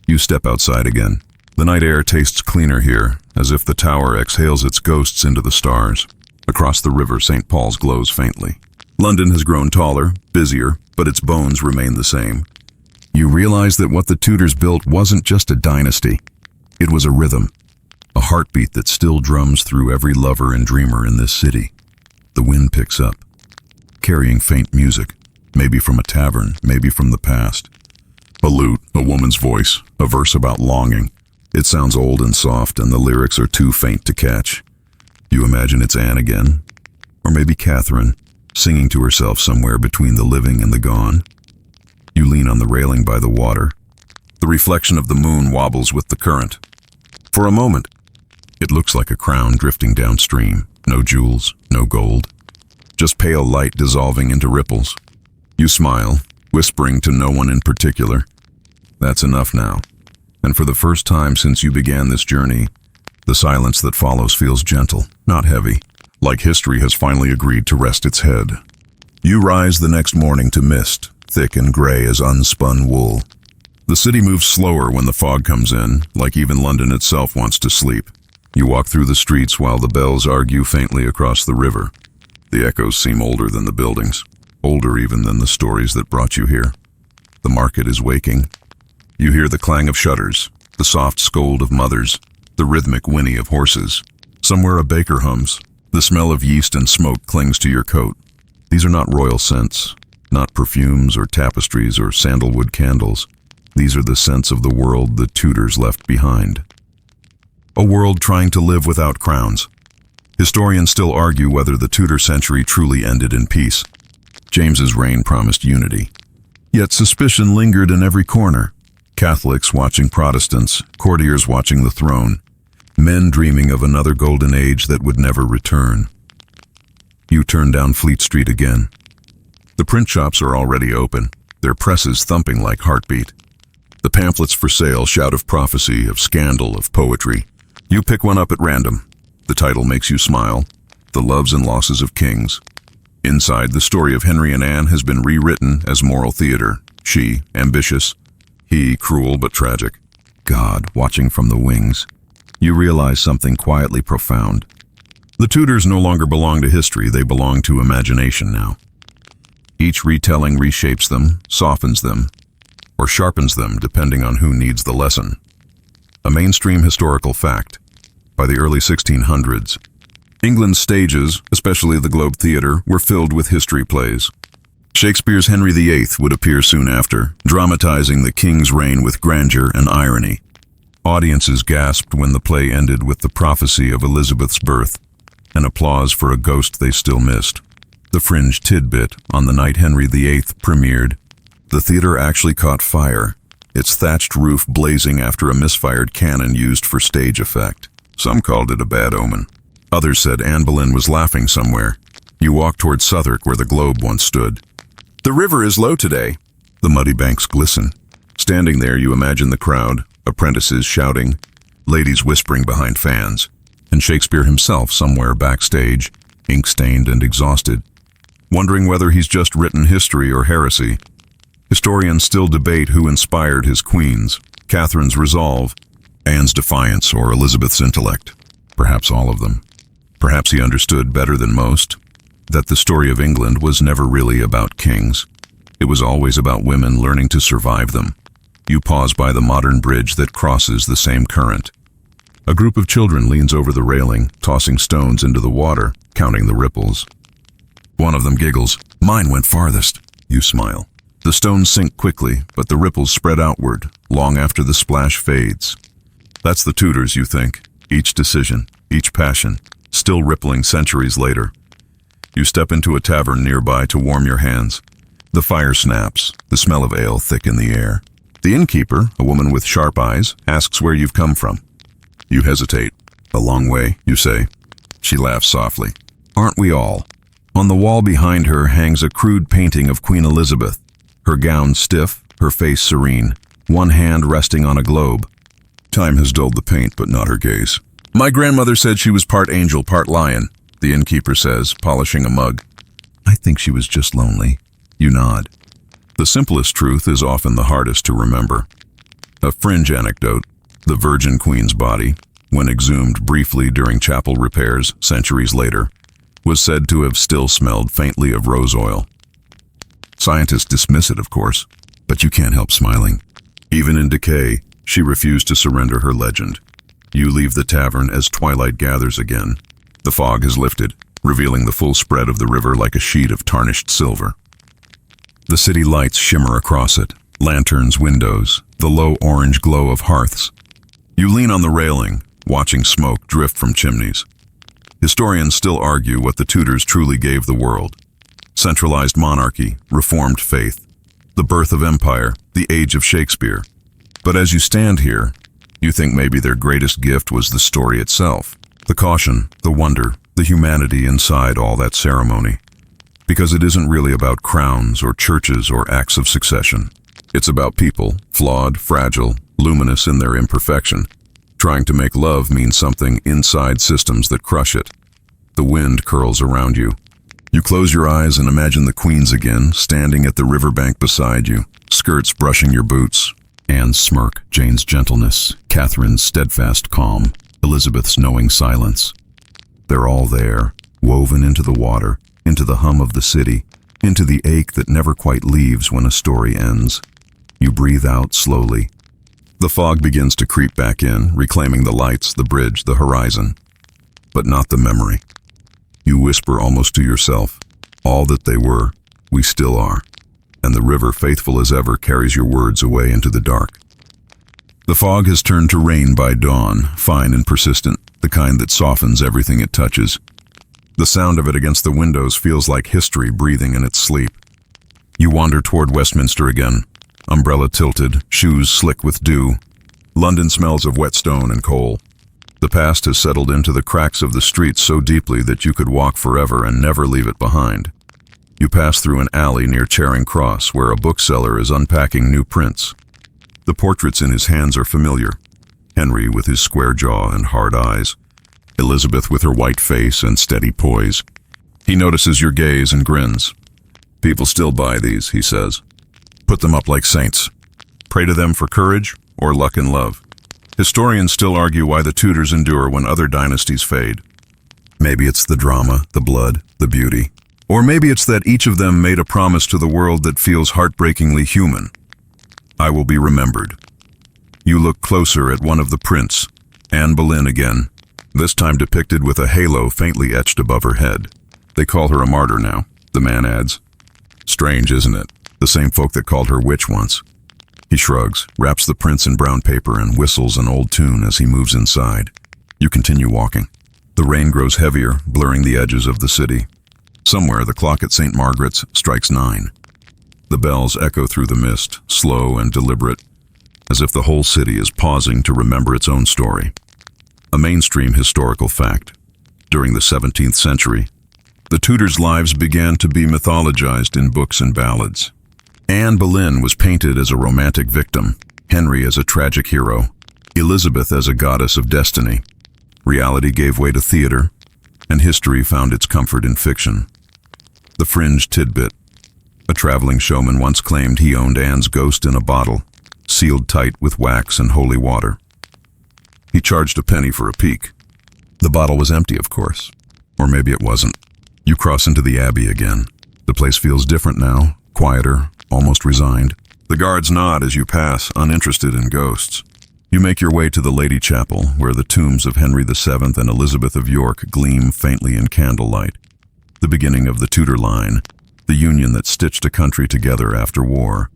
You step outside again. The night air tastes cleaner here, as if the tower exhales its ghosts into the stars. Across the river, St. Paul's glows faintly. London has grown taller, busier, but its bones remain the same. You realize that what the Tudors built wasn't just a dynasty. It was a rhythm, a heartbeat that still drums through every lover and dreamer in this city. The wind picks up, carrying faint music, maybe from a tavern, maybe from the past. A lute, a woman's voice, a verse about longing. It sounds old and soft, and the lyrics are too faint to catch. You imagine it's Anne again, or maybe Catherine, singing to herself somewhere between the living and the gone. You lean on the railing by the water. The reflection of the moon wobbles with the current. For a moment, it looks like a crown drifting downstream. No jewels, no gold. Just pale light dissolving into ripples. You smile, whispering to no one in particular. That's enough now. And for the first time since you began this journey, the silence that follows feels gentle, not heavy, like history has finally agreed to rest its head. You rise the next morning to mist, thick and gray as unspun wool. The city moves slower when the fog comes in, like even London itself wants to sleep. You walk through the streets while the bells argue faintly across the river. The echoes seem older than the buildings, older even than the stories that brought you here. The market is waking. You hear the clang of shutters, the soft scold of mothers, the rhythmic whinny of horses. Somewhere a baker hums. The smell of yeast and smoke clings to your coat. These are not royal scents, not perfumes or tapestries or sandalwood candles. These are the scents of the world the Tudors left behind. A world trying to live without crowns. Historians still argue whether the Tudor century truly ended in peace. James's reign promised unity. Yet suspicion lingered in every corner. Catholics watching Protestants, courtiers watching the throne, men dreaming of another golden age that would never return. You turn down Fleet Street again. The print shops are already open, their presses thumping like heartbeat. The pamphlets for sale shout of prophecy, of scandal, of poetry. You pick one up at random. The title makes you smile, The Loves and Losses of Kings. Inside, the story of Henry and Anne has been rewritten as moral theater. She, ambitious. He, cruel but tragic. God, watching from the wings. You realize something quietly profound. The Tudors no longer belong to history, they belong to imagination now. Each retelling reshapes them, softens them, or sharpens them depending on who needs the lesson. A mainstream historical fact. By the early 1600s, England's stages, especially the Globe Theatre, were filled with history plays. Shakespeare's Henry VIII would appear soon after, dramatizing the king's reign with grandeur and irony. Audiences gasped when the play ended with the prophecy of Elizabeth's birth, and applause for a ghost they still missed. The fringe tidbit, on the night Henry VIII premiered, the theater actually caught fire, its thatched roof blazing after a misfired cannon used for stage effect. Some called it a bad omen. Others said Anne Boleyn was laughing somewhere. You walk toward Southwark where the Globe once stood. The river is low today. The muddy banks glisten. Standing there, you imagine the crowd, apprentices shouting, ladies whispering behind fans, and Shakespeare himself somewhere backstage, ink-stained and exhausted, wondering whether he's just written history or heresy. Historians still debate who inspired his queens, Catherine's resolve, Anne's defiance, or Elizabeth's intellect. Perhaps all of them. Perhaps he understood better than most that the story of England was never really about kings. It was always about women learning to survive them. You pause by the modern bridge that crosses the same current. A group of children leans over the railing, tossing stones into the water, counting the ripples. One of them giggles. Mine went farthest. You smile. The stones sink quickly, but the ripples spread outward, long after the splash fades. That's the Tudors, you think. Each decision, each passion, still rippling centuries later. You step into a tavern nearby to warm your hands. The fire snaps, the smell of ale thick in the air. The innkeeper, a woman with sharp eyes, asks where you've come from. You hesitate. "A long way," you say. She laughs softly. "Aren't we all?" On the wall behind her hangs a crude painting of Queen Elizabeth, her gown stiff, her face serene, one hand resting on a globe. Time has dulled the paint, but not her gaze. "My grandmother said she was part angel, part lion," the innkeeper says, polishing a mug. "I think she was just lonely." You nod. The simplest truth is often the hardest to remember. A fringe anecdote: the Virgin Queen's body, when exhumed briefly during chapel repairs centuries later, was said to have still smelled faintly of rose oil. Scientists dismiss it, of course, but you can't help smiling. Even in decay, she refused to surrender her legend. You leave the tavern as twilight gathers again. The fog has lifted, revealing the full spread of the river like a sheet of tarnished silver. The city lights shimmer across it, lanterns, windows, the low orange glow of hearths. You lean on the railing, watching smoke drift from chimneys. Historians still argue what the Tudors truly gave the world: centralized monarchy, reformed faith, the birth of empire, the age of Shakespeare. But as you stand here, you think maybe their greatest gift was the story itself, the caution, the wonder, the humanity inside all that ceremony. Because it isn't really about crowns or churches or acts of succession. It's about people, flawed, fragile, luminous in their imperfection, trying to make love mean something inside systems that crush it. The wind curls around you. You close your eyes and imagine the queens again, standing at the riverbank beside you, skirts brushing your boots. Anne's smirk, Jane's gentleness, Catherine's steadfast calm, Elizabeth's knowing silence. They're all there, woven into the water, into the hum of the city, into the ache that never quite leaves when a story ends. You breathe out slowly. The fog begins to creep back in, reclaiming the lights, the bridge, the horizon. But not the memory. You whisper almost to yourself, "All that they were, we still are." And the river, faithful as ever, carries your words away into the dark. The fog has turned to rain by dawn, fine and persistent, the kind that softens everything it touches. The sound of it against the windows feels like history breathing in its sleep. You wander toward Westminster again, umbrella tilted, shoes slick with dew. London smells of wet stone and coal. The past has settled into the cracks of the streets so deeply that you could walk forever and never leave it behind. You pass through an alley near Charing Cross where a bookseller is unpacking new prints. The portraits in his hands are familiar. Henry with his square jaw and hard eyes. Elizabeth with her white face and steady poise. He notices your gaze and grins. "People still buy these," he says. "Put them up like saints. Pray to them for courage or luck and love." Historians still argue why the Tudors endure when other dynasties fade. Maybe it's the drama, the blood, the beauty. Or maybe it's that each of them made a promise to the world that feels heartbreakingly human. I will be remembered. You look closer at one of the prints, Anne Boleyn again, this time depicted with a halo faintly etched above her head. "They call her a martyr now," the man adds. "Strange, isn't it? The same folk that called her witch once." He shrugs, wraps the prints in brown paper and whistles an old tune as he moves inside. You continue walking. The rain grows heavier, blurring the edges of the city. Somewhere the clock at St. Margaret's strikes 9. The bells echo through the mist, slow and deliberate, as if the whole city is pausing to remember its own story. A mainstream historical fact. During the 17th century, the Tudors' lives began to be mythologized in books and ballads. Anne Boleyn was painted as a romantic victim, Henry as a tragic hero, Elizabeth as a goddess of destiny. Reality gave way to theater, and history found its comfort in fiction. The fringe tidbit. A traveling showman once claimed he owned Anne's ghost in a bottle, sealed tight with wax and holy water. He charged a penny for a peek. The bottle was empty, of course. Or maybe it wasn't. You cross into the Abbey again. The place feels different now, quieter, almost resigned. The guards nod as you pass, uninterested in ghosts. You make your way to the Lady Chapel, where the tombs of Henry VII and Elizabeth of York gleam faintly in candlelight. The beginning of the Tudor line, the union that stitched a country together after war.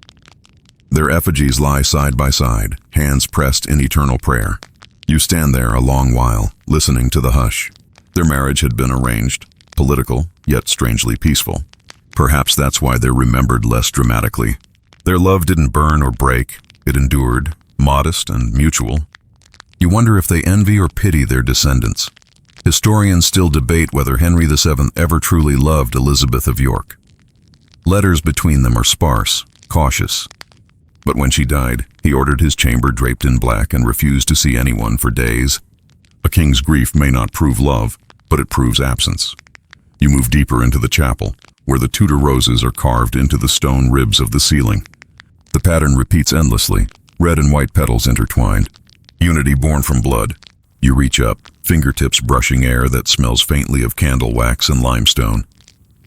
Their effigies lie side by side, hands pressed in eternal prayer. You stand there a long while, listening to the hush. Their marriage had been arranged, political, yet strangely peaceful. Perhaps that's why they're remembered less dramatically. Their love didn't burn or break, it endured, modest and mutual. You wonder if they envy or pity their descendants. Historians still debate whether Henry VII ever truly loved Elizabeth of York. Letters between them are sparse, cautious. But when she died, he ordered his chamber draped in black and refused to see anyone for days. A king's grief may not prove love, but it proves absence. You move deeper into the chapel, where the Tudor roses are carved into the stone ribs of the ceiling. The pattern repeats endlessly, red and white petals intertwined. Unity born from blood. You reach up, fingertips brushing air that smells faintly of candle wax and limestone.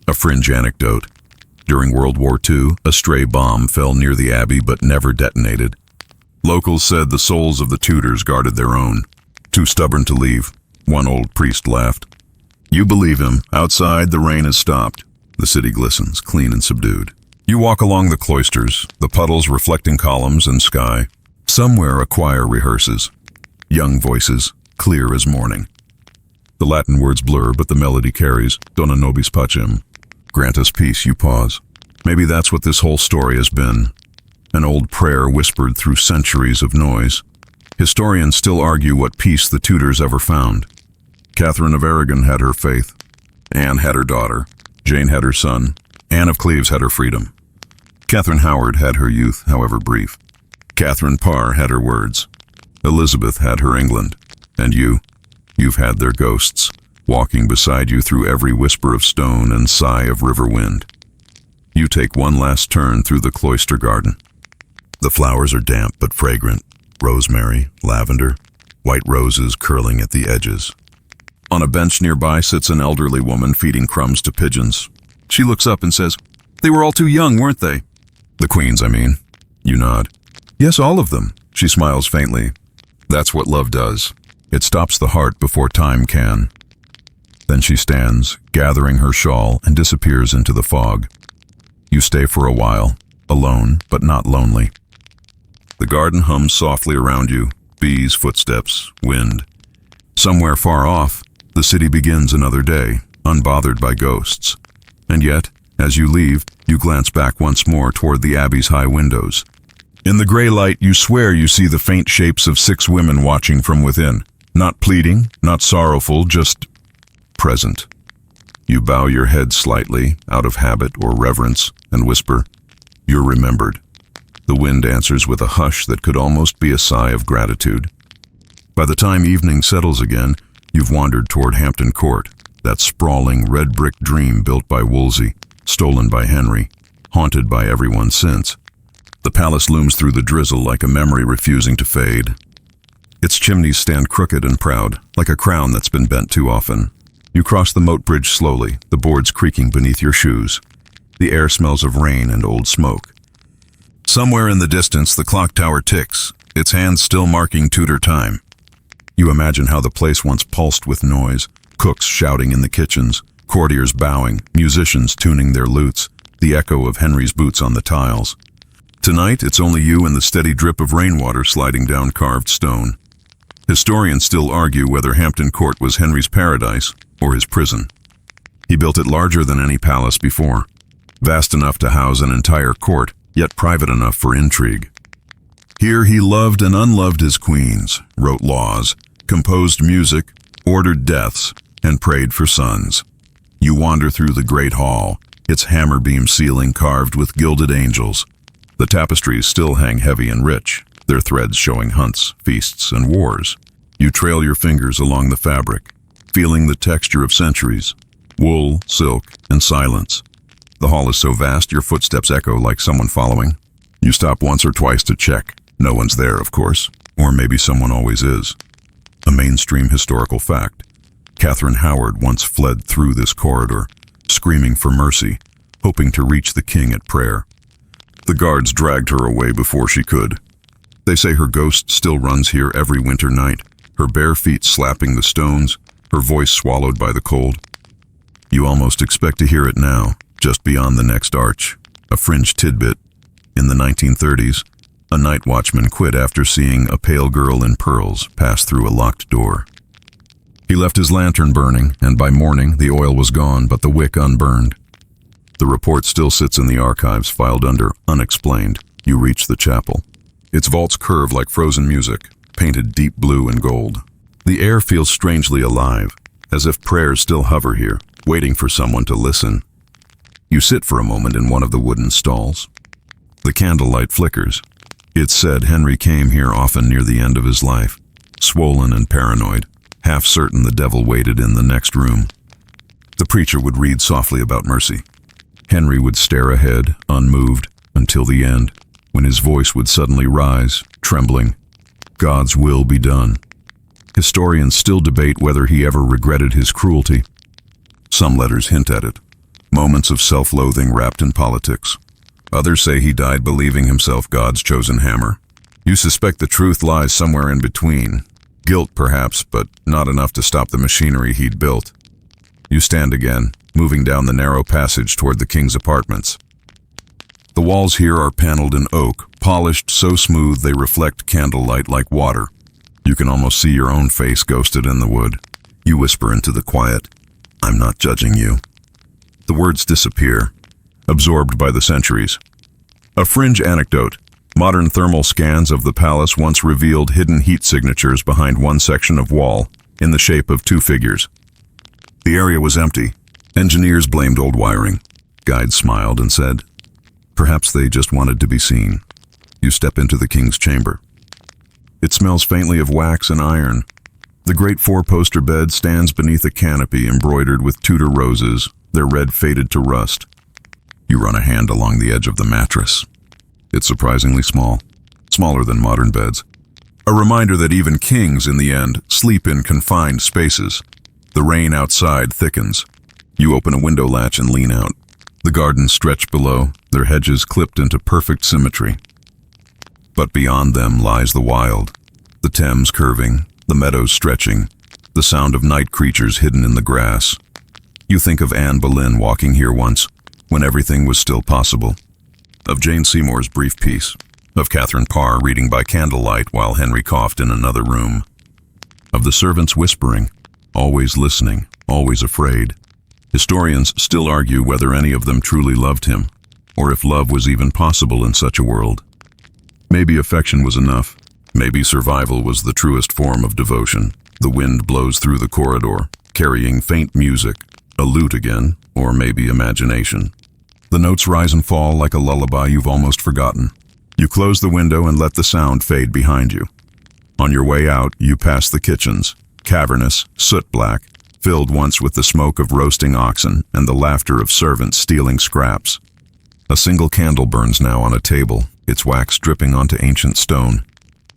A fringe anecdote. During World War II, a stray bomb fell near the abbey but never detonated. Locals said the souls of the Tudors guarded their own. Too stubborn to leave, one old priest laughed. You believe him. Outside, the rain has stopped. The city glistens, clean and subdued. You walk along the cloisters, the puddles reflecting columns and sky. Somewhere a choir rehearses. Young voices, clear as morning. The Latin words blur, but the melody carries. Dona nobis pacem. Grant us peace, you pause. Maybe that's what this whole story has been. An old prayer whispered through centuries of noise. Historians still argue what peace the Tudors ever found. Catherine of Aragon had her faith. Anne had her daughter. Jane had her son. Anne of Cleves had her freedom. Catherine Howard had her youth, however brief. Catherine Parr had her words. Elizabeth had her England. And you've had their ghosts, walking beside you through every whisper of stone and sigh of river wind. You take one last turn through the cloister garden. The flowers are damp but fragrant. Rosemary, lavender, white roses curling at the edges. On a bench nearby sits an elderly woman feeding crumbs to pigeons. She looks up and says, "They were all too young, weren't they?" "The queens, I mean." You nod. "Yes, all of them." She smiles faintly. "That's what love does. It stops the heart before time can." Then she stands, gathering her shawl, and disappears into the fog. You stay for a while, alone but not lonely. The garden hums softly around you, bees, footsteps, wind. Somewhere far off, the city begins another day, unbothered by ghosts. And yet, as you leave, you glance back once more toward the abbey's high windows. In the gray light, you swear you see the faint shapes of 6 women watching from within. Not pleading, not sorrowful, just present. You bow your head slightly, out of habit or reverence, and whisper, "You're remembered." The wind answers with a hush that could almost be a sigh of gratitude. By the time evening settles again, you've wandered toward Hampton Court, that sprawling red-brick dream built by Wolsey, stolen by Henry, haunted by everyone since. The palace looms through the drizzle like a memory refusing to fade. Its chimneys stand crooked and proud, like a crown that's been bent too often. You cross the moat bridge slowly, the boards creaking beneath your shoes. The air smells of rain and old smoke. Somewhere in the distance, the clock tower ticks, its hands still marking Tudor time. You imagine how the place once pulsed with noise, cooks shouting in the kitchens, courtiers bowing, musicians tuning their lutes, the echo of Henry's boots on the tiles. Tonight, it's only you and the steady drip of rainwater sliding down carved stone. Historians still argue whether Hampton Court was Henry's paradise or his prison. He built it larger than any palace before, vast enough to house an entire court, yet private enough for intrigue. Here he loved and unloved his queens, wrote laws, composed music, ordered deaths, and prayed for sons. You wander through the great hall, its hammer-beam ceiling carved with gilded angels. The tapestries still hang heavy and rich, their threads showing hunts, feasts, and wars. You trail your fingers along the fabric, feeling the texture of centuries, wool, silk, and silence. The hall is so vast your footsteps echo like someone following. You stop once or twice to check. No one's there, of course, or maybe someone always is. A mainstream historical fact. Catherine Howard once fled through this corridor, screaming for mercy, hoping to reach the king at prayer. The guards dragged her away before she could. They say her ghost still runs here every winter night, her bare feet slapping the stones, her voice swallowed by the cold. You almost expect to hear it now, just beyond the next arch. A fringe tidbit. In the 1930s, a night watchman quit after seeing a pale girl in pearls pass through a locked door. He left his lantern burning, and by morning the oil was gone, but the wick unburned. The report still sits in the archives, filed under Unexplained. You reach the chapel. Its vaults curve like frozen music, painted deep blue and gold. The air feels strangely alive, as if prayers still hover here, waiting for someone to listen. You sit for a moment in one of the wooden stalls. The candlelight flickers. It's said Henry came here often near the end of his life, swollen and paranoid, half certain the devil waited in the next room. The preacher would read softly about mercy. Henry would stare ahead, unmoved, until the end, when his voice would suddenly rise, trembling. God's will be done. Historians still debate whether he ever regretted his cruelty. Some letters hint at it, moments of self-loathing wrapped in politics. Others say he died believing himself God's chosen hammer. You suspect the truth lies somewhere in between. Guilt, perhaps, but not enough to stop the machinery he'd built. You stand again, moving down the narrow passage toward the king's apartments. The walls here are paneled in oak, polished so smooth they reflect candlelight like water. You can almost see your own face ghosted in the wood. You whisper into the quiet, "I'm not judging you." The words disappear, absorbed by the centuries. A fringe anecdote. Modern thermal scans of the palace once revealed hidden heat signatures behind one section of wall, in the shape of two figures. The area was empty. Engineers blamed old wiring. Guides smiled and said, "Perhaps they just wanted to be seen." You step into the king's chamber. It smells faintly of wax and iron. The great four-poster bed stands beneath a canopy embroidered with Tudor roses, their red faded to rust. You run a hand along the edge of the mattress. It's surprisingly small, smaller than modern beds. A reminder that even kings, in the end, sleep in confined spaces. The rain outside thickens. You open a window latch and lean out. The gardens stretch below, their hedges clipped into perfect symmetry. But beyond them lies the wild, the Thames curving, the meadows stretching, the sound of night creatures hidden in the grass. You think of Anne Boleyn walking here once, when everything was still possible. Of Jane Seymour's brief peace, of Catherine Parr reading by candlelight while Henry coughed in another room, of the servants whispering, always listening, always afraid. Historians still argue whether any of them truly loved him, or if love was even possible in such a world. Maybe affection was enough. Maybe survival was the truest form of devotion. The wind blows through the corridor, carrying faint music, a lute again, or maybe imagination. The notes rise and fall like a lullaby you've almost forgotten. You close the window and let the sound fade behind you. On your way out, you pass the kitchens, cavernous, soot-black, filled once with the smoke of roasting oxen and the laughter of servants stealing scraps. A single candle burns now on a table, its wax dripping onto ancient stone.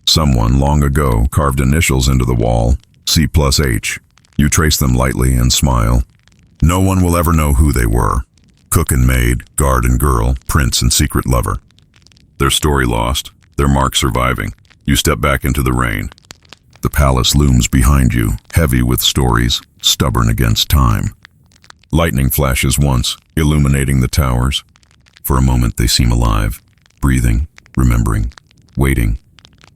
Someone, long ago, carved initials into the wall, C+H. You trace them lightly and smile. No one will ever know who they were. Cook and maid, guard and girl, prince and secret lover. Their story lost, their mark surviving. You step back into the rain. The palace looms behind you, heavy with stories, stubborn against time. Lightning flashes once, illuminating the towers. For a moment they seem alive, breathing, remembering, waiting.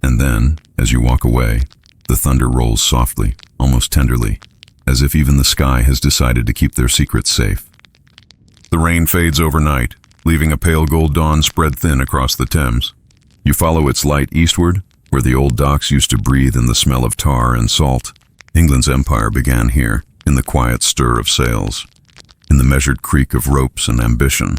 And then, as you walk away, the thunder rolls softly, almost tenderly, as if even the sky has decided to keep their secrets safe. The rain fades overnight, leaving a pale gold dawn spread thin across the Thames. You follow its light eastward, where the old docks used to breathe in the smell of tar and salt. England's empire began here, in the quiet stir of sails, in the measured creak of ropes and ambition.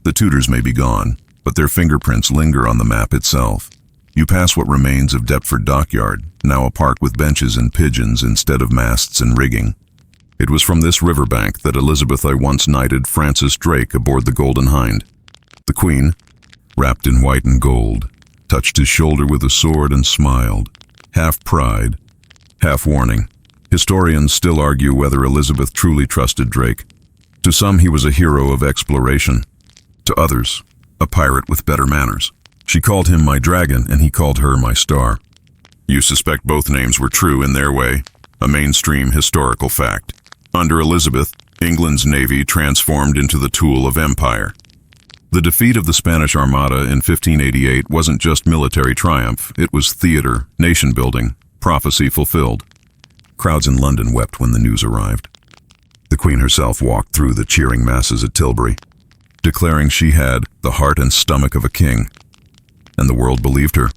The Tudors may be gone, but their fingerprints linger on the map itself. You pass what remains of Deptford Dockyard, now a park with benches and pigeons instead of masts and rigging. It was from this riverbank that Elizabeth I once knighted Francis Drake aboard the Golden Hind. The Queen, wrapped in white and gold, touched his shoulder with a sword and smiled, half pride, half warning. Historians still argue whether Elizabeth truly trusted Drake. To some he was a hero of exploration. To others, a pirate with better manners. She called him my dragon and he called her my star. You suspect both names were true in their way, a mainstream historical fact. Under Elizabeth, England's navy transformed into the tool of empire. The defeat of the Spanish Armada in 1588 wasn't just military triumph, it was theater, nation-building, prophecy fulfilled. Crowds in London wept when the news arrived. The Queen herself walked through the cheering masses at Tilbury, declaring she had the heart and stomach of a king. And the world believed her.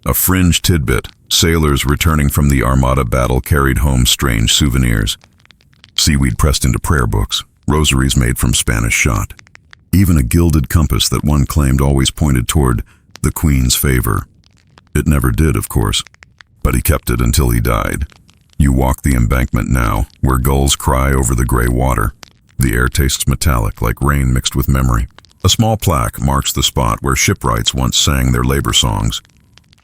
A fringe tidbit, sailors returning from the Armada battle carried home strange souvenirs. Seaweed pressed into prayer books, rosaries made from Spanish shot. Even a gilded compass that one claimed always pointed toward the Queen's favor. It never did, of course, but he kept it until he died. You walk the embankment now, where gulls cry over the gray water. The air tastes metallic, like rain mixed with memory. A small plaque marks the spot where shipwrights once sang their labor songs.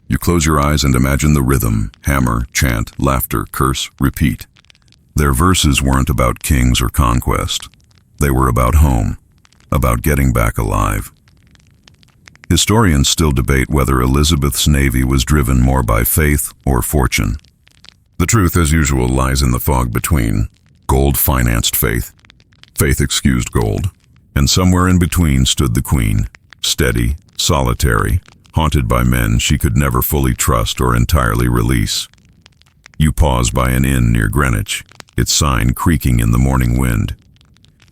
You close your eyes and imagine the rhythm, hammer, chant, laughter, curse, repeat. Their verses weren't about kings or conquest. They were about home, about getting back alive. Historians still debate whether Elizabeth's navy was driven more by faith or fortune. The truth, as usual, lies in the fog between. Gold financed faith. Faith excused gold. And somewhere in between stood the Queen, steady, solitary, haunted by men she could never fully trust or entirely release. You pause by an inn near Greenwich, its sign creaking in the morning wind.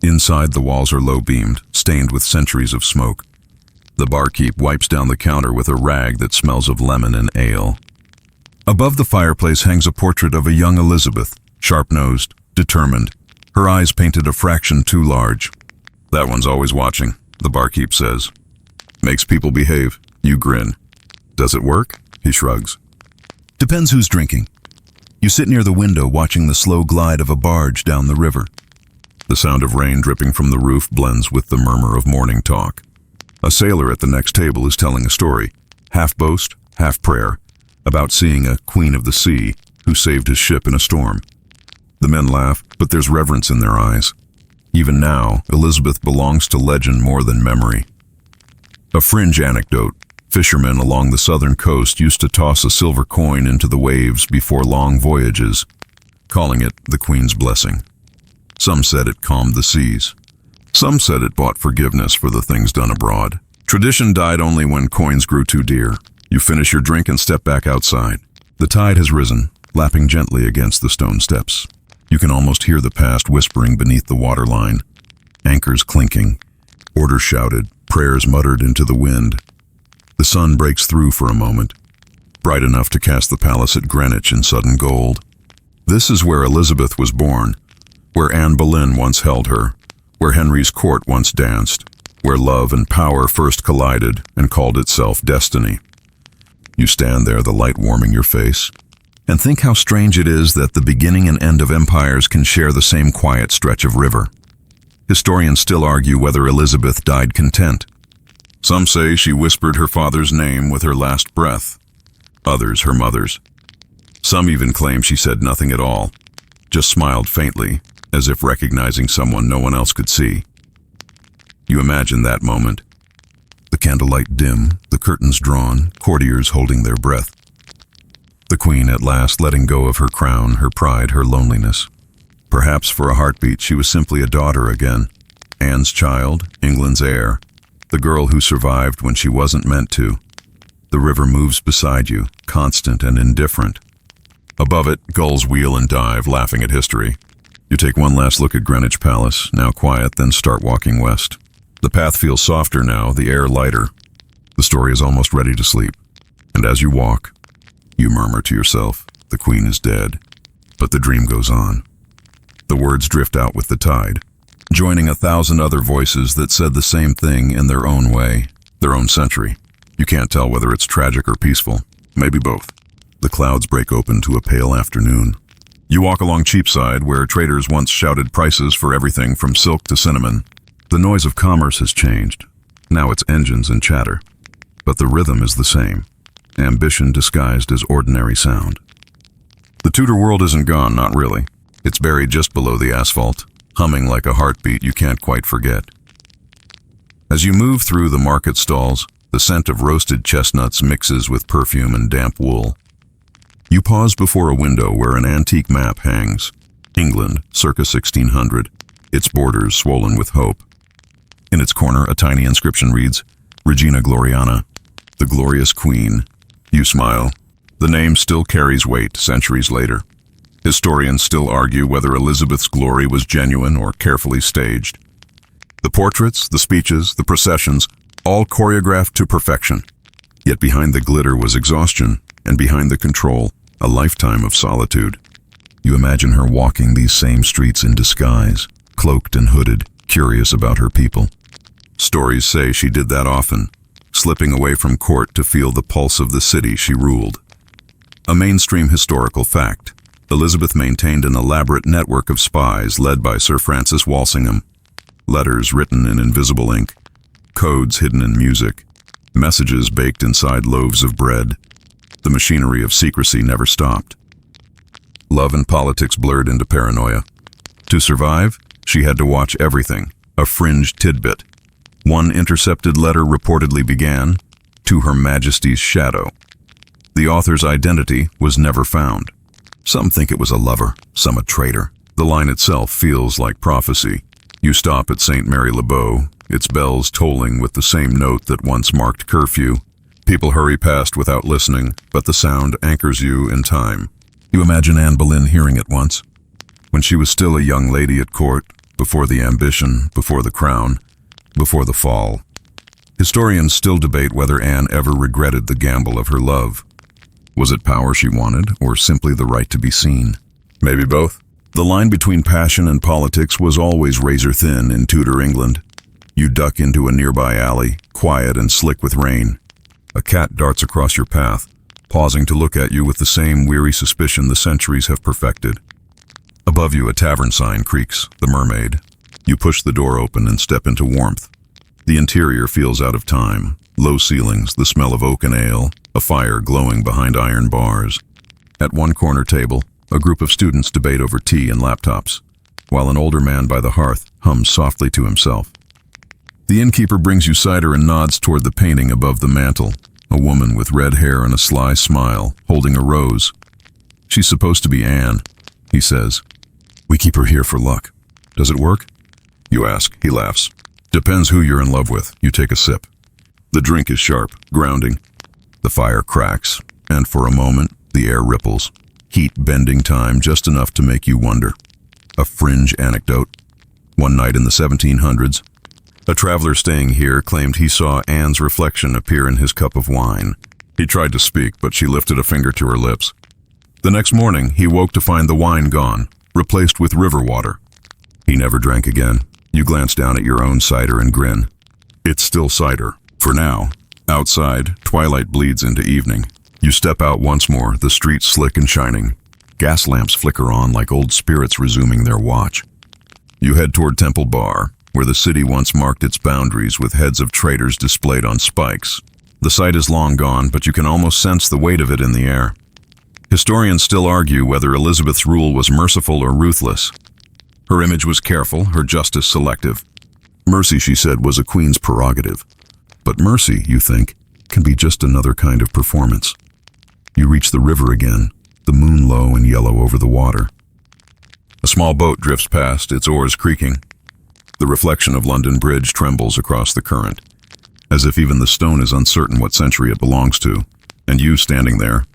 Inside, the walls are low-beamed, stained with centuries of smoke. The barkeep wipes down the counter with a rag that smells of lemon and ale. Above the fireplace hangs a portrait of a young Elizabeth, sharp-nosed, determined, her eyes painted a fraction too large. "That one's always watching," the barkeep says. "Makes people behave." You grin. "Does it work?" He shrugs. "Depends who's drinking." You sit near the window watching the slow glide of a barge down the river. The sound of rain dripping from the roof blends with the murmur of morning talk. A sailor at the next table is telling a story, half boast, half prayer, about seeing a queen of the sea who saved his ship in a storm. The men laugh, but there's reverence in their eyes. Even now, Elizabeth belongs to legend more than memory. A fringe anecdote: fishermen along the southern coast used to toss a silver coin into the waves before long voyages, calling it the Queen's blessing. Some said it calmed the seas. Some said it bought forgiveness for the things done abroad. Tradition died only when coins grew too dear. You finish your drink and step back outside. The tide has risen, lapping gently against the stone steps. You can almost hear the past whispering beneath the waterline. Anchors clinking, orders shouted, prayers muttered into the wind. The sun breaks through for a moment, bright enough to cast the palace at Greenwich in sudden gold. This is where Elizabeth was born, where Anne Boleyn once held her, where Henry's court once danced, where love and power first collided and called itself destiny. You stand there, the light warming your face, and think how strange it is that the beginning and end of empires can share the same quiet stretch of river. Historians still argue whether Elizabeth died content. Some say she whispered her father's name with her last breath, others her mother's. Some even claim she said nothing at all, just smiled faintly, as if recognizing someone no one else could see. You imagine that moment. The candlelight dim, the curtains drawn, courtiers holding their breath. The Queen at last letting go of her crown, her pride, her loneliness. Perhaps for a heartbeat she was simply a daughter again. Anne's child, England's heir. The girl who survived when she wasn't meant to. The river moves beside you, constant and indifferent. Above it, gulls wheel and dive, laughing at history. You take one last look at Greenwich Palace, now quiet, then start walking west. The path feels softer now, the air lighter. The story is almost ready to sleep. And as you walk, you murmur to yourself, the Queen is dead. But the dream goes on. The words drift out with the tide, joining 1,000 other voices that said the same thing in their own way, their own century. You can't tell whether it's tragic or peaceful, maybe both. The clouds break open to a pale afternoon. You walk along Cheapside, where traders once shouted prices for everything from silk to cinnamon. The noise of commerce has changed. Now it's engines and chatter. But the rhythm is the same. Ambition disguised as ordinary sound. The Tudor world isn't gone, not really. It's buried just below the asphalt, humming like a heartbeat you can't quite forget. As you move through the market stalls, the scent of roasted chestnuts mixes with perfume and damp wool. You pause before a window where an antique map hangs. England, circa 1600, its borders swollen with hope. In its corner, a tiny inscription reads, Regina Gloriana, the glorious queen. You smile. The name still carries weight centuries later. Historians still argue whether Elizabeth's glory was genuine or carefully staged. The portraits, the speeches, the processions, all choreographed to perfection. Yet behind the glitter was exhaustion, and behind the control, a lifetime of solitude. You imagine her walking these same streets in disguise, cloaked and hooded, curious about her people. Stories say she did that often, slipping away from court to feel the pulse of the city she ruled. A mainstream historical fact, Elizabeth maintained an elaborate network of spies led by Sir Francis Walsingham. Letters written in invisible ink, codes hidden in music, messages baked inside loaves of bread. The machinery of secrecy never stopped. Love and politics blurred into paranoia. To survive, she had to watch everything, a fringe tidbit. One intercepted letter reportedly began, "To Her Majesty's shadow." The author's identity was never found. Some think it was a lover, some a traitor. The line itself feels like prophecy. You stop at St. Mary-le-Bow, its bells tolling with the same note that once marked curfew. People hurry past without listening, but the sound anchors you in time. You imagine Anne Boleyn hearing it once, when she was still a young lady at court, before the ambition, before the crown, before the fall. Historians still debate whether Anne ever regretted the gamble of her love. Was it power she wanted, or simply the right to be seen? Maybe both. The line between passion and politics was always razor-thin in Tudor England. You duck into a nearby alley, quiet and slick with rain. A cat darts across your path, pausing to look at you with the same weary suspicion the centuries have perfected. Above you, a tavern sign creaks, the Mermaid. You push the door open and step into warmth. The interior feels out of time. Low ceilings, the smell of oak and ale, a fire glowing behind iron bars. At one corner table, a group of students debate over tea and laptops, while an older man by the hearth hums softly to himself. The innkeeper brings you cider and nods toward the painting above the mantel, a woman with red hair and a sly smile, holding a rose. "She's supposed to be Anne," he says. "We keep her here for luck. Does it work?" You ask. He laughs. "Depends who you're in love with." You take a sip. The drink is sharp, grounding. The fire cracks, and for a moment, the air ripples. Heat bending time just enough to make you wonder. A fringe anecdote. One night in the 1700s, a traveler staying here claimed he saw Anne's reflection appear in his cup of wine. He tried to speak, but she lifted a finger to her lips. The next morning, he woke to find the wine gone, replaced with river water. He never drank again. You glance down at your own cider and grin. It's still cider, for now. Outside, twilight bleeds into evening. You step out once more, the streets slick and shining. Gas lamps flicker on like old spirits resuming their watch. You head toward Temple Bar, where the city once marked its boundaries with heads of traitors displayed on spikes. The site is long gone, but you can almost sense the weight of it in the air. Historians still argue whether Elizabeth's rule was merciful or ruthless. Her image was careful, her justice selective. Mercy, she said, was a queen's prerogative. But mercy, you think, can be just another kind of performance. You reach the river again, the moon low and yellow over the water. A small boat drifts past, its oars creaking. The reflection of London Bridge trembles across the current, as if even the stone is uncertain what century it belongs to. And you, standing there,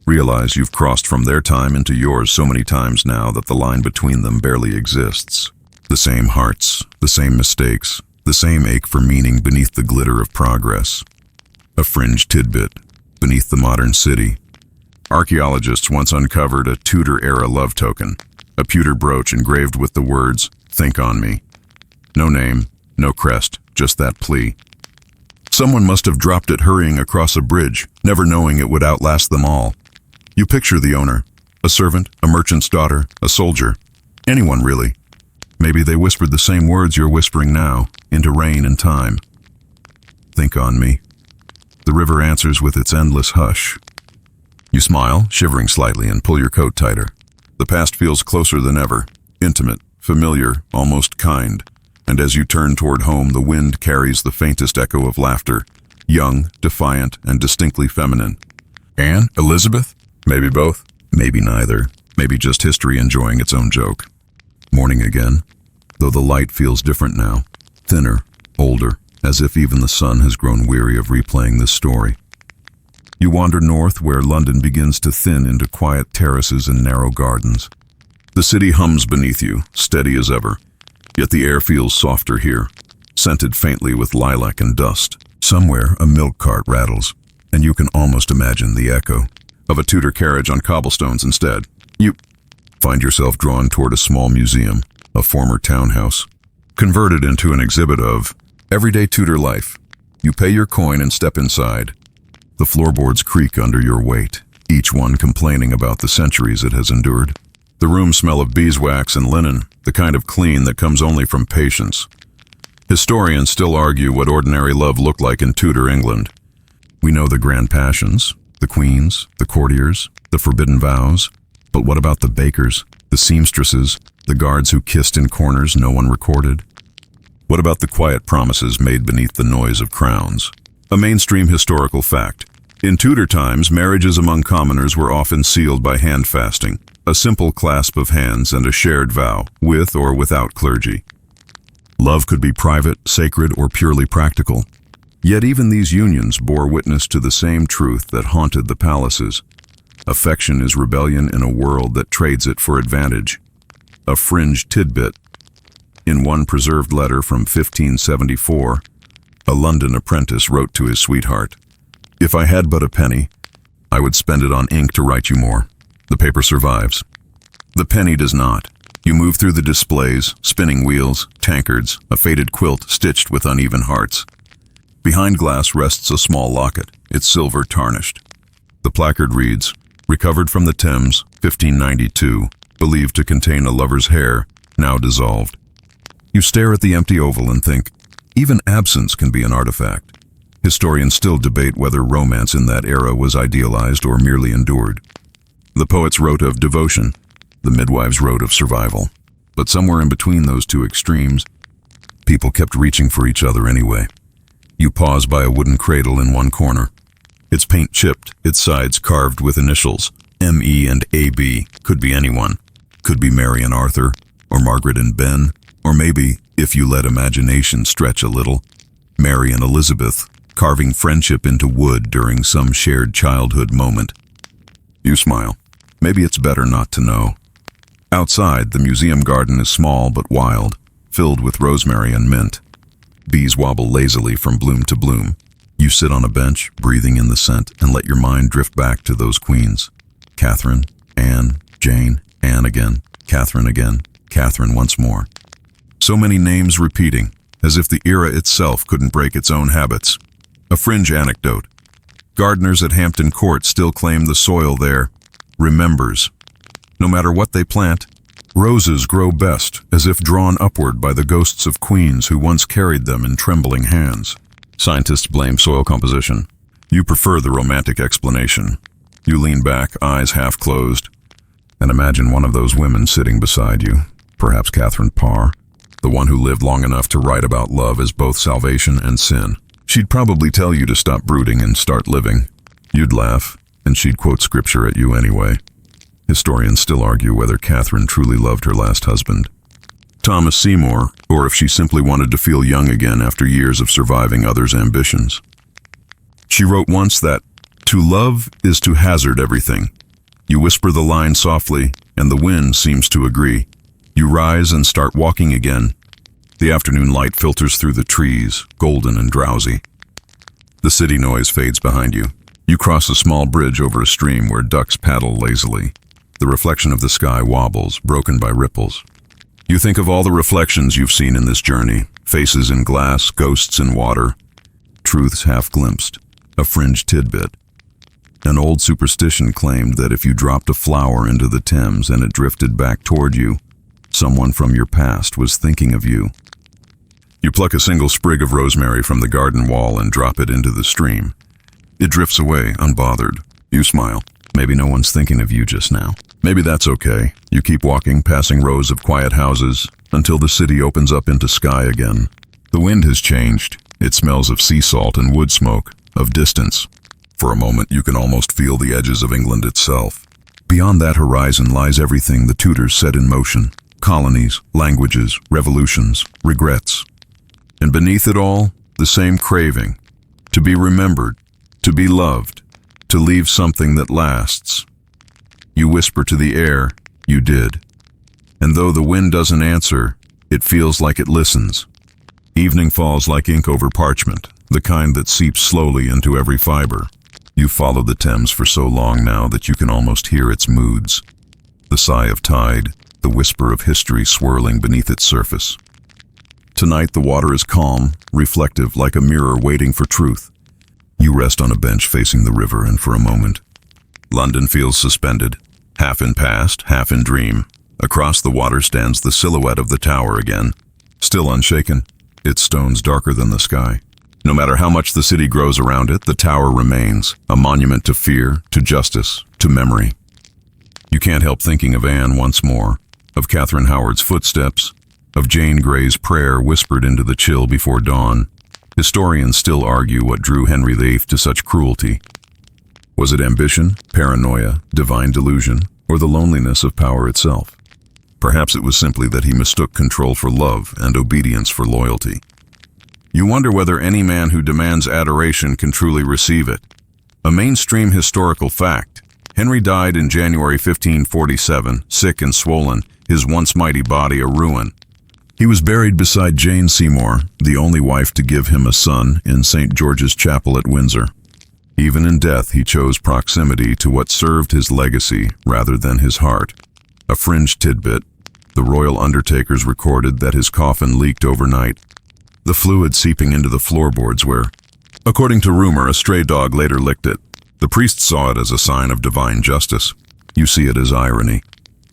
realize you've crossed from their time into yours so many times now that the line between them barely exists. The same hearts, the same mistakes, the same ache for meaning beneath the glitter of progress. A fringe tidbit beneath the modern city. Archaeologists once uncovered a Tudor-era love token, a pewter brooch engraved with the words, "Think on me." No name, no crest, just that plea. Someone must have dropped it hurrying across a bridge, never knowing it would outlast them all. You picture the owner, a servant, a merchant's daughter, a soldier, anyone really. Maybe they whispered the same words you're whispering now, into rain and time. Think on me. The river answers with its endless hush. You smile, shivering slightly, and pull your coat tighter. The past feels closer than ever, intimate, familiar, almost kind. And as you turn toward home, the wind carries the faintest echo of laughter, young, defiant, and distinctly feminine. Anne? Elizabeth? Maybe both. Maybe neither. Maybe just history enjoying its own joke. Morning again, though the light feels different now, thinner, older, as if even the sun has grown weary of replaying this story. You wander north where London begins to thin into quiet terraces and narrow gardens. The city hums beneath you, steady as ever, yet the air feels softer here, scented faintly with lilac and dust. Somewhere a milk cart rattles, and you can almost imagine the echo of a Tudor carriage on cobblestones instead. You find yourself drawn toward a small museum, a former townhouse, converted into an exhibit of everyday Tudor life. You pay your coin and step inside. The floorboards creak under your weight, each one complaining about the centuries it has endured. The rooms smell of beeswax and linen, the kind of clean that comes only from patience. Historians still argue what ordinary love looked like in Tudor England. We know the grand passions, the queens, the courtiers, the forbidden vows. But what about the bakers, the seamstresses, the guards who kissed in corners no one recorded? What about the quiet promises made beneath the noise of crowns? A mainstream historical fact. In Tudor times, marriages among commoners were often sealed by hand fasting, a simple clasp of hands and a shared vow, with or without clergy. Love could be private, sacred, or purely practical. Yet even these unions bore witness to the same truth that haunted the palaces. Affection is rebellion in a world that trades it for advantage. A fringe tidbit. In one preserved letter from 1574, a London apprentice wrote to his sweetheart, "If I had but a penny, I would spend it on ink to write you more." The paper survives. The penny does not. You move through the displays, spinning wheels, tankards, a faded quilt stitched with uneven hearts. Behind glass rests a small locket, its silver tarnished. The placard reads, "Recovered from the Thames, 1592, believed to contain a lover's hair, now dissolved." You stare at the empty oval and think, even absence can be an artifact. Historians still debate whether romance in that era was idealized or merely endured. The poets wrote of devotion, the midwives wrote of survival. But somewhere in between those two extremes, people kept reaching for each other anyway. You pause by a wooden cradle in one corner. Its paint chipped, its sides carved with initials, M.E. and A.B. Could be anyone. Could be Mary and Arthur, or Margaret and Ben, or maybe, if you let imagination stretch a little, Mary and Elizabeth, carving friendship into wood during some shared childhood moment. You smile. Maybe it's better not to know. Outside, the museum garden is small but wild, filled with rosemary and mint. Bees wobble lazily from bloom to bloom. You sit on a bench, breathing in the scent, and let your mind drift back to those queens. Catherine, Anne, Jane, Anne again, Catherine once more. So many names repeating, as if the era itself couldn't break its own habits. A fringe anecdote. Gardeners at Hampton Court still claim the soil there remembers. No matter what they plant, roses grow best, as if drawn upward by the ghosts of queens who once carried them in trembling hands. Scientists blame soil composition. You prefer the romantic explanation. You lean back, eyes half closed, and imagine one of those women sitting beside you, perhaps Catherine Parr, the one who lived long enough to write about love as both salvation and sin. She'd probably tell you to stop brooding and start living. You'd laugh, and she'd quote scripture at you anyway. Historians still argue whether Catherine truly loved her last husband, Thomas Seymour, or if she simply wanted to feel young again after years of surviving others' ambitions. She wrote once that, "To love is to hazard everything. You whisper the line softly, and the wind seems to agree. You rise and start walking again. The afternoon light filters through the trees, golden and drowsy. The city noise fades behind you. You cross a small bridge over a stream where ducks paddle lazily. The reflection of the sky wobbles, broken by ripples. You think of all the reflections you've seen in this journey, faces in glass, ghosts in water, truths half glimpsed, a fringe tidbit. An old superstition claimed that if you dropped a flower into the Thames and it drifted back toward you, someone from your past was thinking of you. You pluck a single sprig of rosemary from the garden wall and drop it into the stream. It drifts away, unbothered. You smile. Maybe no one's thinking of you just now. Maybe that's okay. You keep walking, passing rows of quiet houses, until the city opens up into sky again. The wind has changed. It smells of sea salt and wood smoke, of distance. For a moment, you can almost feel the edges of England itself. Beyond that horizon lies everything the Tudors set in motion. Colonies, languages, revolutions, regrets. And beneath it all, the same craving. To be remembered, to be loved, To leave something that lasts. You whisper to the air, you did. And though the wind doesn't answer, it feels like it listens. Evening falls like ink over parchment, the kind that seeps slowly into every fiber. You've followed the Thames for so long now that you can almost hear its moods. The sigh of tide, the whisper of history swirling beneath its surface. Tonight the water is calm, reflective like a mirror waiting for truth. You rest on a bench facing the river, and for a moment, London feels suspended, half in past, half in dream. Across the water stands the silhouette of the tower again, still unshaken, its stones darker than the sky. No matter how much the city grows around it, the tower remains, a monument to fear, to justice, to memory. You can't help thinking of Anne once more, of Catherine Howard's footsteps, of Jane Grey's prayer whispered into the chill before dawn. Historians still argue what drew Henry VIII to such cruelty. Was it ambition, paranoia, divine delusion, or the loneliness of power itself? Perhaps it was simply that he mistook control for love and obedience for loyalty. You wonder whether any man who demands adoration can truly receive it. A mainstream historical fact. Henry died in January 1547, sick and swollen, his once mighty body a ruin. He was buried beside Jane Seymour, the only wife to give him a son, in St. George's Chapel at Windsor. Even in death, he chose proximity to what served his legacy rather than his heart. A fringe tidbit, the royal undertakers recorded that his coffin leaked overnight, the fluid seeping into the floorboards where, according to rumor, a stray dog later licked it. The priests saw it as a sign of divine justice. You see it as irony,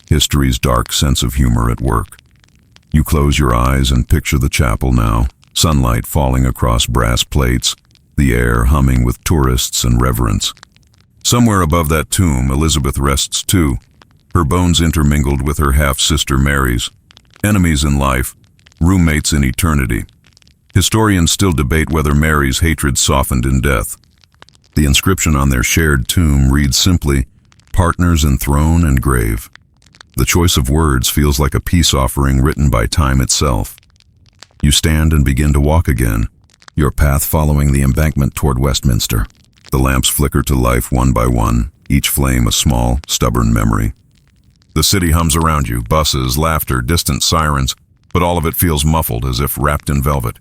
history's dark sense of humor at work. You close your eyes and picture the chapel now, sunlight falling across brass plates, the air humming with tourists and reverence. Somewhere above that tomb, Elizabeth rests too, her bones intermingled with her half-sister Mary's. Enemies in life, roommates in eternity. Historians still debate whether Mary's hatred softened in death. The inscription on their shared tomb reads simply, "Partners in throne and grave." The choice of words feels like a peace offering written by time itself. You stand and begin to walk again, your path following the embankment toward Westminster. The lamps flicker to life one by one, each flame a small, stubborn memory. The city hums around you, buses, laughter, distant sirens, but all of it feels muffled as if wrapped in velvet.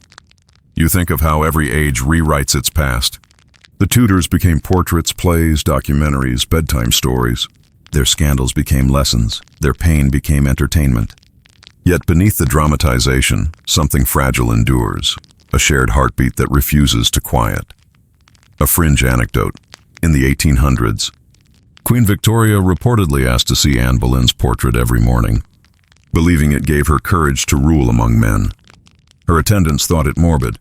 You think of how every age rewrites its past. The Tudors became portraits, plays, documentaries, bedtime stories. Their scandals became lessons, their pain became entertainment. Yet beneath the dramatization, something fragile endures, a shared heartbeat that refuses to quiet. A fringe anecdote. In the 1800s, Queen Victoria reportedly asked to see Anne Boleyn's portrait every morning, believing it gave her courage to rule among men. Her attendants thought it morbid.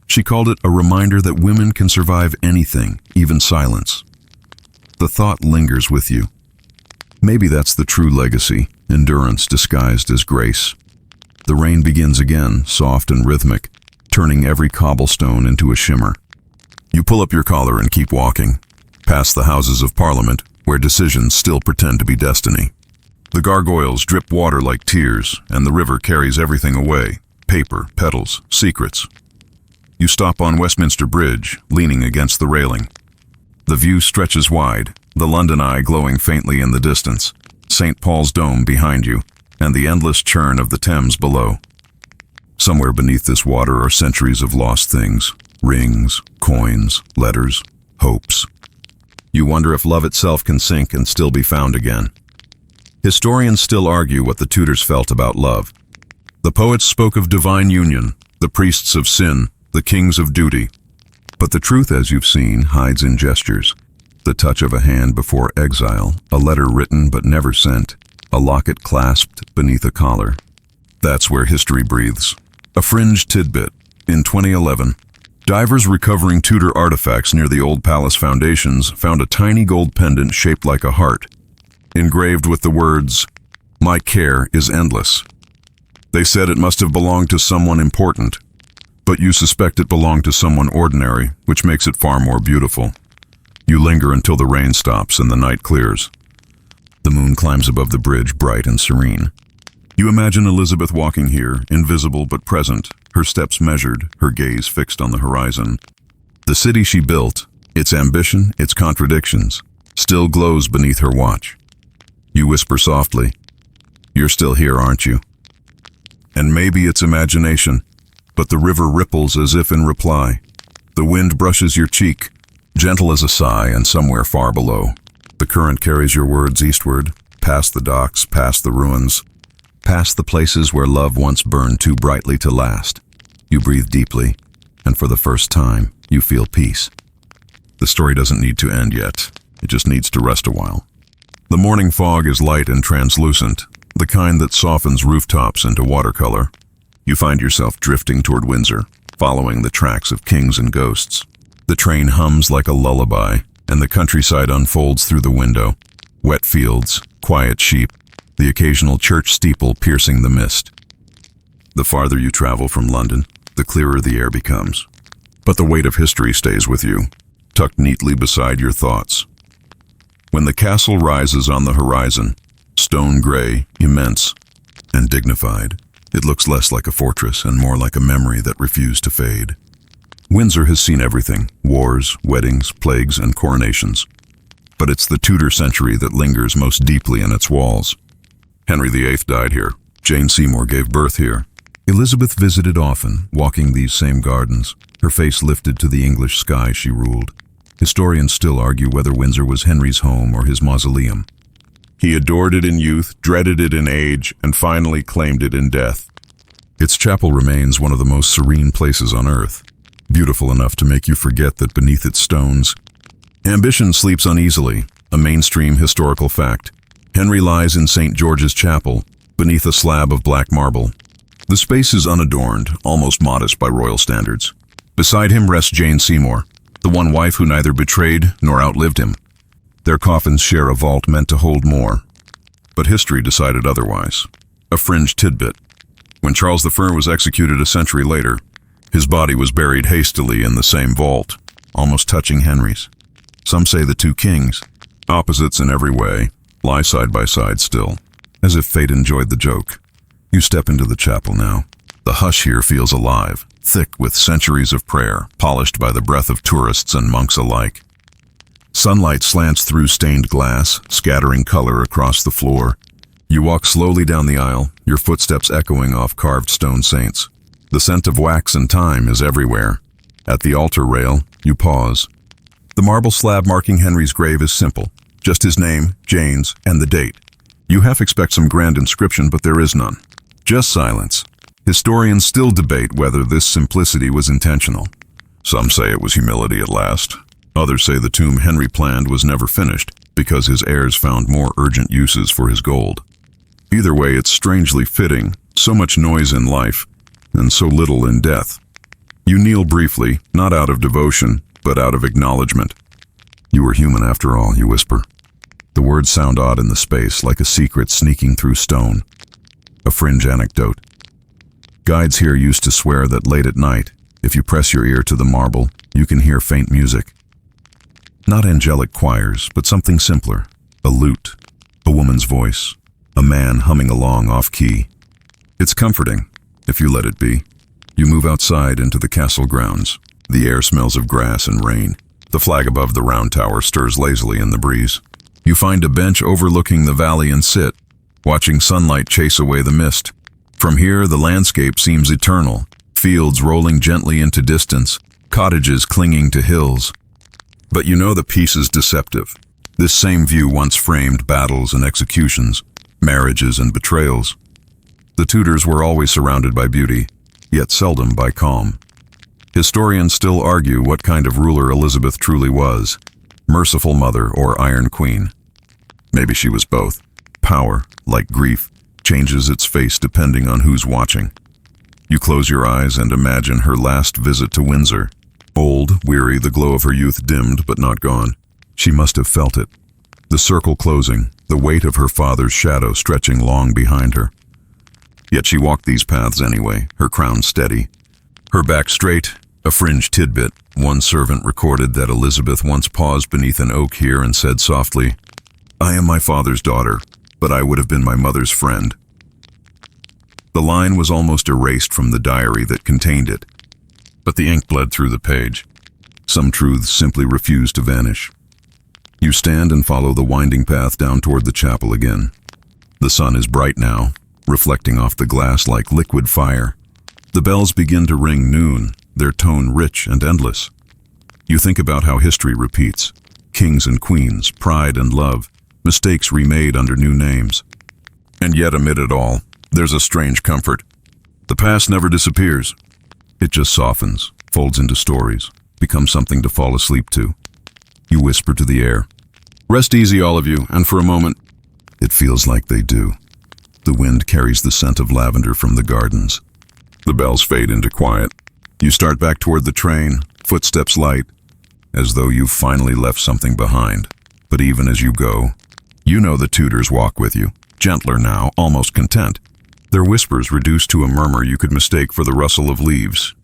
She called it a reminder that women can survive anything, even silence. The thought lingers with you. Maybe that's the true legacy, endurance disguised as grace. The rain begins again, soft and rhythmic, turning every cobblestone into a shimmer. You pull up your collar and keep walking, past the Houses of Parliament, where decisions still pretend to be destiny. The gargoyles drip water like tears, and the river carries everything away, paper, petals, secrets. You stop on Westminster Bridge, leaning against the railing. The view stretches wide, the London Eye glowing faintly in the distance, St. Paul's Dome behind you, and the endless churn of the Thames below. Somewhere beneath this water are centuries of lost things, rings, coins, letters, hopes. You wonder if love itself can sink and still be found again. Historians still argue what the Tudors felt about love. The poets spoke of divine union, the priests of sin, the kings of duty. But the truth, as you've seen, hides in gestures. The touch of a hand before exile, a letter written but never sent, a locket clasped beneath a collar. That's where history breathes. A fringe tidbit. In 2011, divers recovering Tudor artifacts near the old palace foundations found a tiny gold pendant shaped like a heart, engraved with the words, "My care is endless." They said it must have belonged to someone important, but you suspect it belonged to someone ordinary, which makes it far more beautiful. You linger until the rain stops and the night clears. The moon climbs above the bridge, bright and serene. You imagine Elizabeth walking here, invisible but present, her steps measured, her gaze fixed on the horizon. The city she built, Its ambition, its contradictions, still glows beneath her watch. You whisper softly, "You're still here, aren't you?" And maybe it's imagination, but the river ripples as if in reply. The wind brushes your cheek, gentle as a sigh, and somewhere far below, the current carries your words eastward, past the docks, past the ruins, past the places where love once burned too brightly to last. You breathe deeply, and for the first time, you feel peace. The story doesn't need to end yet. It just needs to rest a while. The morning fog is light and translucent, the kind that softens rooftops into watercolor. You find yourself drifting toward Windsor, following the tracks of kings and ghosts. The train hums like a lullaby, and the countryside unfolds through the window. Wet fields, quiet sheep, the occasional church steeple piercing the mist. The farther you travel from London, the clearer the air becomes. But the weight of history stays with you, tucked neatly beside your thoughts. When the castle rises on the horizon, stone gray, immense, and dignified, it looks less like a fortress and more like a memory that refused to fade. Windsor has seen everything: wars, weddings, plagues, and coronations. But it's the Tudor century that lingers most deeply in its walls. Henry VIII died here. Jane Seymour gave birth here. Elizabeth visited often, walking these same gardens, her face lifted to the English sky she ruled. Historians still argue whether Windsor was Henry's home or his mausoleum. He adored it in youth, dreaded it in age, and finally claimed it in death. Its chapel remains one of the most serene places on earth, beautiful enough to make you forget that beneath its stones, ambition sleeps uneasily, a mainstream historical fact. Henry lies in St. George's Chapel, beneath a slab of black marble. The space is unadorned, almost modest by royal standards. Beside him rests Jane Seymour, the one wife who neither betrayed nor outlived him. Their coffins share a vault meant to hold more. But history decided otherwise. A fringe tidbit. When Charles I was executed a century later, his body was buried hastily in the same vault, almost touching Henry's. Some say the two kings, opposites in every way, lie side by side still, as if fate enjoyed the joke. You step into the chapel now. The hush here feels alive, thick with centuries of prayer, polished by the breath of tourists and monks alike. Sunlight slants through stained glass, scattering color across the floor. You walk slowly down the aisle, your footsteps echoing off carved stone saints. The scent of wax and time is everywhere. At the altar rail, you pause. The marble slab marking Henry's grave is simple, just his name, Jane's, and the date. You half expect some grand inscription, but there is none. Just silence. Historians still debate whether this simplicity was intentional. Some say it was humility at last. Others say the tomb Henry planned was never finished because his heirs found more urgent uses for his gold. Either way, it's strangely fitting, so much noise in life, and so little in death. You kneel briefly, not out of devotion, but out of acknowledgement. "You were human after all," you whisper. The words sound odd in the space, like a secret sneaking through stone. A fringe anecdote. Guides here used to swear that late at night, if you press your ear to the marble, you can hear faint music. Not angelic choirs, but something simpler. A lute, a woman's voice, a man humming along off-key. It's comforting, if you let it be. You move outside into the castle grounds. The air smells of grass and rain. The flag above the round tower stirs lazily in the breeze. You find a bench overlooking the valley and sit, watching sunlight chase away the mist. From here, the landscape seems eternal, fields rolling gently into distance, cottages clinging to hills. But you know the peace is deceptive. This same view once framed battles and executions, marriages and betrayals. The Tudors were always surrounded by beauty, yet seldom by calm. Historians still argue what kind of ruler Elizabeth truly was, merciful mother or Iron Queen. Maybe she was both. Power, like grief, changes its face depending on who's watching. You close your eyes and imagine her last visit to Windsor. Old, weary, the glow of her youth dimmed but not gone. She must have felt it. The circle closing, the weight of her father's shadow stretching long behind her. Yet she walked these paths anyway, her crown steady, her back straight. A fringe tidbit. One servant recorded that Elizabeth once paused beneath an oak here and said softly, "I am my father's daughter, but I would have been my mother's friend." The line was almost erased from the diary that contained it, but the ink bled through the page. Some truths simply refuse to vanish. You stand and follow the winding path down toward the chapel again. The sun is bright now, reflecting off the glass like liquid fire. The bells begin to ring noon, their tone rich and endless. You think about how history repeats. Kings and queens, pride and love, mistakes remade under new names. And yet amid it all, there's a strange comfort. The past never disappears. It just softens, folds into stories, becomes something to fall asleep to. You whisper to the air, "Rest easy, all of you, and for a moment." It feels like they do. The wind carries the scent of lavender from the gardens. The bells fade into quiet. You start back toward the train, footsteps light, as though you've finally left something behind. But even as you go, you know the Tudors walk with you, gentler now, almost content. Their whispers reduced to a murmur you could mistake for the rustle of leaves.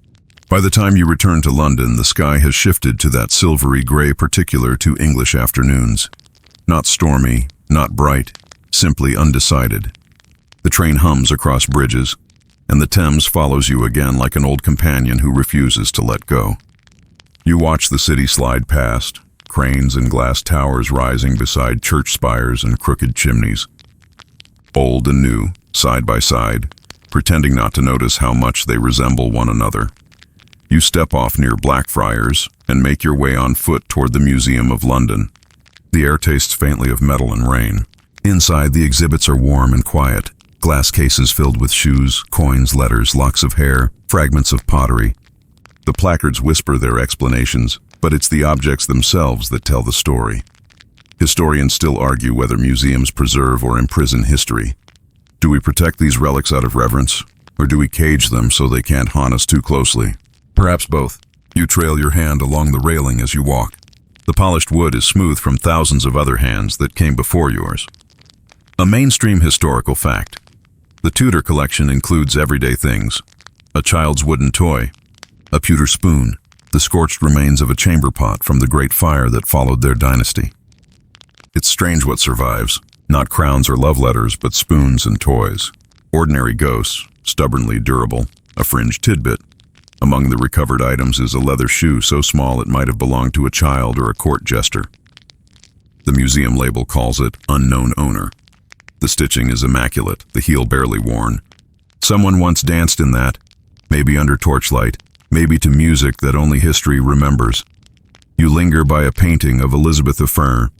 By the time you return to London, the sky has shifted to that silvery gray particular to English afternoons. Not stormy, not bright, simply undecided. The train hums across bridges, and the Thames follows you again like an old companion who refuses to let go. You watch the city slide past, cranes and glass towers rising beside church spires and crooked chimneys. Old and new, side by side, pretending not to notice how much they resemble one another. You step off near Blackfriars and make your way on foot toward the Museum of London. The air tastes faintly of metal and rain. Inside, the exhibits are warm and quiet. Glass cases filled with shoes, coins, letters, locks of hair, fragments of pottery. The placards whisper their explanations, but it's the objects themselves that tell the story. Historians still argue whether museums preserve or imprison history. Do we protect these relics out of reverence, or do we cage them so they can't haunt us too closely? Perhaps both. You trail your hand along the railing as you walk. The polished wood is smooth from thousands of other hands that came before yours. A mainstream historical fact. The Tudor collection includes everyday things. A child's wooden toy, a pewter spoon, the scorched remains of a chamber pot from the great fire that followed their dynasty. It's strange what survives. Not crowns or love letters, but spoons and toys. Ordinary ghosts, stubbornly durable, a fringe tidbit. Among the recovered items is a leather shoe so small it might have belonged to a child or a court jester. The museum label calls it unknown owner. The stitching is immaculate, the heel barely worn. Someone once danced in that, maybe under torchlight, maybe to music that only history remembers. You linger by a painting of Elizabeth of Fern.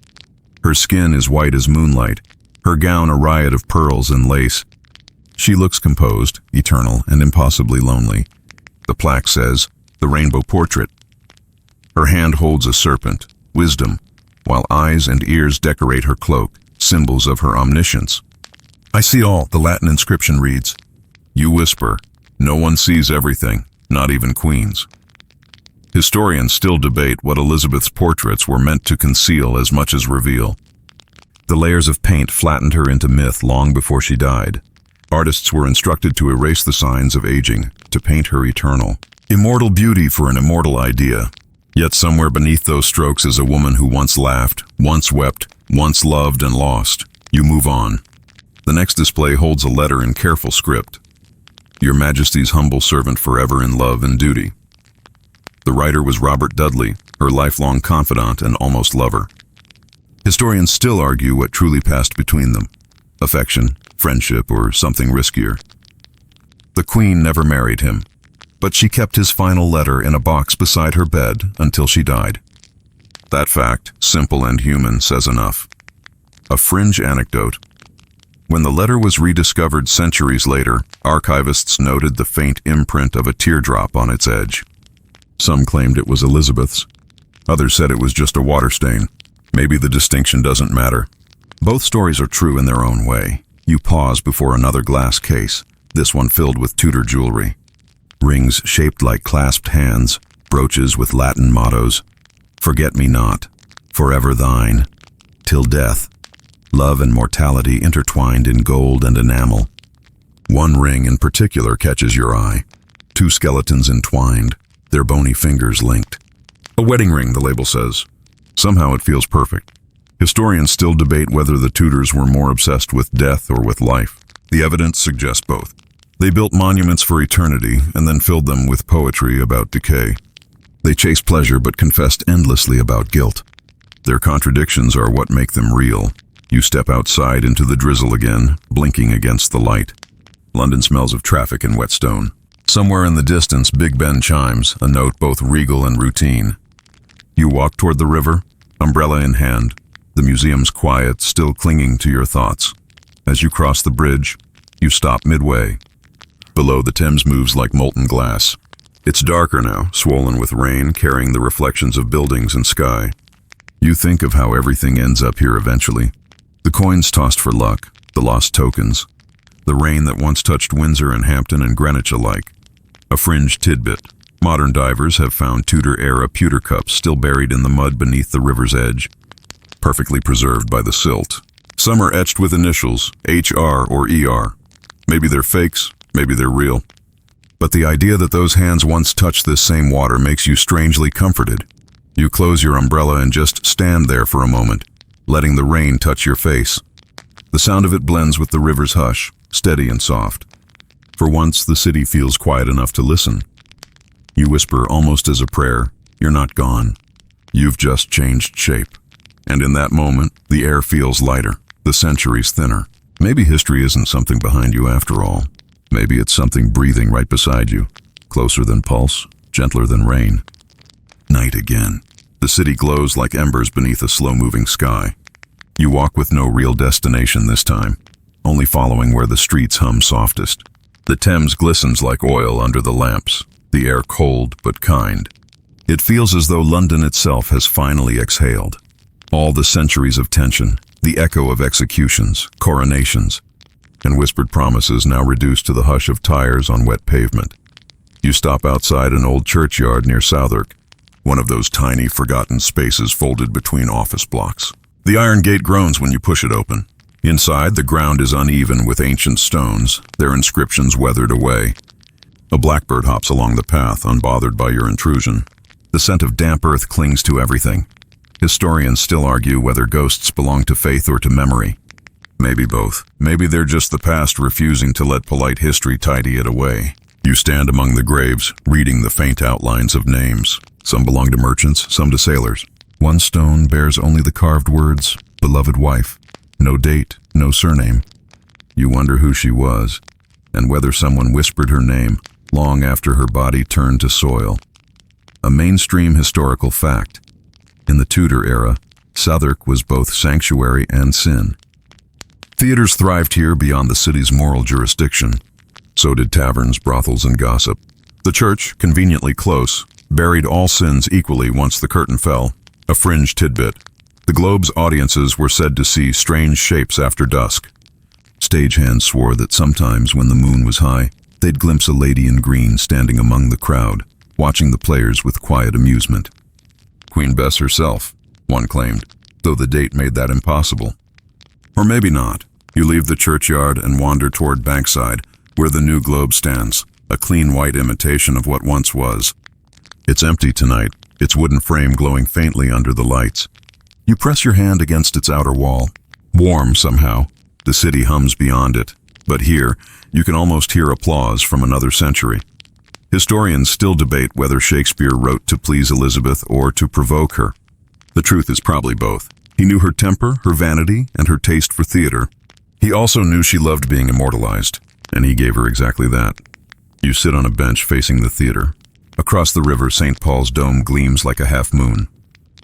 Her skin is white as moonlight, her gown a riot of pearls and lace. She looks composed, eternal, and impossibly lonely. The plaque says, "The Rainbow Portrait." Her hand holds a serpent, wisdom, while eyes and ears decorate her cloak, symbols of her omniscience. "I see all," the Latin inscription reads. You whisper, "No one sees everything, not even queens." Historians still debate what Elizabeth's portraits were meant to conceal as much as reveal. The layers of paint flattened her into myth long before she died. Artists were instructed to erase the signs of aging, to paint her eternal. Immortal beauty for an immortal idea. Yet somewhere beneath those strokes is a woman who once laughed, once wept, once loved and lost. You move on. The next display holds a letter in careful script. Your Majesty's humble servant forever in love and duty. The writer was Robert Dudley, her lifelong confidant and almost lover. Historians still argue what truly passed between them. Affection, friendship, or something riskier. The Queen never married him, but she kept his final letter in a box beside her bed until she died. That fact, simple and human, says enough. A fringe anecdote. When the letter was rediscovered centuries later, archivists noted the faint imprint of a teardrop on its edge. Some claimed it was Elizabeth's. Others said it was just a water stain. Maybe the distinction doesn't matter. Both stories are true in their own way. You pause before another glass case, this one filled with Tudor jewelry. Rings shaped like clasped hands, brooches with Latin mottos. Forget me not, forever thine, till death. Love and mortality intertwined in gold and enamel. One ring in particular catches your eye. Two skeletons entwined, their bony fingers linked. A wedding ring, the label says. Somehow it feels perfect. Historians still debate whether the Tudors were more obsessed with death or with life. The evidence suggests both. They built monuments for eternity and then filled them with poetry about decay. They chase pleasure but confessed endlessly about guilt. Their contradictions are what make them real. You step outside into the drizzle again, blinking against the light. London smells of traffic and wet stone. Somewhere in the distance, Big Ben chimes, a note both regal and routine. You walk toward the river, umbrella in hand, the museum's quiet, still clinging to your thoughts. As you cross the bridge, you stop midway. Below, the Thames moves like molten glass. It's darker now, swollen with rain, carrying the reflections of buildings and sky. You think of how everything ends up here eventually. The coins tossed for luck, the lost tokens, the rain that once touched Windsor and Hampton and Greenwich alike. A fringe tidbit. Modern divers have found Tudor-era pewter cups still buried in the mud beneath the river's edge, perfectly preserved by the silt. Some are etched with initials, HR or ER. Maybe they're fakes, maybe they're real. But the idea that those hands once touched this same water makes you strangely comforted. You close your umbrella and just stand there for a moment, letting the rain touch your face. The sound of it blends with the river's hush, steady and soft. For once, the city feels quiet enough to listen. You whisper almost as a prayer, "You're not gone. You've just changed shape." And in that moment, the air feels lighter, the centuries thinner. Maybe history isn't something behind you after all. Maybe it's something breathing right beside you, closer than pulse, gentler than rain. Night again. The city glows like embers beneath a slow-moving sky. You walk with no real destination this time, only following where the streets hum softest. The Thames glistens like oil under the lamps, the air cold but kind. It feels as though London itself has finally exhaled. All the centuries of tension, the echo of executions, coronations, and whispered promises now reduced to the hush of tires on wet pavement. You stop outside an old churchyard near Southwark, one of those tiny, forgotten spaces folded between office blocks. The iron gate groans when you push it open. Inside, the ground is uneven with ancient stones, their inscriptions weathered away. A blackbird hops along the path, unbothered by your intrusion. The scent of damp earth clings to everything. Historians still argue whether ghosts belong to faith or to memory. Maybe both. Maybe they're just the past refusing to let polite history tidy it away. You stand among the graves, reading the faint outlines of names. Some belong to merchants, some to sailors. One stone bears only the carved words, "Beloved wife." No date, no surname. You wonder who she was, and whether someone whispered her name long after her body turned to soil. A mainstream historical fact. In the Tudor era, Southwark was both sanctuary and sin. Theaters thrived here beyond the city's moral jurisdiction. So did taverns, brothels, and gossip. The church, conveniently close, buried all sins equally once the curtain fell. A fringe tidbit. The Globe's audiences were said to see strange shapes after dusk. Stagehands swore that sometimes when the moon was high, they'd glimpse a lady in green standing among the crowd, watching the players with quiet amusement. Queen Bess herself, one claimed, though the date made that impossible. Or maybe not. You leave the churchyard and wander toward Bankside, where the new Globe stands, a clean white imitation of what once was. It's empty tonight, its wooden frame glowing faintly under the lights. You press your hand against its outer wall. Warm somehow. The city hums beyond it. But here, you can almost hear applause from another century. Historians still debate whether Shakespeare wrote to please Elizabeth or to provoke her. The truth is probably both. He knew her temper, her vanity, and her taste for theater. He also knew she loved being immortalized, and he gave her exactly that. You sit on a bench facing the theater. Across the river, St. Paul's dome gleams like a half-moon.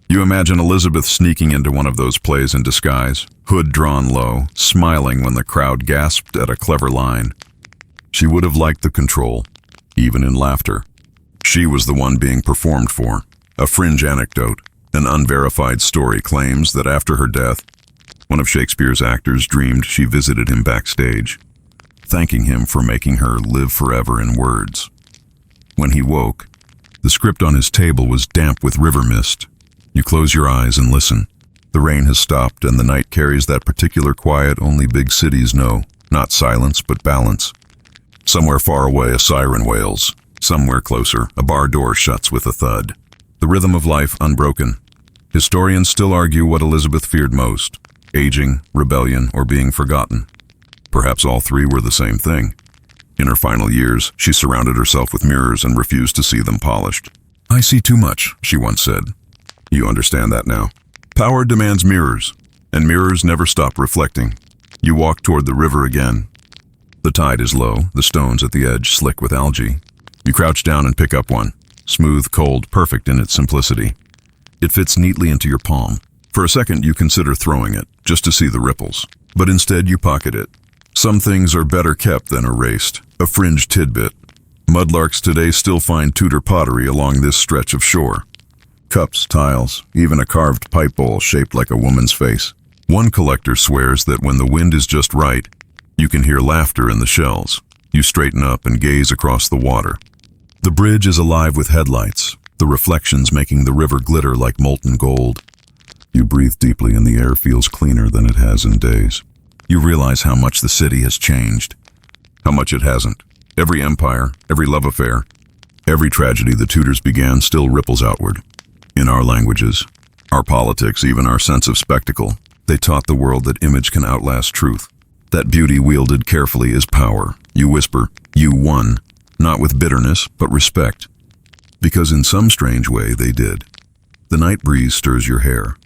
You imagine Elizabeth sneaking into one of those plays in disguise, hood drawn low, smiling when the crowd gasped at a clever line. She would have liked the control, even in laughter. She was the one being performed for. A fringe anecdote, an unverified story claims that after her death, one of Shakespeare's actors dreamed she visited him backstage, thanking him for making her live forever in words. When he woke, the script on his table was damp with river mist. You close your eyes and listen. The rain has stopped and the night carries that particular quiet only big cities know, not silence but balance. Somewhere far away a siren wails. Somewhere closer, a bar door shuts with a thud. The rhythm of life unbroken. Historians still argue what Elizabeth feared most, aging, rebellion, or being forgotten. Perhaps all three were the same thing. In her final years, she surrounded herself with mirrors and refused to see them polished. "I see too much," she once said. You understand that now. Power demands mirrors, and mirrors never stop reflecting. You walk toward the river again. The tide is low, the stones at the edge slick with algae. You crouch down and pick up one, smooth, cold, perfect in its simplicity. It fits neatly into your palm. For a second you consider throwing it, just to see the ripples. But instead you pocket it. Some things are better kept than erased. A fringe tidbit. Mudlarks today still find Tudor pottery along this stretch of shore. Cups, tiles, even a carved pipe bowl shaped like a woman's face. One collector swears that when the wind is just right, you can hear laughter in the shells. You straighten up and gaze across the water. The bridge is alive with headlights, the reflections making the river glitter like molten gold. You breathe deeply and the air feels cleaner than it has in days. You realize how much the city has changed, how much it hasn't. Every empire, every love affair, every tragedy the Tudors began still ripples outward. In our languages, our politics, even our sense of spectacle, they taught the world that image can outlast truth. That beauty wielded carefully is power. You whisper, "You won," not with bitterness, but respect. Because in some strange way they did. The night breeze stirs your hair.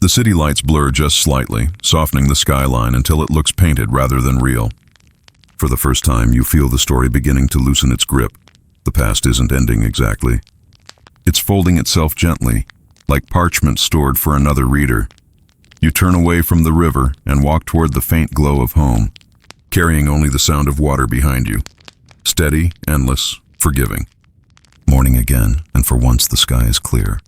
The city lights blur just slightly, softening the skyline until it looks painted rather than real. For the first time, you feel the story beginning to loosen its grip. The past isn't ending exactly. It's folding itself gently, like parchment stored for another reader. You turn away from the river and walk toward the faint glow of home, carrying only the sound of water behind you. Steady, endless, forgiving. Morning again, and for once the sky is clear.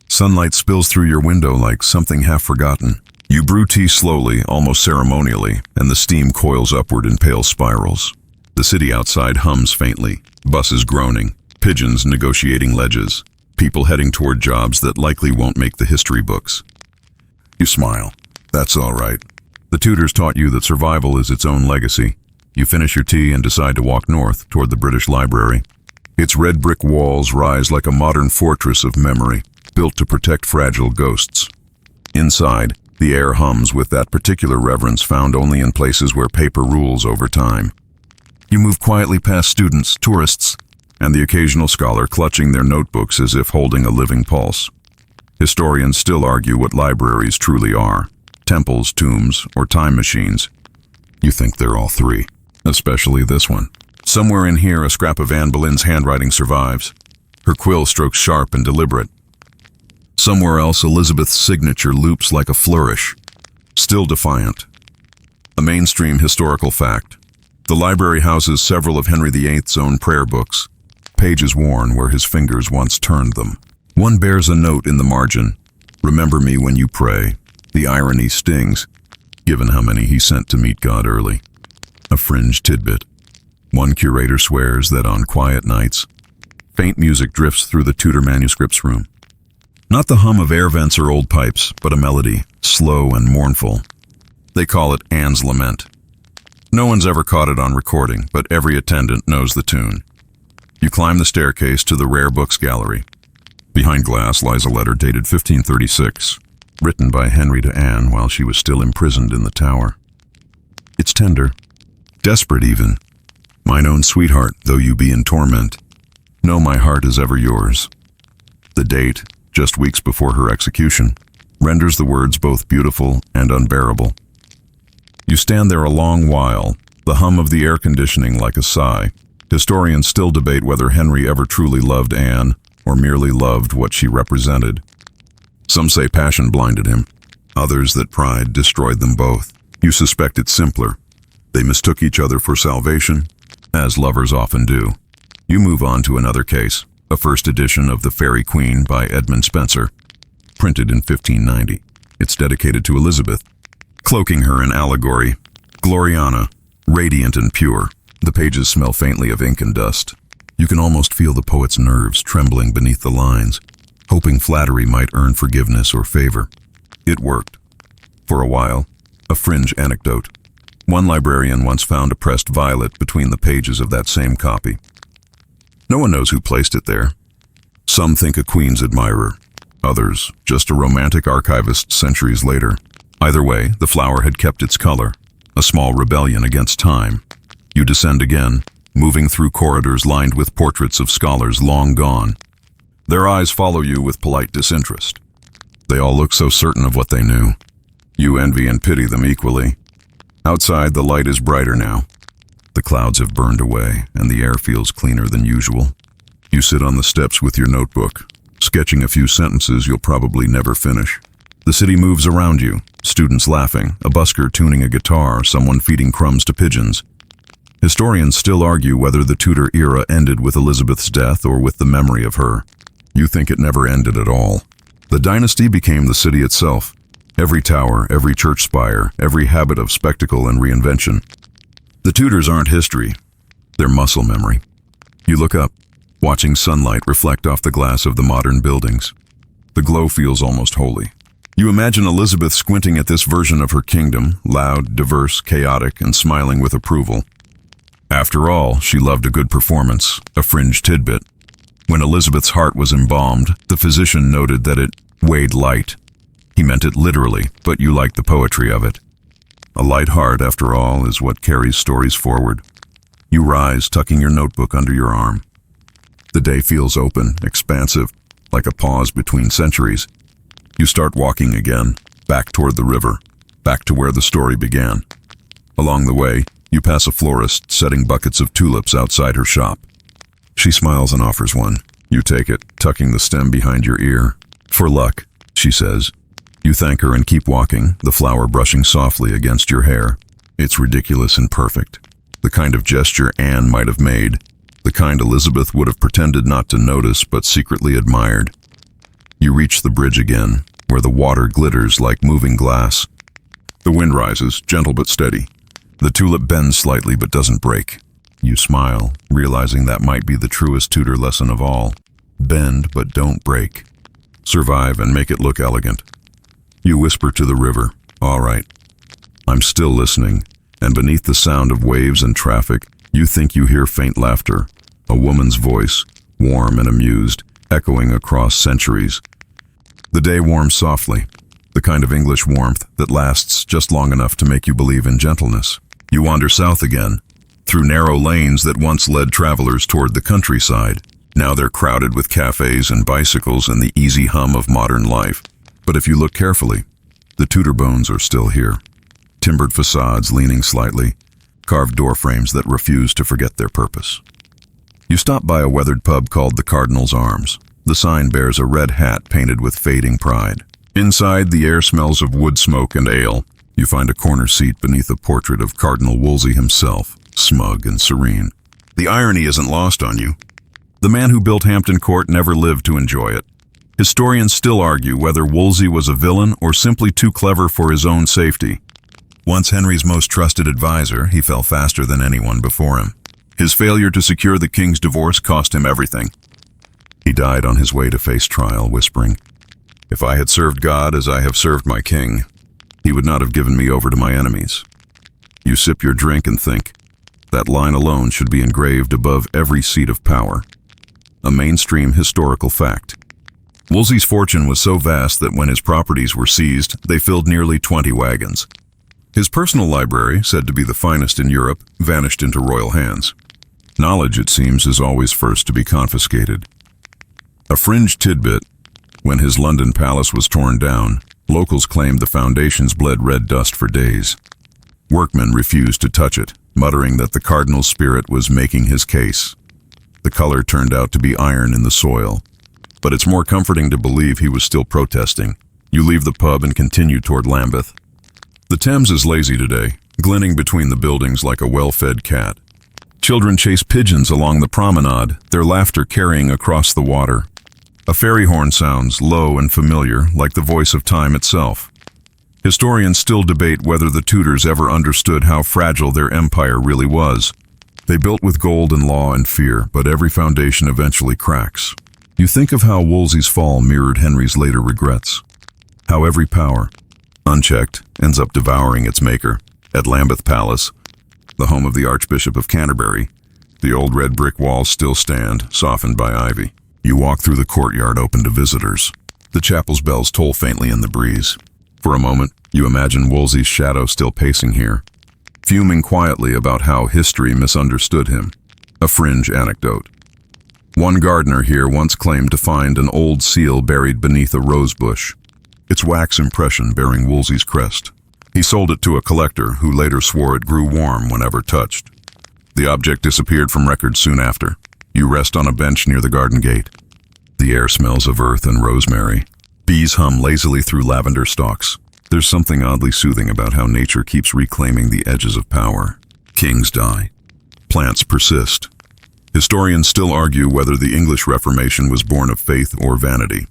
Sunlight spills through your window like something half forgotten. You brew tea slowly, almost ceremonially, and the steam coils upward in pale spirals. The city outside hums faintly, buses groaning, pigeons negotiating ledges, people heading toward jobs that likely won't make the history books. You smile. That's all right. The Tudors taught you that survival is its own legacy. You finish your tea and decide to walk north toward the British Library. Its red brick walls rise like a modern fortress of memory, built to protect fragile ghosts. Inside, the air hums with that particular reverence found only in places where paper rules over time. You move quietly past students, tourists, and the occasional scholar clutching their notebooks as if holding a living pulse. Historians still argue what libraries truly are: temples, tombs, or time machines. You think they're all three, especially this one. Somewhere in here, a scrap of Anne Boleyn's handwriting survives. Her quill strokes sharp and deliberate. Somewhere else, Elizabeth's signature loops like a flourish, still defiant. A mainstream historical fact. The library houses several of Henry VIII's own prayer books, pages worn where his fingers once turned them. One bears a note in the margin, "Remember me when you pray." The irony stings, given how many he sent to meet God early. A fringe tidbit. One curator swears that on quiet nights, faint music drifts through the Tudor manuscripts room. Not the hum of air vents or old pipes, but a melody, slow and mournful. They call it Anne's Lament. No one's ever caught it on recording, but every attendant knows the tune. You climb the staircase to the rare books gallery. Behind glass lies a letter dated 1536, written by Henry to Anne while she was still imprisoned in the Tower. It's tender, desperate even. "Mine own sweetheart, though you be in torment, know my heart is ever yours." The date, just weeks before her execution, renders the words both beautiful and unbearable. You stand there a long while, the hum of the air conditioning like a sigh. Historians still debate whether Henry ever truly loved Anne or merely loved what she represented. Some say passion blinded him, others that pride destroyed them both. You suspect it's simpler. They mistook each other for salvation, as lovers often do. You move on to another case, a first edition of The Fairy Queen by Edmund Spenser, printed in 1590. It's dedicated to Elizabeth, cloaking her in allegory. Gloriana, radiant and pure. The pages smell faintly of ink and dust. You can almost feel the poet's nerves trembling beneath the lines, hoping flattery might earn forgiveness or favor. It worked. For a while, a fringe anecdote. One librarian once found a pressed violet between the pages of that same copy. No one knows who placed it there. Some think a Queen's admirer, others just a romantic archivist centuries later. Either way, the flower had kept its color, a small rebellion against time. You descend again, moving through corridors lined with portraits of scholars long gone. Their eyes follow you with polite disinterest. They all look so certain of what they knew. You envy and pity them equally. Outside, the light is brighter now. The clouds have burned away, and the air feels cleaner than usual. You sit on the steps with your notebook, sketching a few sentences you'll probably never finish. The city moves around you, students laughing, a busker tuning a guitar, someone feeding crumbs to pigeons. Historians still argue whether the Tudor era ended with Elizabeth's death or with the memory of her. You think it never ended at all. The dynasty became the city itself. Every tower, every church spire, every habit of spectacle and reinvention. The Tudors aren't history. They're muscle memory. You look up, watching sunlight reflect off the glass of the modern buildings. The glow feels almost holy. You imagine Elizabeth squinting at this version of her kingdom, loud, diverse, chaotic, and smiling with approval. After all, she loved a good performance, a fringe tidbit. When Elizabeth's heart was embalmed, the physician noted that it weighed light. He meant it literally, but you liked the poetry of it. A light heart, after all, is what carries stories forward. You rise, tucking your notebook under your arm. The day feels open, expansive, like a pause between centuries. You start walking again, back toward the river, back to where the story began. Along the way, you pass a florist setting buckets of tulips outside her shop. She smiles and offers one. You take it, tucking the stem behind your ear. "For luck," she says. You thank her and keep walking, the flower brushing softly against your hair. It's ridiculous and perfect. The kind of gesture Anne might have made, the kind Elizabeth would have pretended not to notice but secretly admired. You reach the bridge again, where the water glitters like moving glass. The wind rises, gentle but steady. The tulip bends slightly but doesn't break. You smile, realizing that might be the truest Tudor lesson of all. Bend but don't break. Survive and make it look elegant. You whisper to the river, "All right." I'm still listening, and beneath the sound of waves and traffic, you think you hear faint laughter, a woman's voice, warm and amused, echoing across centuries. The day warms softly, the kind of English warmth that lasts just long enough to make you believe in gentleness. You wander south again, through narrow lanes that once led travelers toward the countryside. Now they're crowded with cafes and bicycles and the easy hum of modern life. But if you look carefully, the Tudor bones are still here. Timbered facades leaning slightly, carved doorframes that refuse to forget their purpose. You stop by a weathered pub called the Cardinal's Arms. The sign bears a red hat painted with fading pride. Inside, the air smells of wood smoke and ale. You find a corner seat beneath a portrait of Cardinal Wolsey himself, smug and serene. The irony isn't lost on you. The man who built Hampton Court never lived to enjoy it. Historians still argue whether Wolsey was a villain or simply too clever for his own safety. Once Henry's most trusted advisor, he fell faster than anyone before him. His failure to secure the king's divorce cost him everything. He died on his way to face trial, whispering, "If I had served God as I have served my king, he would not have given me over to my enemies." You sip your drink and think, that line alone should be engraved above every seat of power. A mainstream historical fact. Wolsey's fortune was so vast that when his properties were seized, they filled nearly 20 wagons. His personal library, said to be the finest in Europe, vanished into royal hands. Knowledge, it seems, is always first to be confiscated. A fringe tidbit: when his London palace was torn down, locals claimed the foundations bled red dust for days. Workmen refused to touch it, muttering that the cardinal's spirit was making his case. The color turned out to be iron in the soil, but it's more comforting to believe he was still protesting. You leave the pub and continue toward Lambeth. The Thames is lazy today, glinting between the buildings like a well-fed cat. Children chase pigeons along the promenade, their laughter carrying across the water. A fairy horn sounds low and familiar, like the voice of time itself. Historians still debate whether the Tudors ever understood how fragile their empire really was. They built with gold and law and fear, but every foundation eventually cracks. You think of how Wolsey's fall mirrored Henry's later regrets. How every power, unchecked, ends up devouring its maker. At Lambeth Palace, the home of the Archbishop of Canterbury, the old red brick walls still stand, softened by ivy. You walk through the courtyard open to visitors. The chapel's bells toll faintly in the breeze. For a moment, you imagine Wolsey's shadow still pacing here, fuming quietly about how history misunderstood him. A fringe anecdote. One gardener here once claimed to find an old seal buried beneath a rose bush, its wax impression bearing Wolsey's crest. He sold it to a collector who later swore it grew warm whenever touched. The object disappeared from record soon after. You rest on a bench near the garden gate. The air smells of earth and rosemary. Bees hum lazily through lavender stalks. There's something oddly soothing about how nature keeps reclaiming the edges of power. Kings die. Plants persist. Historians still argue whether the English Reformation was born of faith or vanity.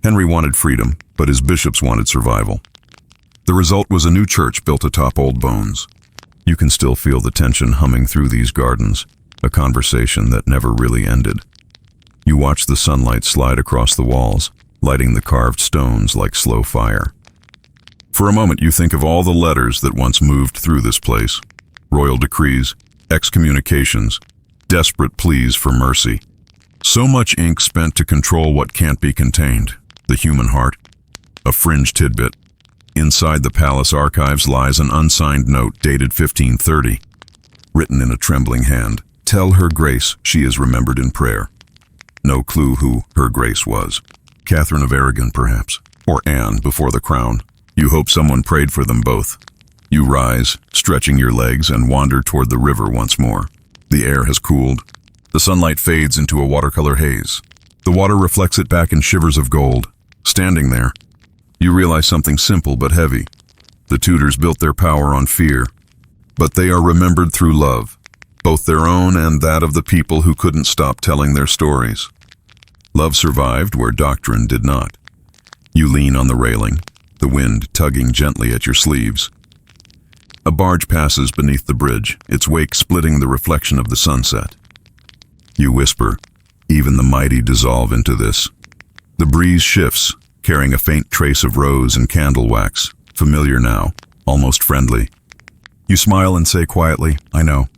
Henry wanted freedom, but his bishops wanted survival. The result was a new church built atop old bones. You can still feel the tension humming through these gardens, a conversation that never really ended. You watch the sunlight slide across the walls, lighting the carved stones like slow fire. For a moment you think of all the letters that once moved through this place. Royal decrees, excommunications, desperate pleas for mercy. So much ink spent to control what can't be contained, the human heart. A fringe tidbit. Inside the palace archives lies an unsigned note dated 1530. Written in a trembling hand, "Tell Her Grace she is remembered in prayer." No clue who Her Grace was. Catherine of Aragon, perhaps. Or Anne before the crown. You hope someone prayed for them both. You rise, stretching your legs, and wander toward the river once more. The air has cooled. The sunlight fades into a watercolor haze. The water reflects it back in shivers of gold. Standing there, you realize something simple but heavy. The Tudors built their power on fear, but they are remembered through love, both their own and that of the people who couldn't stop telling their stories. Love survived where doctrine did not. You lean on the railing, the wind tugging gently at your sleeves. A barge passes beneath the bridge, its wake splitting the reflection of the sunset. You whisper, "Even the mighty dissolve into this." The breeze shifts, carrying a faint trace of rose and candle wax, familiar now, almost friendly. You smile and say quietly, "I know.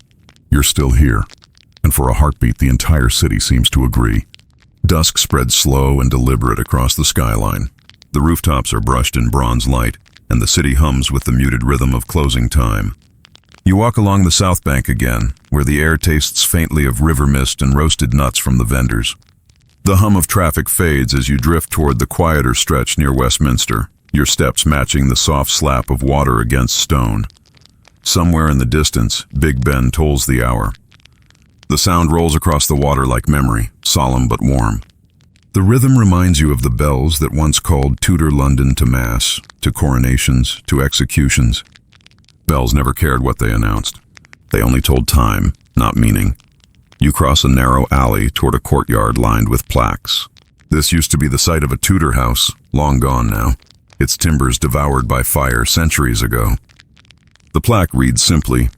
You're still here." And for a heartbeat, the entire city seems to agree. Dusk spreads slow and deliberate across the skyline. The rooftops are brushed in bronze light, and the city hums with the muted rhythm of closing time. You walk along the south bank again, where the air tastes faintly of river mist and roasted nuts from the vendors. The hum of traffic fades as you drift toward the quieter stretch near Westminster, your steps matching the soft slap of water against stone. Somewhere in the distance, Big Ben tolls the hour. The sound rolls across the water like memory, solemn but warm. The rhythm reminds you of the bells that once called Tudor London to mass, to coronations, to executions. Bells never cared what they announced. They only told time, not meaning. You cross a narrow alley toward a courtyard lined with plaques. This used to be the site of a Tudor house, long gone now, its timbers devoured by fire centuries ago. The plaque reads simply,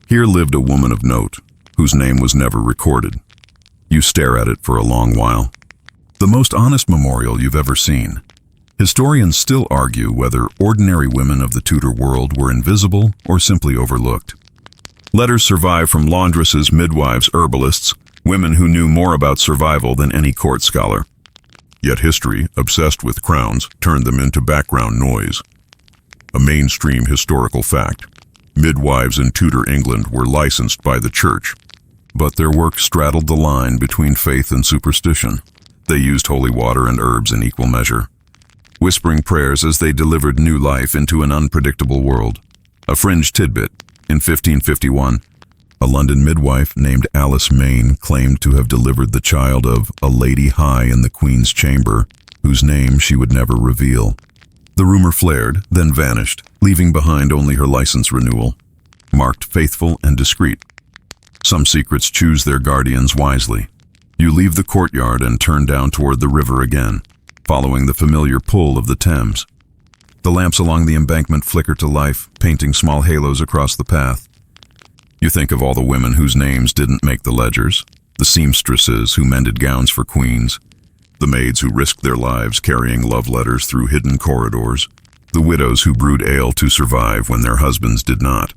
"Here lived a woman of note, whose name was never recorded." You stare at it for a long while. The most honest memorial you've ever seen. Historians still argue whether ordinary women of the Tudor world were invisible or simply overlooked. Letters survive from laundresses, midwives, herbalists, women who knew more about survival than any court scholar. Yet history, obsessed with crowns, turned them into background noise. A mainstream historical fact. Midwives in Tudor England were licensed by the church, but their work straddled the line between faith and superstition. They used holy water and herbs in equal measure, whispering prayers as they delivered new life into an unpredictable world. A fringe tidbit. In 1551, a London midwife named Alice Mayne claimed to have delivered the child of a lady high in the Queen's chamber, whose name she would never reveal. The rumor flared, then vanished, leaving behind only her license renewal, marked faithful and discreet. Some secrets choose their guardians wisely. You leave the courtyard and turn down toward the river again, following the familiar pull of the Thames. The lamps along the embankment flicker to life, painting small halos across the path. You think of all the women whose names didn't make the ledgers, the seamstresses who mended gowns for queens, the maids who risked their lives carrying love letters through hidden corridors, the widows who brewed ale to survive when their husbands did not.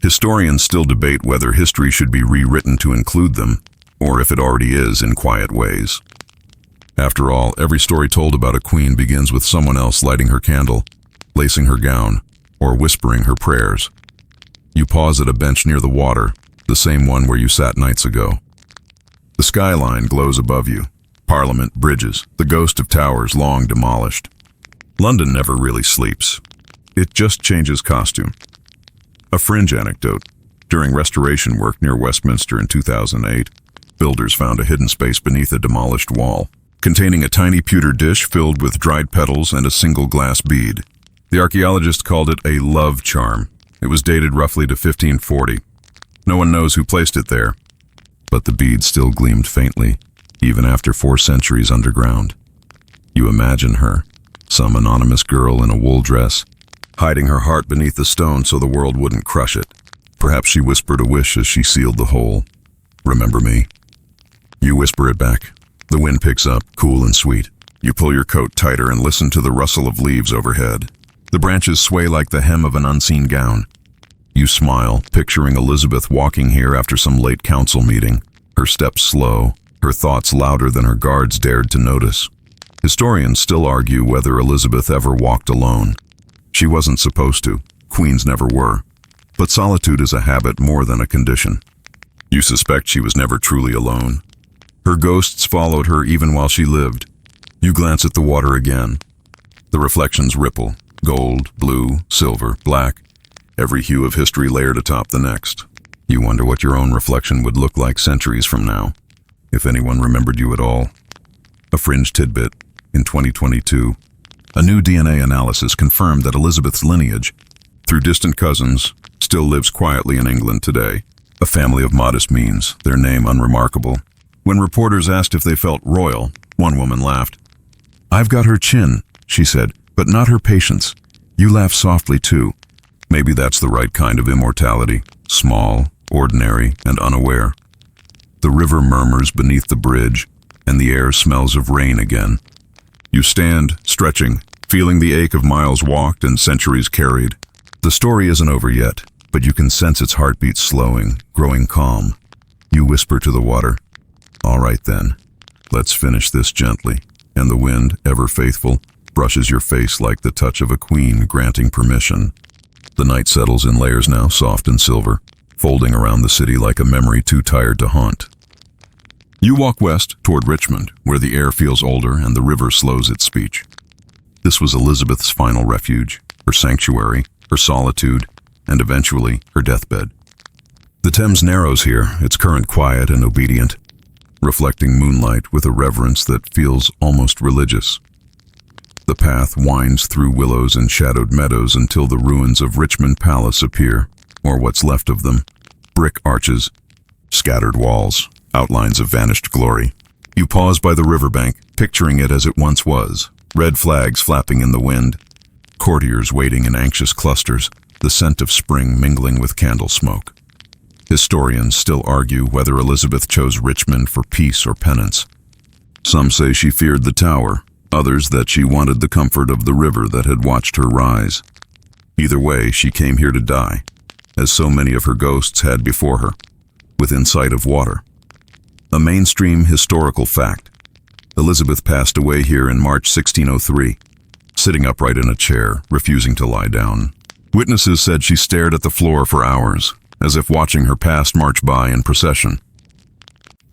Historians still debate whether history should be rewritten to include them, or if it already is in quiet ways. After all, every story told about a queen begins with someone else lighting her candle, lacing her gown, or whispering her prayers. You pause at a bench near the water, the same one where you sat nights ago. The skyline glows above you. Parliament, bridges, the ghost of towers long demolished. London never really sleeps. It just changes costume. A fringe anecdote. During restoration work near Westminster in 2008, builders found a hidden space beneath a demolished wall, containing a tiny pewter dish filled with dried petals and a single glass bead. The archaeologists called it a love charm. It was dated roughly to 1540. No one knows who placed it there, but the bead still gleamed faintly, even after 4 centuries underground. You imagine her, some anonymous girl in a wool dress, hiding her heart beneath the stone so the world wouldn't crush it. Perhaps she whispered a wish as she sealed the hole. Remember me? You whisper it back. The wind picks up, cool and sweet. You pull your coat tighter and listen to the rustle of leaves overhead. The branches sway like the hem of an unseen gown. You smile, picturing Elizabeth walking here after some late council meeting, her steps slow, her thoughts louder than her guards dared to notice. Historians still argue whether Elizabeth ever walked alone. She wasn't supposed to. Queens never were. But solitude is a habit more than a condition. You suspect she was never truly alone. Her ghosts followed her even while she lived. You glance at the water again. The reflections ripple. Gold, blue, silver, black. Every hue of history layered atop the next. You wonder what your own reflection would look like centuries from now, if anyone remembered you at all. A fringe tidbit. In 2022, a new DNA analysis confirmed that Elizabeth's lineage, through distant cousins, still lives quietly in England today. A family of modest means, their name unremarkable. When reporters asked if they felt royal, one woman laughed. "I've got her chin," she said, "but not her patience. You laugh softly too." Maybe that's the right kind of immortality, small, ordinary, and unaware. The river murmurs beneath the bridge, and the air smells of rain again. You stand, stretching, feeling the ache of miles walked and centuries carried. The story isn't over yet, but you can sense its heartbeat slowing, growing calm. You whisper to the water, "All right then, let's finish this gently," and the wind, ever faithful, brushes your face like the touch of a queen granting permission. The night settles in layers now, soft and silver, folding around the city like a memory too tired to haunt. You walk west toward Richmond, where the air feels older and the river slows its speech. This was Elizabeth's final refuge, her sanctuary, her solitude, and eventually her deathbed. The Thames narrows here, its current quiet and obedient, reflecting moonlight with a reverence that feels almost religious. The path winds through willows and shadowed meadows until the ruins of Richmond Palace appear, or what's left of them, brick arches, scattered walls, outlines of vanished glory. You pause by the riverbank, picturing it as it once was, red flags flapping in the wind, courtiers waiting in anxious clusters, the scent of spring mingling with candle smoke. Historians still argue whether Elizabeth chose Richmond for peace or penance. Some say she feared the Tower, others that she wanted the comfort of the river that had watched her rise. Either way, she came here to die, as so many of her ghosts had before her, within sight of water. A mainstream historical fact. Elizabeth passed away here in March 1603, sitting upright in a chair, refusing to lie down. Witnesses said she stared at the floor for hours, as if watching her past march by in procession.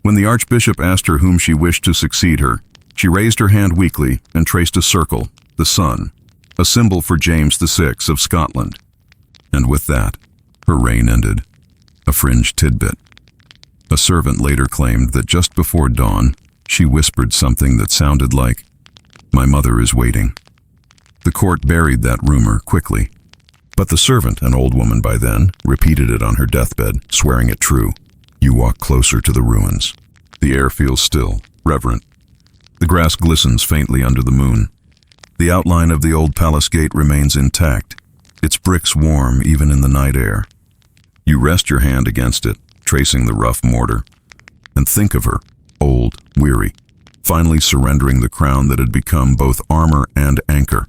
When the Archbishop asked her whom she wished to succeed her, she raised her hand weakly and traced a circle, the sun, a symbol for James VI of Scotland. And with that, her reign ended. A fringe tidbit. A servant later claimed that just before dawn, she whispered something that sounded like, "My mother is waiting." The court buried that rumor quickly. But the servant, an old woman by then, repeated it on her deathbed, swearing it true. You walk closer to the ruins. The air feels still, reverent. The grass glistens faintly under the moon. The outline of the old palace gate remains intact, its bricks warm even in the night air. You rest your hand against it, tracing the rough mortar, and think of her, old, weary, finally surrendering the crown that had become both armor and anchor.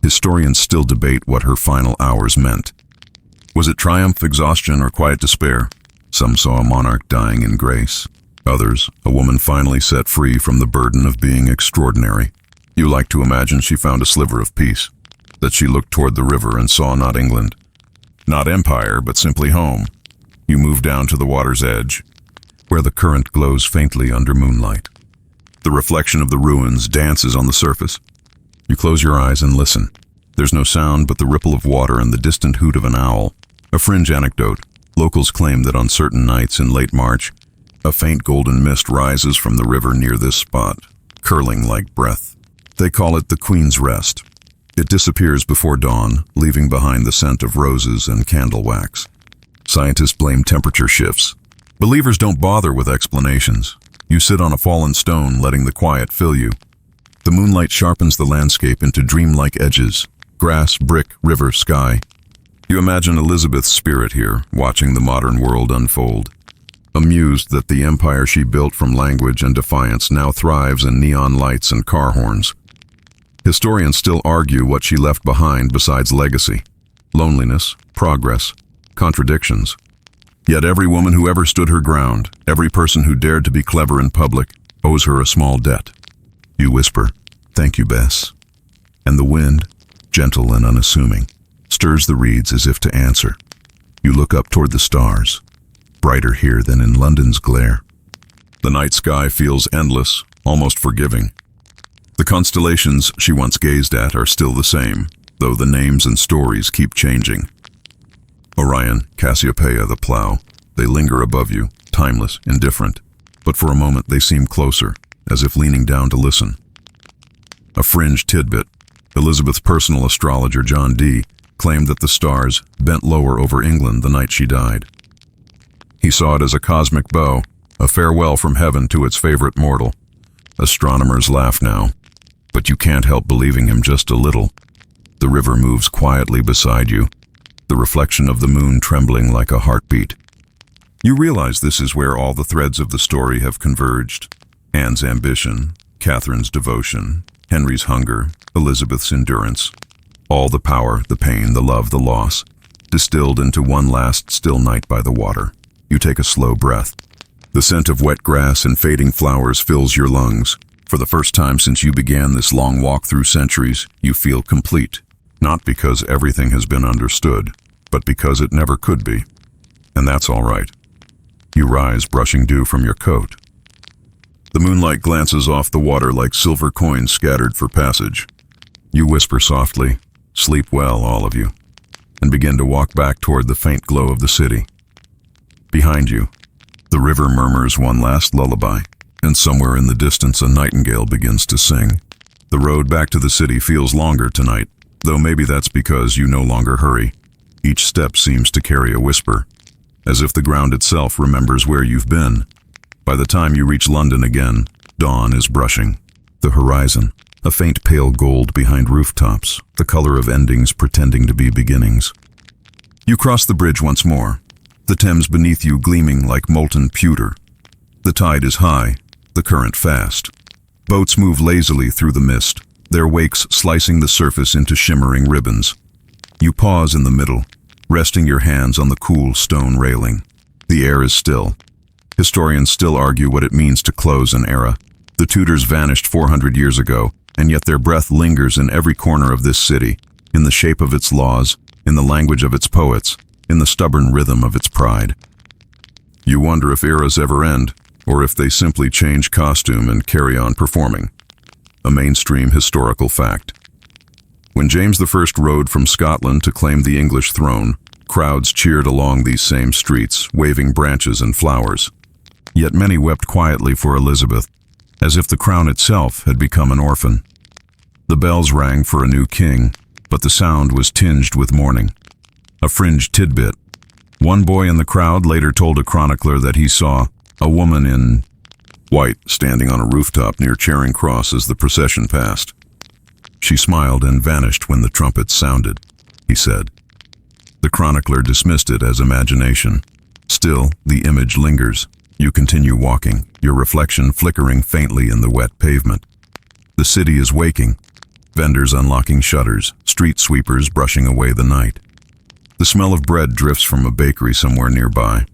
Historians still debate what her final hours meant. Was it triumph, exhaustion, or quiet despair? Some saw a monarch dying in grace. Others, a woman finally set free from the burden of being extraordinary. You like to imagine she found a sliver of peace, that she looked toward the river and saw not England, not empire, but simply home. You move down to the water's edge, where the current glows faintly under moonlight. The reflection of the ruins dances on the surface. You close your eyes and listen. There's no sound but the ripple of water and the distant hoot of an owl. A fringe anecdote. Locals claim that on certain nights in late March, a faint golden mist rises from the river near this spot, curling like breath. They call it the Queen's Rest. It disappears before dawn, leaving behind the scent of roses and candle wax. Scientists blame temperature shifts. Believers don't bother with explanations. You sit on a fallen stone, letting the quiet fill you. The moonlight sharpens the landscape into dreamlike edges. Grass, brick, river, sky. You imagine Elizabeth's spirit here, watching the modern world unfold. Amused that the empire she built from language and defiance now thrives in neon lights and car horns. Historians still argue what she left behind besides legacy. Loneliness, progress, contradictions. Yet every woman who ever stood her ground, every person who dared to be clever in public, owes her a small debt. You whisper, "Thank you, Bess." And the wind, gentle and unassuming, stirs the reeds as if to answer. You look up toward the stars, brighter here than in London's glare. The night sky feels endless, almost forgiving. The constellations she once gazed at are still the same, though the names and stories keep changing. Orion, Cassiopeia, the plow, they linger above you, timeless, indifferent, but for a moment they seem closer, as if leaning down to listen. A fringe tidbit. Elizabeth's personal astrologer, John Dee, claimed that the stars bent lower over England the night she died. He saw it as a cosmic bow, a farewell from heaven to its favorite mortal. Astronomers laugh now, but you can't help believing him just a little. The river moves quietly beside you, the reflection of the moon trembling like a heartbeat. You realize this is where all the threads of the story have converged. Anne's ambition, Catherine's devotion, Henry's hunger, Elizabeth's endurance. All the power, the pain, the love, the loss, distilled into one last still night by the water. You take a slow breath. The scent of wet grass and fading flowers fills your lungs. For the first time since you began this long walk through centuries, you feel complete. Not because everything has been understood, but because it never could be. And that's all right. You rise, brushing dew from your coat. The moonlight glances off the water like silver coins scattered for passage. You whisper softly, "Sleep well, all of you," and begin to walk back toward the faint glow of the city. Behind you, the river murmurs one last lullaby, and somewhere in the distance a nightingale begins to sing. The road back to the city feels longer tonight, though maybe that's because you no longer hurry. Each step seems to carry a whisper, as if the ground itself remembers where you've been. By the time you reach London again, dawn is brushing. The horizon, a faint pale gold behind rooftops, the color of endings pretending to be beginnings. You cross the bridge once more, the Thames beneath you gleaming like molten pewter. The tide is high, the current fast. Boats move lazily through the mist, their wakes slicing the surface into shimmering ribbons. You pause in the middle, resting your hands on the cool stone railing. The air is still. Historians still argue what it means to close an era. The Tudors vanished 400 years ago, and yet their breath lingers in every corner of this city, in the shape of its laws, in the language of its poets, in the stubborn rhythm of its pride. You wonder if eras ever end, or if they simply change costume and carry on performing. A mainstream historical fact. When James I rode from Scotland to claim the English throne, crowds cheered along these same streets, waving branches and flowers. Yet many wept quietly for Elizabeth, as if the crown itself had become an orphan. The bells rang for a new king, but the sound was tinged with mourning. A fringe tidbit. One boy in the crowd later told a chronicler that he saw a woman in white standing on a rooftop near Charing Cross as the procession passed. She smiled and vanished when the trumpets sounded, he said. The chronicler dismissed it as imagination. Still, the image lingers. You continue walking, your reflection flickering faintly in the wet pavement. The city is waking. Vendors unlocking shutters, street sweepers brushing away the night. The smell of bread drifts from a bakery somewhere nearby.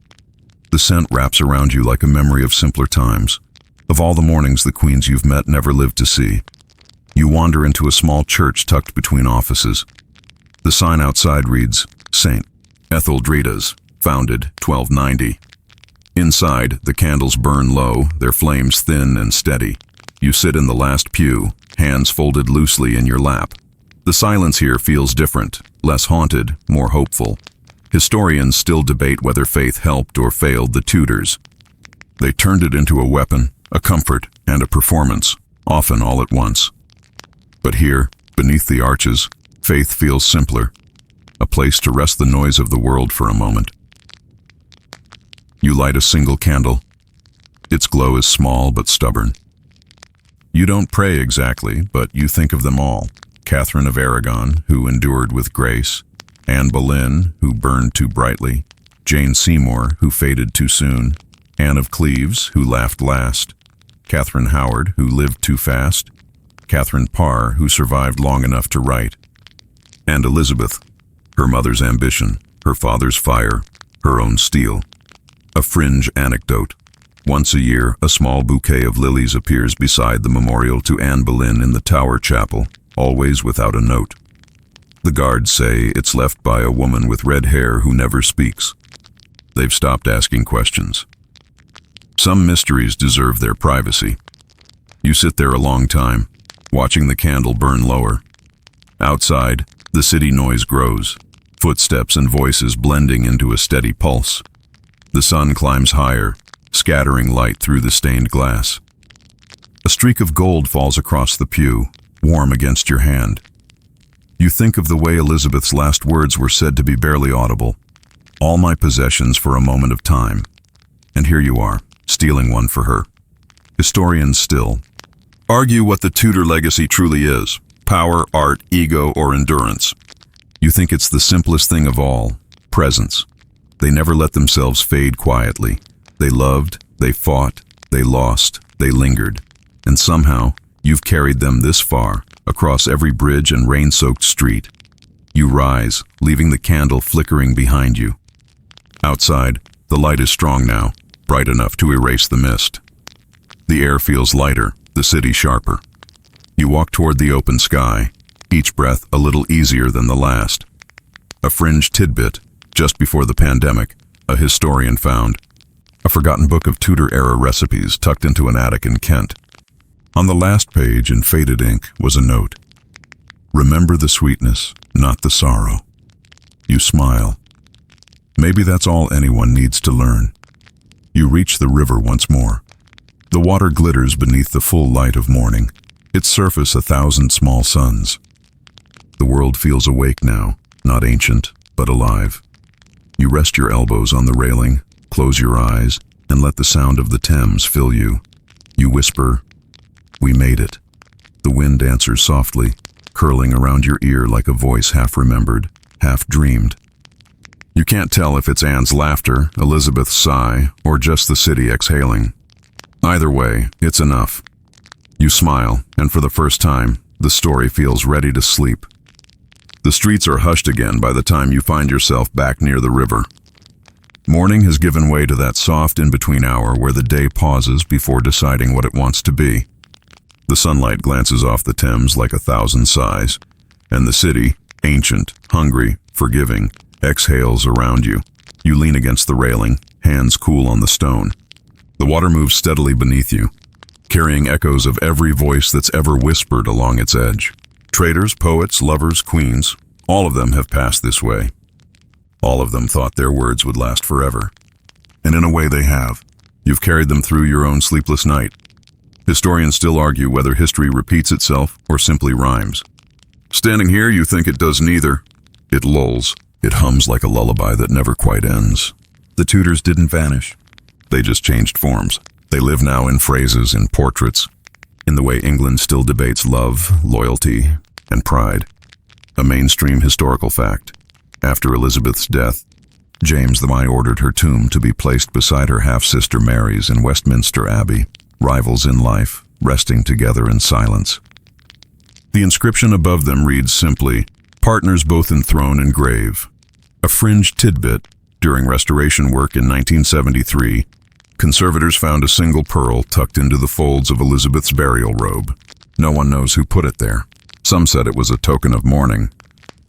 The scent wraps around you like a memory of simpler times, of all the mornings the queens you've met never lived to see. You wander into a small church tucked between offices. The sign outside reads, St. Etheldreda's, founded 1290. Inside, the candles burn low, their flames thin and steady. You sit in the last pew, hands folded loosely in your lap. The silence here feels different, less haunted, more hopeful. Historians still debate whether faith helped or failed the Tudors. They turned it into a weapon, a comfort, and a performance, often all at once. But here, beneath the arches, faith feels simpler, a place to rest the noise of the world for a moment. You light a single candle. Its glow is small but stubborn. You don't pray exactly, but you think of them all. Catherine of Aragon, who endured with grace, Anne Boleyn, who burned too brightly, Jane Seymour, who faded too soon, Anne of Cleves, who laughed last, Catherine Howard, who lived too fast, Catherine Parr, who survived long enough to write, and Elizabeth, her mother's ambition, her father's fire, her own steel. A fringe anecdote. Once a year, a small bouquet of lilies appears beside the memorial to Anne Boleyn in the Tower Chapel, always without a note. The guards say it's left by a woman with red hair who never speaks. They've stopped asking questions. Some mysteries deserve their privacy. You sit there a long time, watching the candle burn lower. Outside, the city noise grows, footsteps and voices blending into a steady pulse. The sun climbs higher, scattering light through the stained glass. A streak of gold falls across the pew, warm against your hand. You think of the way Elizabeth's last words were said to be barely audible. All my possessions for a moment of time. And here you are, stealing one for her. Historians still argue what the Tudor legacy truly is: power, art, ego, or endurance. You think it's the simplest thing of all: presence. They never let themselves fade quietly. They loved, they fought, they lost, they lingered. And somehow, you've carried them this far, across every bridge and rain-soaked street. You rise, leaving the candle flickering behind you. Outside, the light is strong now, bright enough to erase the mist. The air feels lighter, the city sharper. You walk toward the open sky, each breath a little easier than the last. A fringe tidbit, just before the pandemic, a historian found a forgotten book of Tudor-era recipes tucked into an attic in Kent. On the last page, in faded ink, was a note. Remember the sweetness, not the sorrow. You smile. Maybe that's all anyone needs to learn. You reach the river once more. The water glitters beneath the full light of morning, its surface 1,000 small suns. The world feels awake now, not ancient, but alive. You rest your elbows on the railing, close your eyes, and let the sound of the Thames fill you. You whisper, "We made it." The wind answers softly, curling around your ear like a voice half-remembered, half-dreamed. You can't tell if it's Anne's laughter, Elizabeth's sigh, or just the city exhaling. Either way, it's enough. You smile, and for the first time, the story feels ready to sleep. The streets are hushed again by the time you find yourself back near the river. Morning has given way to that soft in-between hour where the day pauses before deciding what it wants to be. The sunlight glances off the Thames like 1,000 sighs, and the city, ancient, hungry, forgiving, exhales around you. You lean against the railing, hands cool on the stone. The water moves steadily beneath you, carrying echoes of every voice that's ever whispered along its edge. Traders, poets, lovers, queens, all of them have passed this way. All of them thought their words would last forever. And in a way they have. You've carried them through your own sleepless night. Historians still argue whether history repeats itself or simply rhymes. Standing here, you think it does neither. It lulls. It hums like a lullaby that never quite ends. The Tudors didn't vanish. They just changed forms. They live now in phrases, in portraits, in the way England still debates love, loyalty, and pride. A mainstream historical fact. After Elizabeth's death, James I ordered her tomb to be placed beside her half-sister Mary's in Westminster Abbey, rivals in life, resting together in silence. The inscription above them reads simply, "Partners both in throne and grave." A fringe tidbit, during restoration work in 1973, conservators found a single pearl tucked into the folds of Elizabeth's burial robe. No one knows who put it there. Some said it was a token of mourning.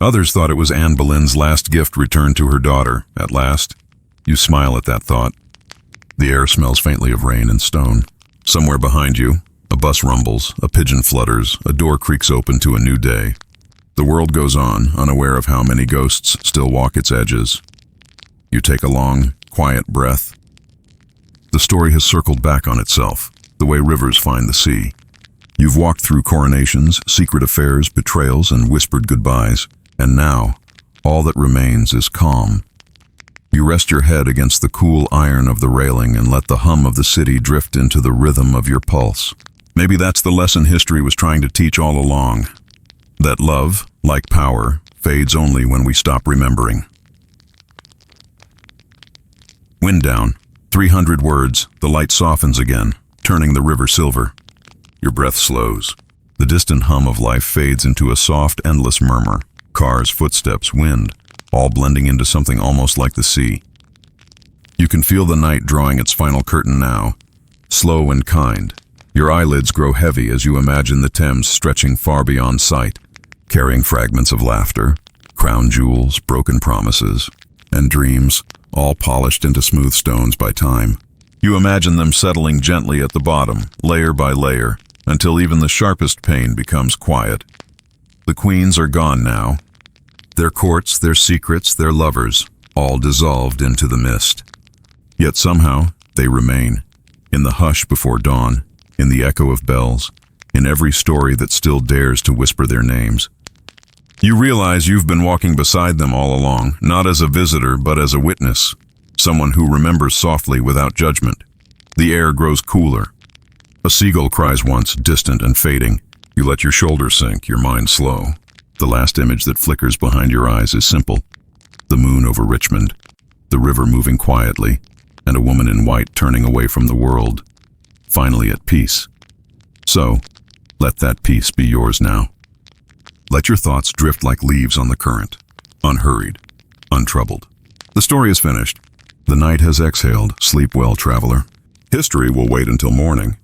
Others thought it was Anne Boleyn's last gift returned to her daughter. At last, you smile at that thought. The air smells faintly of rain and stone. Somewhere behind you, a bus rumbles, a pigeon flutters, a door creaks open to a new day. The world goes on, unaware of how many ghosts still walk its edges. You take a long, quiet breath. The story has circled back on itself, the way rivers find the sea. You've walked through coronations, secret affairs, betrayals, and whispered goodbyes, and now, all that remains is calm. You rest your head against the cool iron of the railing and let the hum of the city drift into the rhythm of your pulse. Maybe that's the lesson history was trying to teach all along. That love, like power, fades only when we stop remembering. Wind down. 300 words, the light softens again, turning the river silver. Your breath slows. The distant hum of life fades into a soft, endless murmur. Cars, footsteps, wind, all blending into something almost like the sea. You can feel the night drawing its final curtain now, slow and kind. Your eyelids grow heavy as you imagine the Thames stretching far beyond sight, carrying fragments of laughter, crown jewels, broken promises, and dreams, all polished into smooth stones by time. You imagine them settling gently at the bottom, layer by layer, until even the sharpest pain becomes quiet. The queens are gone now. Their courts, their secrets, their lovers, all dissolved into the mist. Yet somehow, they remain. In the hush before dawn, in the echo of bells, in every story that still dares to whisper their names. You realize you've been walking beside them all along, not as a visitor, but as a witness, someone who remembers softly without judgment. The air grows cooler. A seagull cries once, distant and fading. You let your shoulders sink, your mind slow. The last image that flickers behind your eyes is simple. The moon over Richmond, the river moving quietly, and a woman in white turning away from the world, finally at peace. So, let that peace be yours now. Let your thoughts drift like leaves on the current, unhurried, untroubled. The story is finished. The night has exhaled. Sleep well, traveler. History will wait until morning,